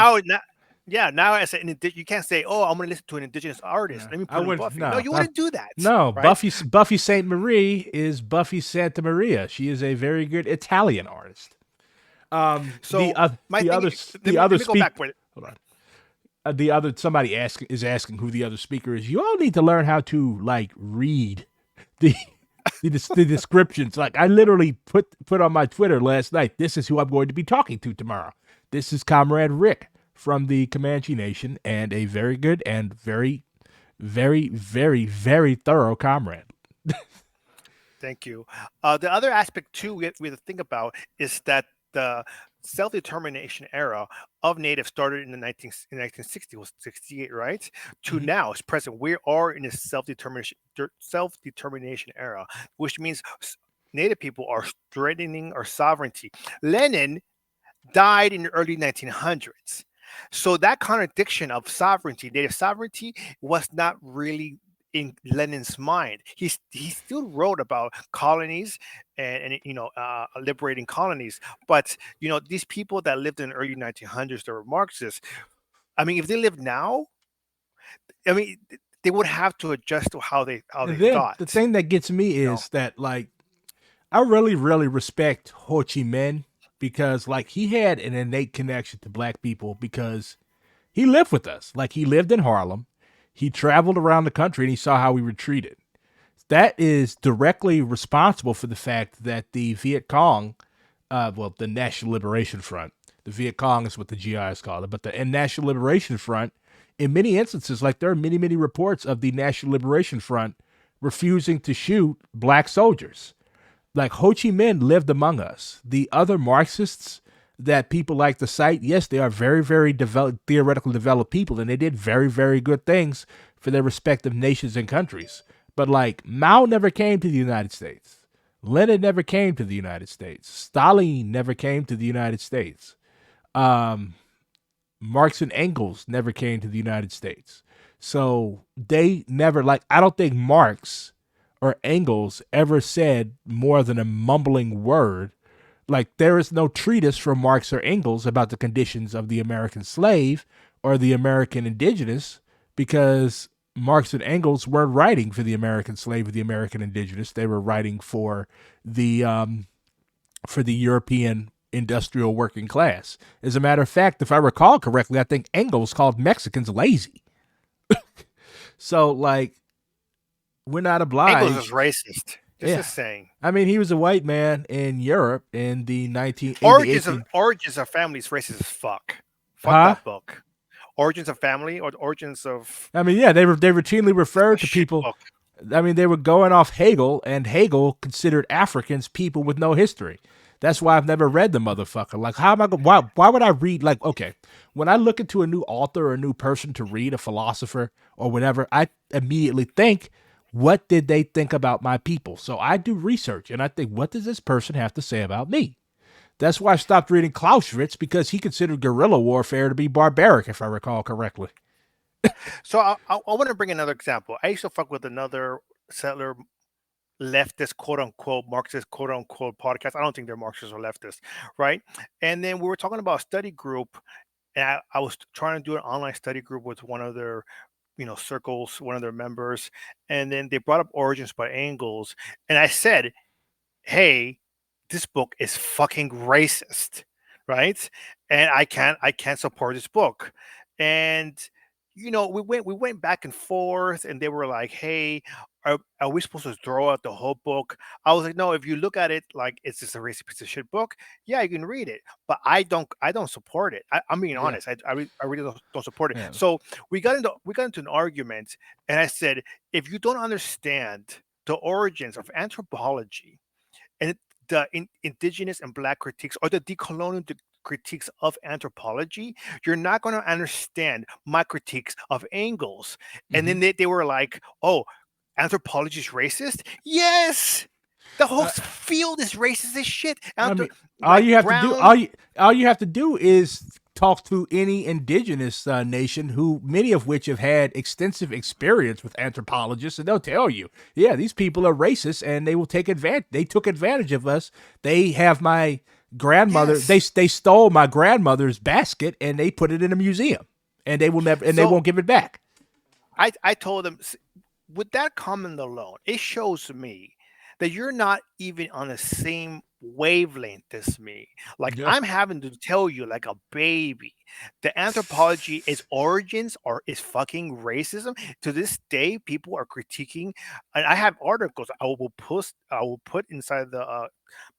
yeah, now as you can't say, oh, I'm going to listen to an indigenous artist. No, Let me I put in wouldn't. Buffy. No, No, you wouldn't do that, no. right? Buffy Saint Marie is Buffy Santa Maria. She is a very good Italian artist. So my the thing, other let the me, other let me go back speak. with it. Hold on. The other somebody is asking who the other speaker is. You all need to learn how to like read the the descriptions. Like I literally put on my Twitter last night. This is who I'm going to be talking to tomorrow. This is Comrade Rick from the Comanche Nation, and a very good and very, very, very, very thorough comrade. Thank you. The other aspect too we have to think about is that the self-determination era of Native started in 1960, was 68, right? To Mhm. now, it's present. We are in a self-determination era, which means Native people are strengthening our sovereignty. Lenin died in the early 1900s. So that contradiction of sovereignty, native sovereignty, was not really in Lenin's mind. He still wrote about colonies and liberating colonies, but these people that lived in the early 1900s that were Marxists. I mean, if they live now, I mean, they would have to adjust to how they And then the thought. thing that gets me You know, is that like I really, really respect Ho Chi Minh because like he had an innate connection to black people because he lived with us. Like he lived in Harlem. He traveled around the country and he saw how we were treated. That is directly responsible for the fact that the Viet Cong, the National Liberation Front, the Viet Cong is what the GIs call it, but the National Liberation Front, in many instances, like there are many, many reports of the National Liberation Front refusing to shoot black soldiers. Like Ho Chi Minh lived among us. The other Marxists that people like to cite, yes, they are very, very theoretically developed people, and they did very, very good things for their respective nations and countries. But like Mao never came to the United States. Lenin never came to the United States. Stalin never came to the United States. Um, Marx and Engels never came to the United States. So they never, like, I don't think Marx or Engels ever said more than a mumbling word. Like, there is no treatise from Marx or Engels about the conditions of the American slave or the American indigenous because Marx and Engels weren't writing for the American slave or the American indigenous. They were writing for the European industrial working class. As a matter of fact, if I recall correctly, I think Engels called Mexicans lazy. So, like, we're not Engels is obliged. racist. Just a Yeah. saying. I mean, he was a white man in Europe in the 18. Origins of Family is racist as fuck. Fuck Huh? that book. Origins of Family or Origins of I mean, yeah, they routinely a referred to shit people. book. I mean, they were going off Hegel, and Hegel considered Africans people with no history. That's why I've never read the motherfucker. Like, how am I going? Why would I read? Like, okay, when I look into a new author or a new person to read, a philosopher or whatever, I immediately think, what did they think about my people? So I do research and I think, what does this person have to say about me? That's why I stopped reading Clausewitz, because he considered guerrilla warfare to be barbaric, if I recall correctly. So I want to bring another example. I used to fuck with another settler leftist, quote unquote, Marxist, quote unquote, podcast. I don't think they're Marxists or leftists, right? And then we were talking about a study group, and I was trying to do an online study group with one of their, circles, one of their members, and then they brought up Origins by Engels, and I said, hey, this book is fucking racist, right? And I can't support this book. And we went back and forth, and they were like, hey, are we supposed to throw out the whole book? I was like, no, if you look at it like it's just a racist piece of shit book, yeah, you can read it, but I don't support it. I'm being Yeah. honest. I really don't support it. Yeah. So we got into an argument, and I said, if you don't understand the origins of anthropology and the indigenous and black critiques, or the decolonial critiques of anthropology, you're not going to understand my critiques of Engels. And Mm-hmm. then they were like, oh, anthropology is racist? Yes. The whole Uh, field is racist as shit. I mean, all Like you have to do, Brown. all you have to do is talk to any indigenous nation, who many of which have had extensive experience with anthropologists, and they'll tell you, yeah, these people are racist, and they will take advantage. They took advantage of us. They have my grandmother. They Yes. they stole my grandmother's basket, and they put it in a museum, and they will never, and they So won't give it back. I told them, with that comment alone, it shows me that you're not even on the same wavelength as me. Like, Yeah. I'm having to tell you like a baby, the anthropology, its origins are is fucking racism. To this day, people are critiquing, and I have articles I will put inside the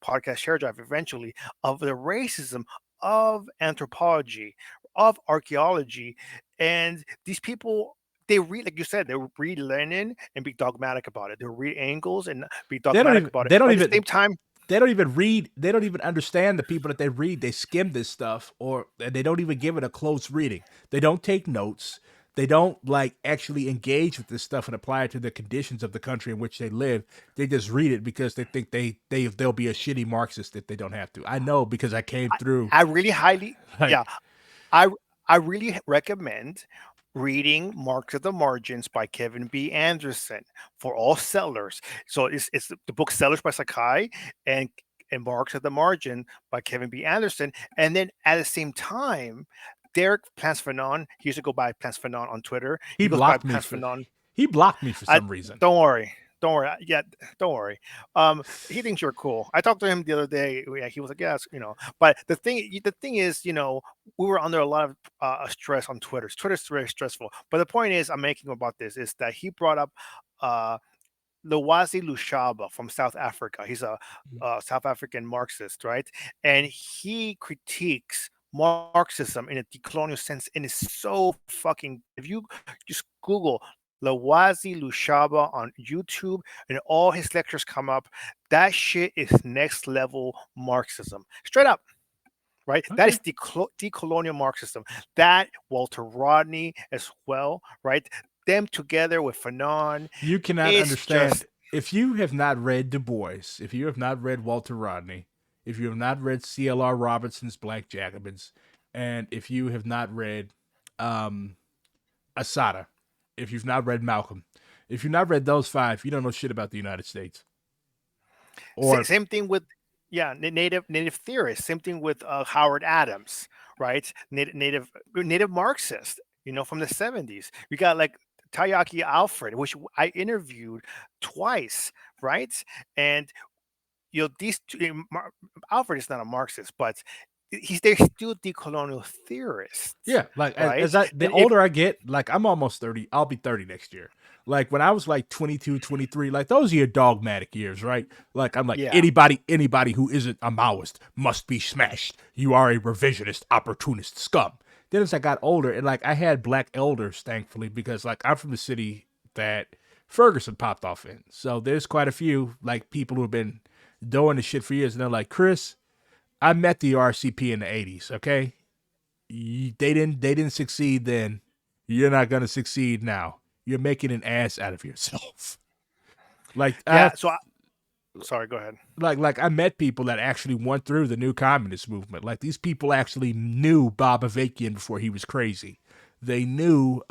podcast share drive eventually, of the racism of anthropology, of archaeology, and these people, they read, like you said, they read Lenin and be dogmatic about it. They read Engels and be They don't dogmatic even. about it. They don't But at the even. same time, They don't even read. They don't even understand the people that they read. They skim this stuff, or they don't even give it a close reading. They don't take notes. They don't like actually engage with this stuff and apply it to the conditions of the country in which they live. They just read it because they think they'll be a shitty Marxist if they don't have to. I know, because I came through. I really highly, yeah, Like, I I really recommend reading Marx at the Margins by Kevin B. Anderson for all sellers. So it's the book Sellers by Sakai, and Marx at the Margin by Kevin B. Anderson. And then at the same time, Derek Plants Fanon, he used to go by Plants Fanon on Twitter. he He goes by blocked me Plants for. Fanon. He blocked me for I some reason. Don't worry. Don't worry. Yeah, don't worry. He thinks you're cool. I talked to him the other day. Yeah, he was like, "Yes." But the thing is, we were under a lot of stress on Twitter. Twitter's very stressful. But the point is, I'm making about this is that he brought up uh, Lwazi Lushaba from South Africa. He's a South African Marxist, right? And he critiques Marxism in a decolonial sense, and it's so fucking. If you just Google Lwazi Lushaba on YouTube, and all his lectures come up, that shit is next level Marxism, straight up. Right, that Okay. is decolonial Marxism. That Walter Rodney as well, right? Them together with Fanon, You cannot it's understand just if you have not read Du Bois, if you have not read Walter Rodney, if you have not read C.L.R. Robinson's Black Jacobins, and if you have not read um, Asada, if you've not read Malcolm, if you've not read those five, you don't know shit about the United States. Or Same thing with, yeah, native theorists. Same thing with Howard Adams, right? Native Marxist, from the 70s. We got like Tayaki Alfred, which I interviewed twice, right? And these two, Alfred is not a Marxist, but they're still decolonial theorists, yeah, like right? the And if older I get, like I'm almost 30, I'll be 30 next year. Like when I was like 22, 23, like those are your dogmatic years, right? Like I'm like, yeah, anybody who isn't a Maoist must be smashed. You are a revisionist, opportunist scum. Then as I got older, and like I had black elders, thankfully, because like I'm from the city that Ferguson popped off in. So there's quite a few like people who've been doing this shit for years, and they're like, Chris, I met the RCP in the 80s, okay? They didn't succeed then. You're not gonna succeed now. You're making an ass out of yourself. Like I Yeah. have Sorry, go ahead. like I met people that actually went through the new communist movement. Like these people actually knew Bob Avakian before he was crazy. They knew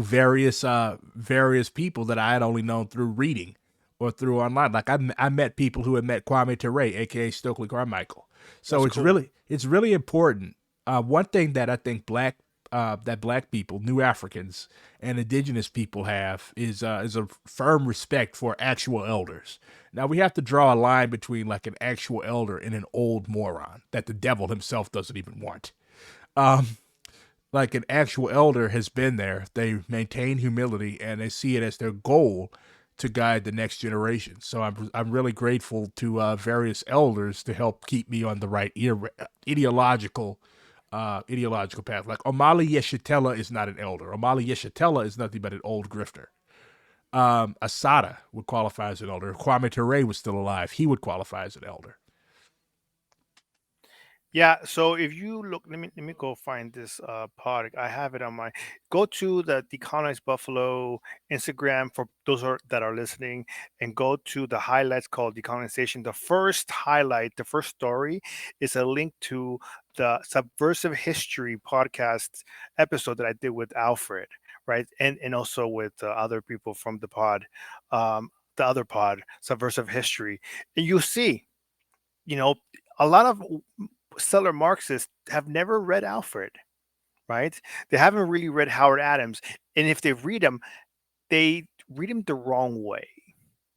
various people that I had only known through reading or through online. Like I met people who had met Kwame Ture, aka Stokely Carmichael. So That's cool. it's really important. One thing that I think black people, new Africans, and indigenous people have is a firm respect for actual elders. Now we have to draw a line between like an actual elder and an old moron that the devil himself doesn't even want. Um, like an actual elder has been there. They maintain humility and they see it as their goal to guide the next generation. So I'm really grateful to various elders to help keep me on the right ideological path. Like Omali Yeshitela is not an elder. Omali Yeshitela is nothing but an old grifter. Asada would qualify as an elder. If Kwame Ture was still alive, he would qualify as an elder. Yeah, so if you look, let me go find this pod. I have it on my. Go to the Decolonized Buffalo Instagram for those that are listening, and go to the highlights called Decolonization. The first highlight, the first story, is a link to the Subversive History podcast episode that I did with Alfred, right, and also with other people from the other pod, Subversive History, and you see, you know, a lot of settler Marxists have never read Alfred, right? They haven't really read Howard Adams, and if they read him the wrong way,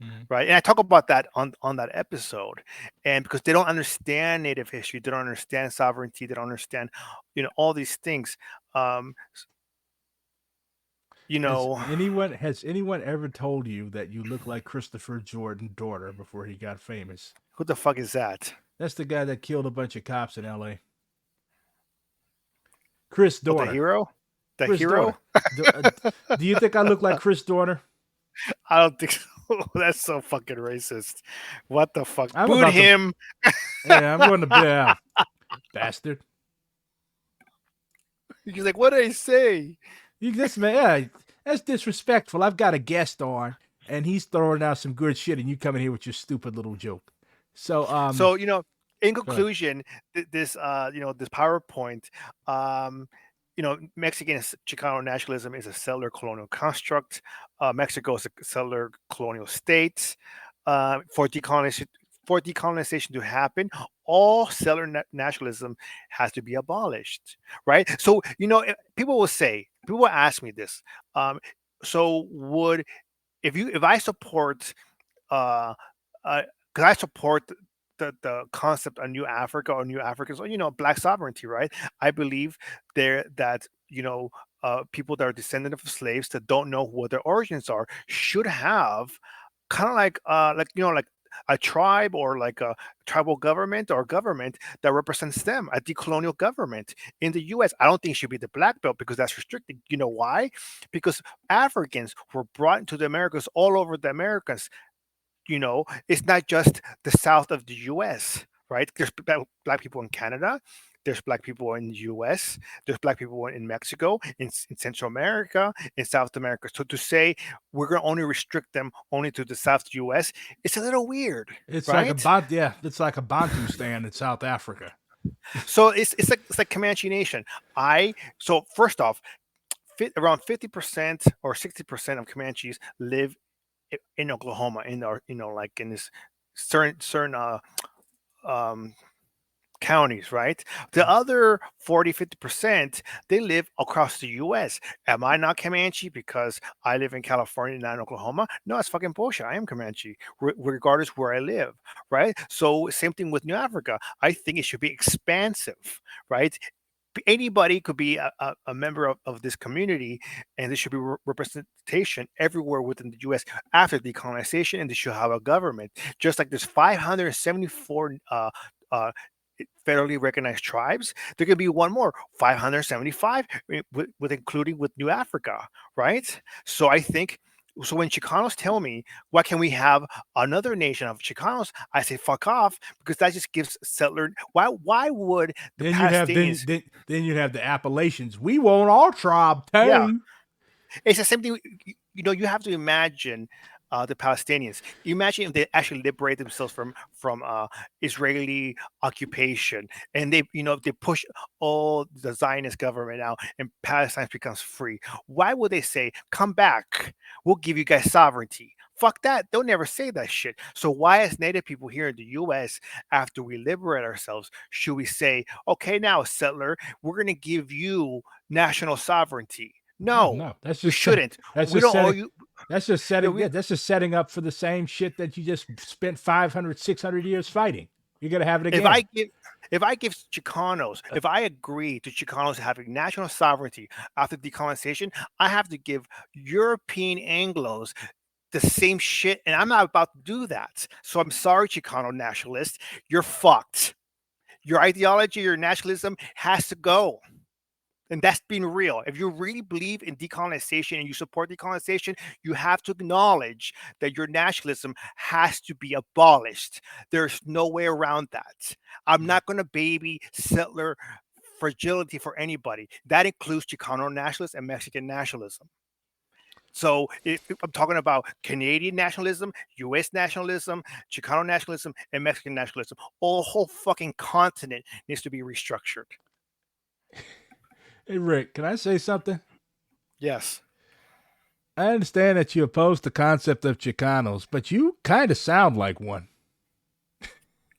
Mm-hmm. right? And I talk about that on that episode, and because they don't understand Native history, they don't understand sovereignty, they don't understand, all these things. Um, you know, Has anyone ever told you that you look like Christopher Jordan's daughter before he got famous? who the fuck is that? That's the guy that killed a bunch of cops in L.A. Chris Oh, the Dorner. hero, the Chris hero. Dorner. Do, uh, do you think I look like Chris Dorner? I don't think so. That's so fucking racist. What the fuck? I'm Boot about to. him. Yeah, I'm going to be bastard. He's like, what did I say? You this man, yeah, that's disrespectful. I've got a guest on, and he's throwing out some good shit, and you come in here with your stupid little joke. So, So, in go ahead. conclusion, this PowerPoint, um, Mexican Chicano nationalism is a settler colonial construct. Mexico is a settler colonial state. For decolonization to happen, all settler nationalism has to be abolished, right? So, people will ask me this. So, would if I support uh, because I support the concept of New Africa or New Africans or Black sovereignty, right? I believe there that people that are descendant of slaves that don't know what their origins are should have kind of like a tribe or like a tribal government or government that represents them, a decolonial government in the U.S. I don't think it should be the black belt because that's restricted. You know why? Because Africans were brought into the Americas all over the Americas. It's not just the south of the US, right? There's black people in Canada, there's black people in the US, there's black people in Mexico, in Central America, in South America. So to say we're going to only restrict them only to the South US, it's a little weird, It's like right? it's like a Bantu stand in South Africa. So it's like Comanche Nation. So first off, around 50% or 60% of Comanches live in Oklahoma, in our, like in this certain um, counties, right? The other 40-50%, they live across the US. Am I not Comanche because I live in California, not in Oklahoma? No, it's fucking bullshit. I am Comanche, regardless where I live, right? So same thing with New Africa. I think it should be expansive, right? Anybody could be a member of this community, and there should be representation everywhere within the U.S. after decolonization, and they should have a government. Just like there's 574 federally recognized tribes, there could be one more, 575, with including with New Africa, right? So I think. So when Chicanos tell me, why can we have another nation of Chicanos? I say, fuck off, because that just gives settler. Why would the Then you'd have Palestinians? then you'd have the Appalachians. We want our tribe Yeah, too. it's the same thing. you have to imagine the Palestinians. Imagine if they actually liberate themselves from Israeli occupation, and they push all the Zionist government out, and Palestine becomes free. Why would they say, "Come back, we'll give you guys sovereignty"? Fuck that! They'll never say that shit. So why, as Native people here in the U.S., after we liberate ourselves, should we say, "Okay, now settler, we're gonna give you national sovereignty"? No, No, no, that's we just shouldn't. that's We just don't owe setting. you. That's just You know, setting. we Yeah, that's just setting up for the same shit that you just spent 500, 600 years fighting. You're gonna have it if I again. give if I give Chicanos, if I agree to Chicanos having national sovereignty after decolonization, I have to give European Anglos the same shit, and I'm not about to do that. So I'm sorry, Chicano nationalists, you're fucked. Your ideology, your nationalism has to go. And that's being real. If you really believe in decolonization and you support decolonization, you have to acknowledge that your nationalism has to be abolished. There's no way around that. I'm not going to baby settler fragility for anybody. That includes Chicano nationalists and Mexican nationalism. So if I'm talking about Canadian nationalism, U.S. nationalism, Chicano nationalism, and Mexican nationalism. All whole fucking continent needs to be restructured. Hey Rick, can I say something? Yes. I understand that you oppose the concept of Chicanos, but you kind of sound like one.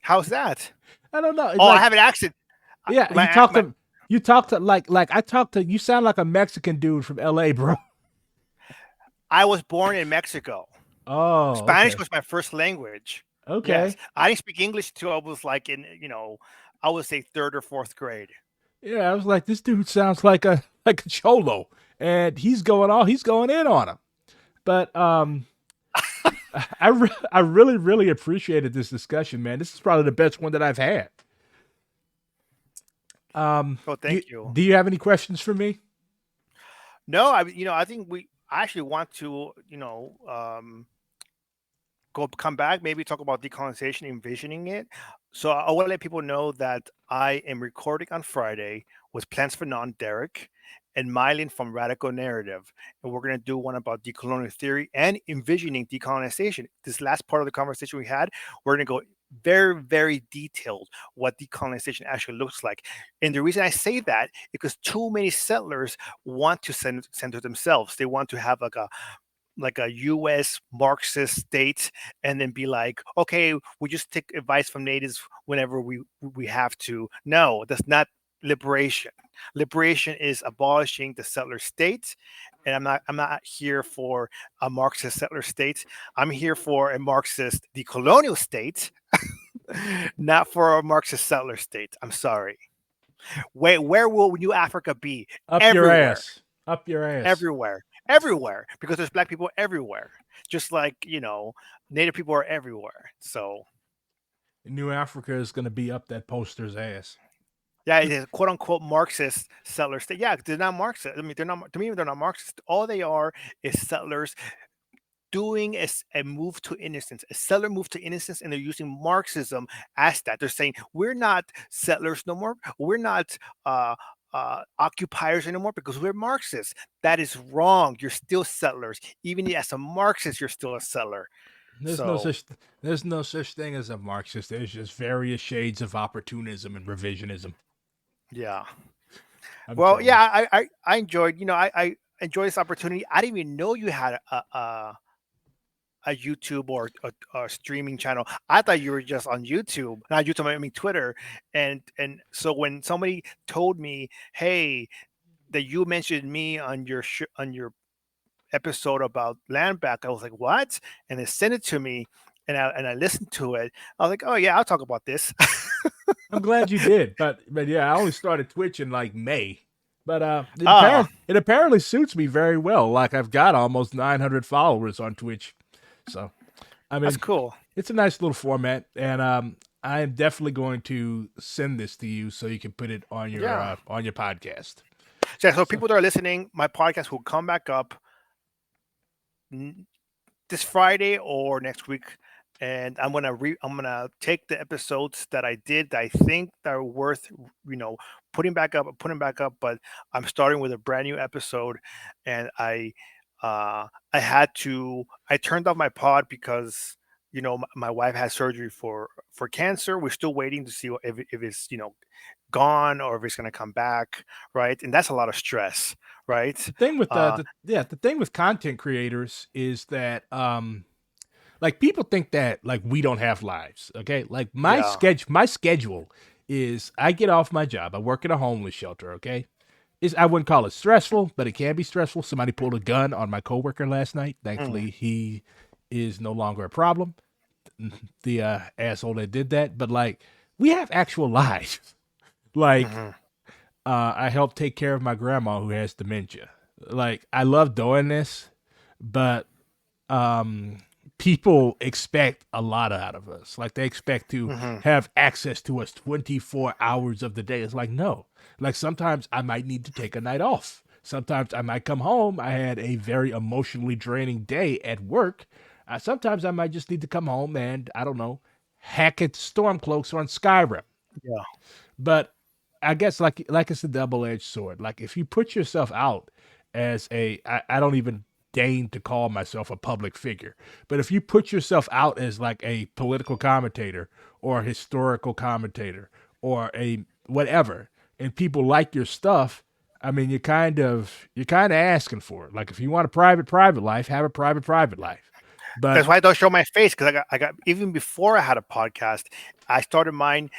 How's that? I don't know. It's Oh, I like, have an accent. yeah, My you talk to like I talk to you sound like a Mexican dude from L.A., bro. I was born in Mexico. Oh, Spanish okay, was my first language. Yes, okay. I didn't speak English till I was like in I would say third or fourth grade. Yeah, I was like, this dude sounds like a cholo, and he's going in on him. But I really appreciated this discussion, man. This is probably the best one that I've had. Oh, Do you, thank you. do you have any questions for me? No, I think I actually want to go come back, maybe talk about decolonization, envisioning it. So I want to let people know that I am recording on Friday with Plans for Non Derek and Mylin from Radical Narrative. And we're going to do one about decolonial theory and envisioning decolonization. This last part of the conversation we had, we're going to go very, very detailed what decolonization actually looks like. And the reason I say that is because too many settlers want to center themselves. They want to have like a U.S. Marxist state, and then be like, okay, we just take advice from natives whenever we have to. No, that's not liberation. Liberation is abolishing the settler state, and I'm not here for a Marxist settler state. I'm here for a Marxist decolonial state, not for a Marxist settler state. I'm sorry. Where will New Africa be? Up your Everywhere. ass. Up your ass. Everywhere, because there's black people everywhere, just like native people are everywhere. So New Africa is going to be up that poster's ass. yeah, it is quote unquote Marxist settlers. Yeah, they're not Marxist. I mean, they're not, to me, they're not Marxist. All they are is settlers doing a move to innocence, a settler move to innocence, and they're using Marxism as that. They're saying we're not settlers no more, we're not occupiers anymore because we're Marxists. That is wrong. You're still settlers. Even as a Marxist, you're still a settler. There's no So such there's no such thing as a Marxist. There's just various shades of opportunism and revisionism. yeah. I'm Well, trolling. yeah, I enjoyed. I enjoyed this opportunity. I didn't even know you had a YouTube or a streaming channel. I thought you were just on YouTube, not YouTube. I mean Twitter. And so when somebody told me, "Hey, that you mentioned me on on your episode about land back," I was like, "What?" And they sent it to me, and I listened to it. I was like, "Oh yeah, I'll talk about this." I'm glad you did, but yeah, I only started Twitch in like May. But Ah, it apparently suits me very well. Like I've got almost 900 followers on Twitch, so I that's mean, cool. it's a nice little format, and I am definitely going to send this to you so you can put it Yeah. on your podcast. So, so So people that are listening, my podcast will come back up n- this Friday or next week, and I'm gonna take the episodes that I did that I think that are worth putting back up, But I'm starting with a brand new episode, and I turned off my pod because my wife had surgery for cancer. We're still waiting to see if it's gone or if it's going to come back, right? And that's a lot of stress, right? The thing with Uh, the thing with content creators is that like people think that like we don't have lives, okay? Like yeah. my schedule is I get off my job. I work at a homeless shelter, okay? I wouldn't call it stressful, but it can be stressful. Somebody pulled a gun on my coworker last night. Mm, Thankfully, he is no longer a problem. The asshole that did that, but like we have actual lives. Like hmm I help take care of my grandma who has dementia. Like I love doing this, but um people expect a lot out of us. Like they expect to hmm have access to us 24 hours of the day. It's like no. Like sometimes I might need to take a night off. Sometimes I might come home. I had a very emotionally draining day at work. Sometimes I might just need to come home and I don't know, hack at Stormcloaks on Skyrim. Yeah. But I guess like it's a double edged sword. Like if you put yourself out as I don't even deign to call myself a public figure, but if you put yourself out as like a political commentator or a historical commentator or a whatever, and people like your stuff, I mean you're kind of asking for it. Like if you want a private life, have a private life. That's But why I don't show my face because I got even before I had a podcast, I started mine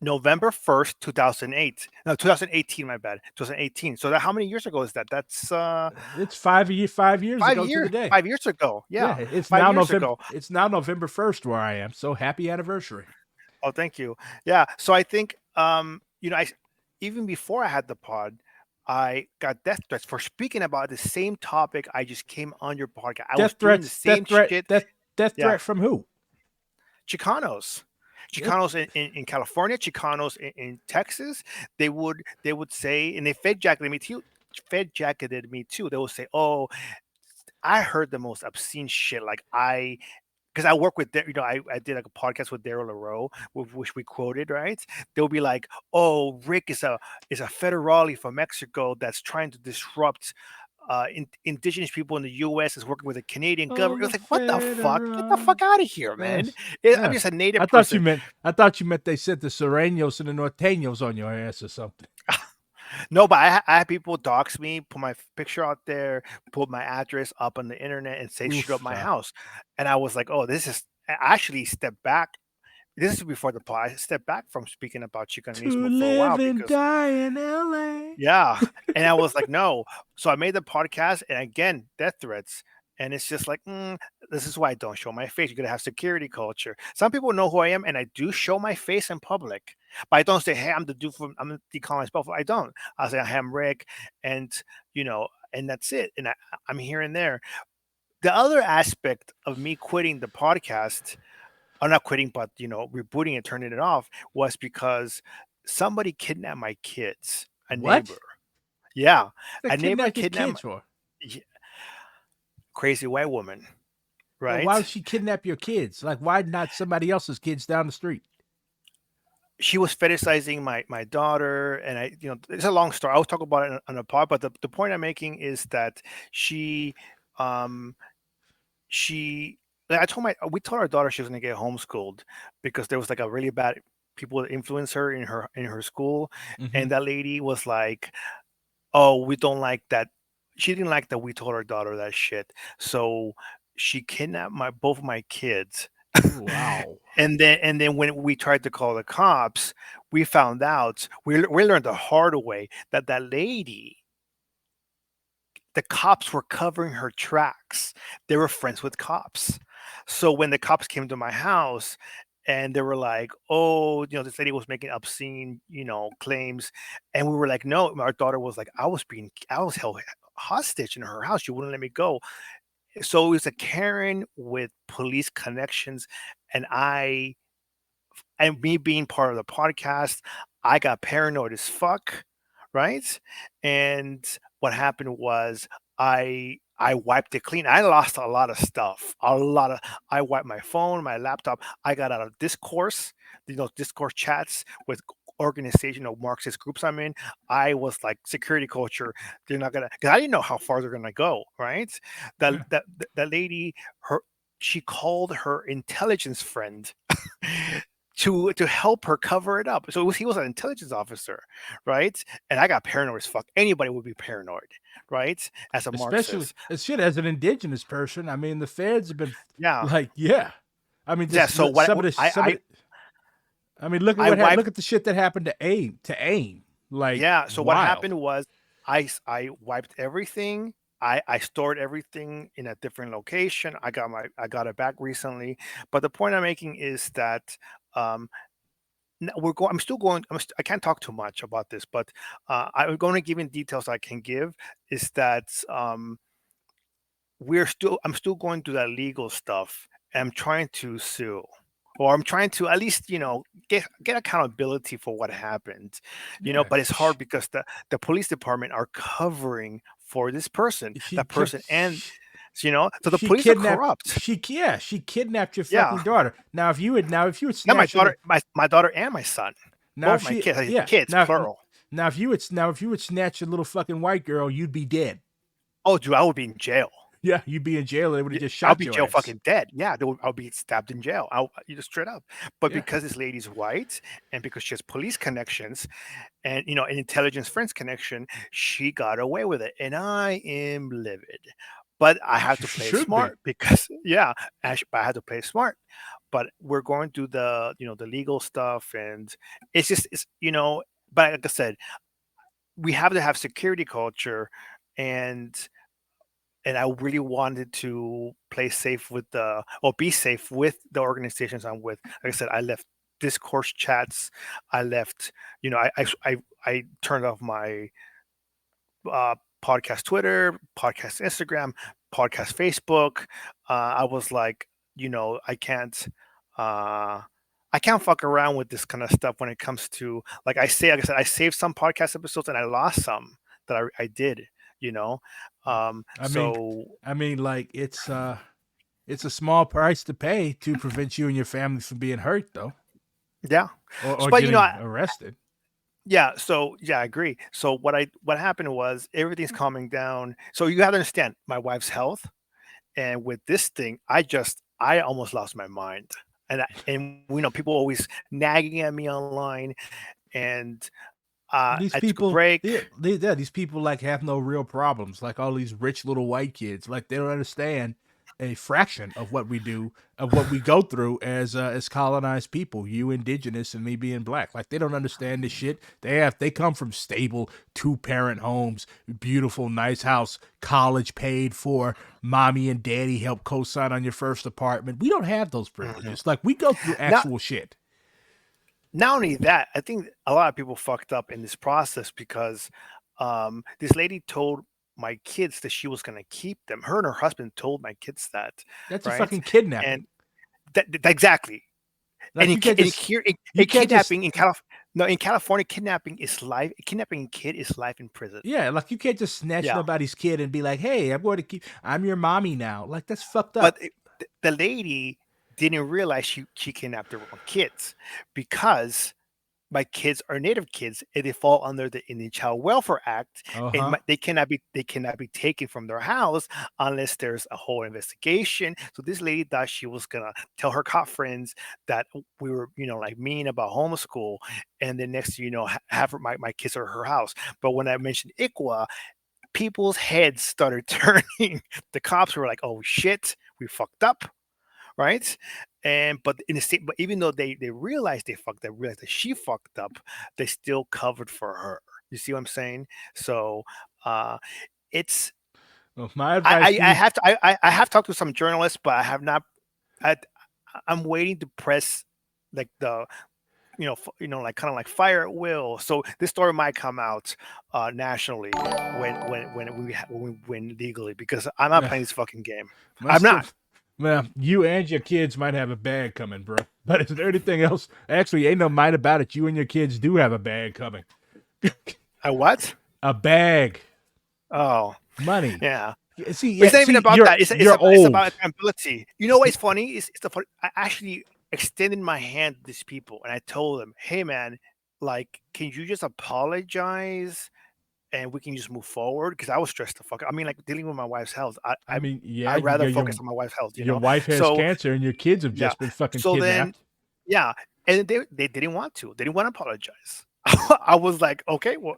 November 1st, 2008. No, 2018. My bad, 2018. So how many years ago is that? That's it's 5 years ago to the day. 5 years ago. Yeah, Yeah, 5 years ago. It's now November 1st where I am. So happy anniversary. Oh, thank you. Yeah. So I think I even before I had the pod, I got death threats for speaking about the same topic I just came on your podcast. I was Death doing the threats, same shit. death Yeah. threat from who? Chicanos. It, Chicanos in California, Chicanos in Texas, they would say, and they fed jacketed me too. They would say, "Oh, I heard the most obscene shit." Like because I work with, I did like a podcast with Daryl LaRoe, which we quoted, right? They'll be like, "Oh, Rick is a federale from Mexico that's trying to disrupt indigenous people in the U.S. is working with the Canadian oh, government." It the was like, what the fuck? Get the federal. fuck out of here, man! Yes, I'm yes. just a native person. I thought you meant they sent the Serenos and the Norteños on your ass or something. No, but I had people dox me, put my picture out there, put my address up on the internet, and say shoot up Oof. my house. And I was like, oh, this is. I actually stepped back. This is before the pod. I stepped back from speaking about To Chicanismo for a while live and because, die in LA. yeah, and I was like, no. So I made the podcast, and again, death threats. And it's just like, this is why I don't show my face. You're gonna have security culture. Some people know who I am, and I do show my face in public, but I don't say, "Hey, I'm the dude from I'm the Decolonized Buffalo." I don't. I say, "I am Rick," and and that's it. And I'm here and there. The other aspect of me quitting the podcast, or not quitting, but rebooting and turning it off, was because somebody kidnapped my kids. A neighbor. What? Yeah, They a neighbor kidnapped your kidnapped kids for? y- crazy white woman, Well, why would right? she kidnap your kids? Like, why not somebody else's kids down the street? She was fetishizing my daughter, and it's a long story. I'll talk about it on a pod, but the point I'm making is that she um she like, I told my we told our daughter she was going to get homeschooled because there was like a really bad people that influence her in her school, Mm-hmm. and that lady was like, oh, we don't like that. She didn't like that we told our daughter that shit, so she kidnapped my both of my kids. Wow. And then when we tried to call the cops, we found out we learned the hard way that that lady, the cops were covering her tracks. They were friends with cops. So when the cops came to my house and they were like, "Oh, this lady was making obscene, claims," and we were like, "No." Our daughter was like, I was held hostage in her house. She wouldn't let me go." So it was a Karen with police connections, and me being part of the podcast, I got paranoid as fuck, right? And what happened was I wiped it clean. I lost a lot of stuff. I wiped my phone, my laptop. I got out of discourse, discourse chats with organization or Marxist groups I'm in, I was like security culture. They're not gonna, because I didn't know how far they're gonna go. Right? Yeah. That lady, she called her intelligence friend to help her cover it up. So he was an intelligence officer, right? And I got paranoid as fuck. Anybody would be paranoid, right? As a Especially Marxist, as shit as an indigenous person. I mean, the feds have been yeah, like, yeah. I mean, yeah. just So what some of this, some of the, I mean, look at I what happened. wiped. Look at the shit that happened to AIM. To AIM, like Yeah. So what wild. happened was I wiped everything. I stored everything in a different location. I got it back recently. But the point I'm making is that um, we're going. I'm still going. I can't talk too much about this, but I'm going to give in details I can give. Is that I'm still going through that legal stuff. And I'm trying to sue, or I'm trying to at least get accountability for what happened, Yeah, but it's hard because the police department are covering for this person, she that person, and she, so the she police are kidnapped. corrupt. She kidnapped your Yeah. fucking daughter. Now if you had Now my snatched daughter, her, my daughter and my son, now both if my she kids, yeah kids plural. now if you would snatch a little fucking white girl, you'd be dead. Oh, dude, I would be in jail. Yeah, you'd be in jail. They would have Yeah, just I'll shot be your jail ass. fucking dead. Yeah, I'll be stabbed in jail. You just straight up. But Yeah, because this lady's white and because she has police connections and an intelligence friends connection, she got away with it, and I am livid. But I have to she play should be. smart because yeah, I had to play smart. But we're going through the legal stuff, and it's. But like I said, we have to have security culture, and I really wanted to play safe with the or be safe with the organizations I'm with. Like I said, I left discourse chats. I left, I turned off my uh, podcast Twitter, podcast Instagram, podcast Facebook. I was like, uh, I can't fuck around with this kind of stuff when it comes to like I said, I saved some podcast episodes and I lost some that I did, you know. I mean, So like it's a small price to pay to prevent you and your family from being hurt, though, yeah. or But getting arrested. yeah, so yeah, I agree. So what happened was everything's calming down. So you have to understand my wife's health, and with this thing, I almost lost my mind. And people always nagging at me online, and These I took a people, break. yeah, these people like have no real problems. Like all these rich little white kids, like they don't understand a fraction of what we do, of what we go through as colonized people. You indigenous and me being black, like they don't understand this shit. They come from stable 2-parent homes, beautiful, nice house, college paid for, mommy and daddy help co-sign on your first apartment. We don't have those Mhm. privileges. Like we go through Now, actual shit. not only that, I think a lot of people fucked up in this process because this lady told my kids that she was going to keep them. Her and her husband told my kids that, That's a right? fucking kidnapping. And exactly. And Like you can't just here, you can't just kidnapping in California, no, in California, kidnapping is life. Kidnapping a kid is life in prison. yeah, like you can't just snatch Yeah, nobody's kid and be like, "Hey, I'm your mommy now." Like that's fucked but up. the lady didn't realize she kidnapped the wrong kids because my kids are native kids and they fall under the Indian Child Welfare Act, and Uh-huh. they cannot be taken from their house unless there's a whole investigation. So this lady thought she was gonna tell her cop friends that we were like mean about homeschool, and then next thing you know have my kids at her house. But when I mentioned ICWA, people's heads started turning. The cops were like, "Oh shit, we fucked up." Right? And but in the same, but even though they realized they fucked up, realized that she fucked up, they still covered for her. You see what I'm saying? So uh it's Well, my advice to I you, have to I have talked to some journalists, but I have not. I, I'm waiting to press like the like kind of like fire at will. So this story might come out nationally when we win legally, because I'm not yeah, playing this fucking game. my I'm not. stuff. Well, you and your kids might have a bag coming, bro. But is there anything else? Actually, ain't no might about it. You and your kids do have a bag coming. I what? A bag, Oh, money. yeah. See, But it's yeah, not even see, about that. you're It's old. about accountability. You know what's funny? It's the funny. I actually extended my hand to these people and I told them, "Hey, man, like, can you just apologize and we can just move forward? Because I was stressed the fuck. I mean, like dealing with my wife's health. I mean, yeah, I'd you rather got focus on my wife's health, you your know. wife has So cancer and your kids have yeah. just been fucking So then kidnapped. yeah, and they didn't want to. They didn't want to apologize. I was like, okay, well,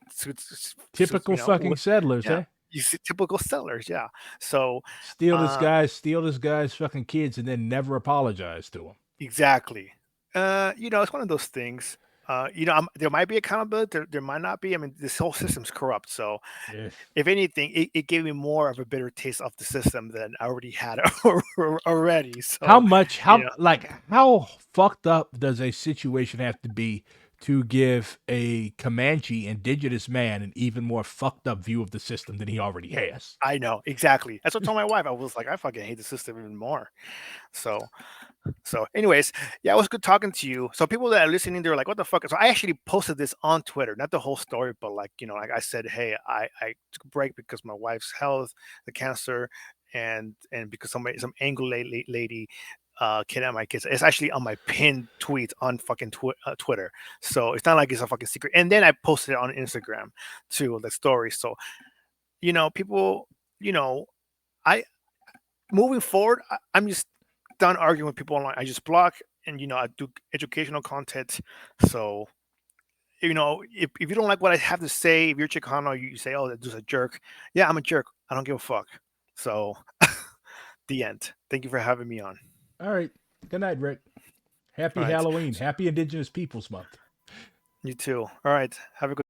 Typical you know, fucking settlers, yeah, eh? you see, typical sellers, yeah. So uh, Steal this guy's fucking kids, and then never apologize to him. exactly. You know, it's one of those things. You know, there might be accountability. There might not be. I mean, this whole system's corrupt. So, Yeah. if anything, it gave me more of a bitter taste of the system than I already had already. So, you know, How fucked up does a situation have to be to give a Comanche indigenous man an even more fucked up view of the system than he already has? I know exactly. That's what I told my wife. I was like, I fucking hate the system even more. So, anyways, yeah, it was good talking to you. So people that are listening, they're like, "What the fuck?" So I actually posted this on Twitter, not the whole story, but like, you know, like I said, "Hey, I took a break because my wife's health, the cancer, and because some angry lady kidnapped my kids." It's actually on my pinned tweet on fucking Twitter, so it's not like it's a fucking secret. And then I posted it on Instagram too, the story. So you know, people, you know, I moving forward, I'm just done arguing with people online. I just block, and you know, I do educational content. So you know, if you don't like what I have to say, if you're Chicano, you say, "Oh, that dude's a jerk." Yeah, I'm a jerk. I don't give a fuck. So the end. Thank you for having me on. All right. Good night, Rick. All Happy right, Halloween. Happy Indigenous Peoples Month. you too. All right, have a good.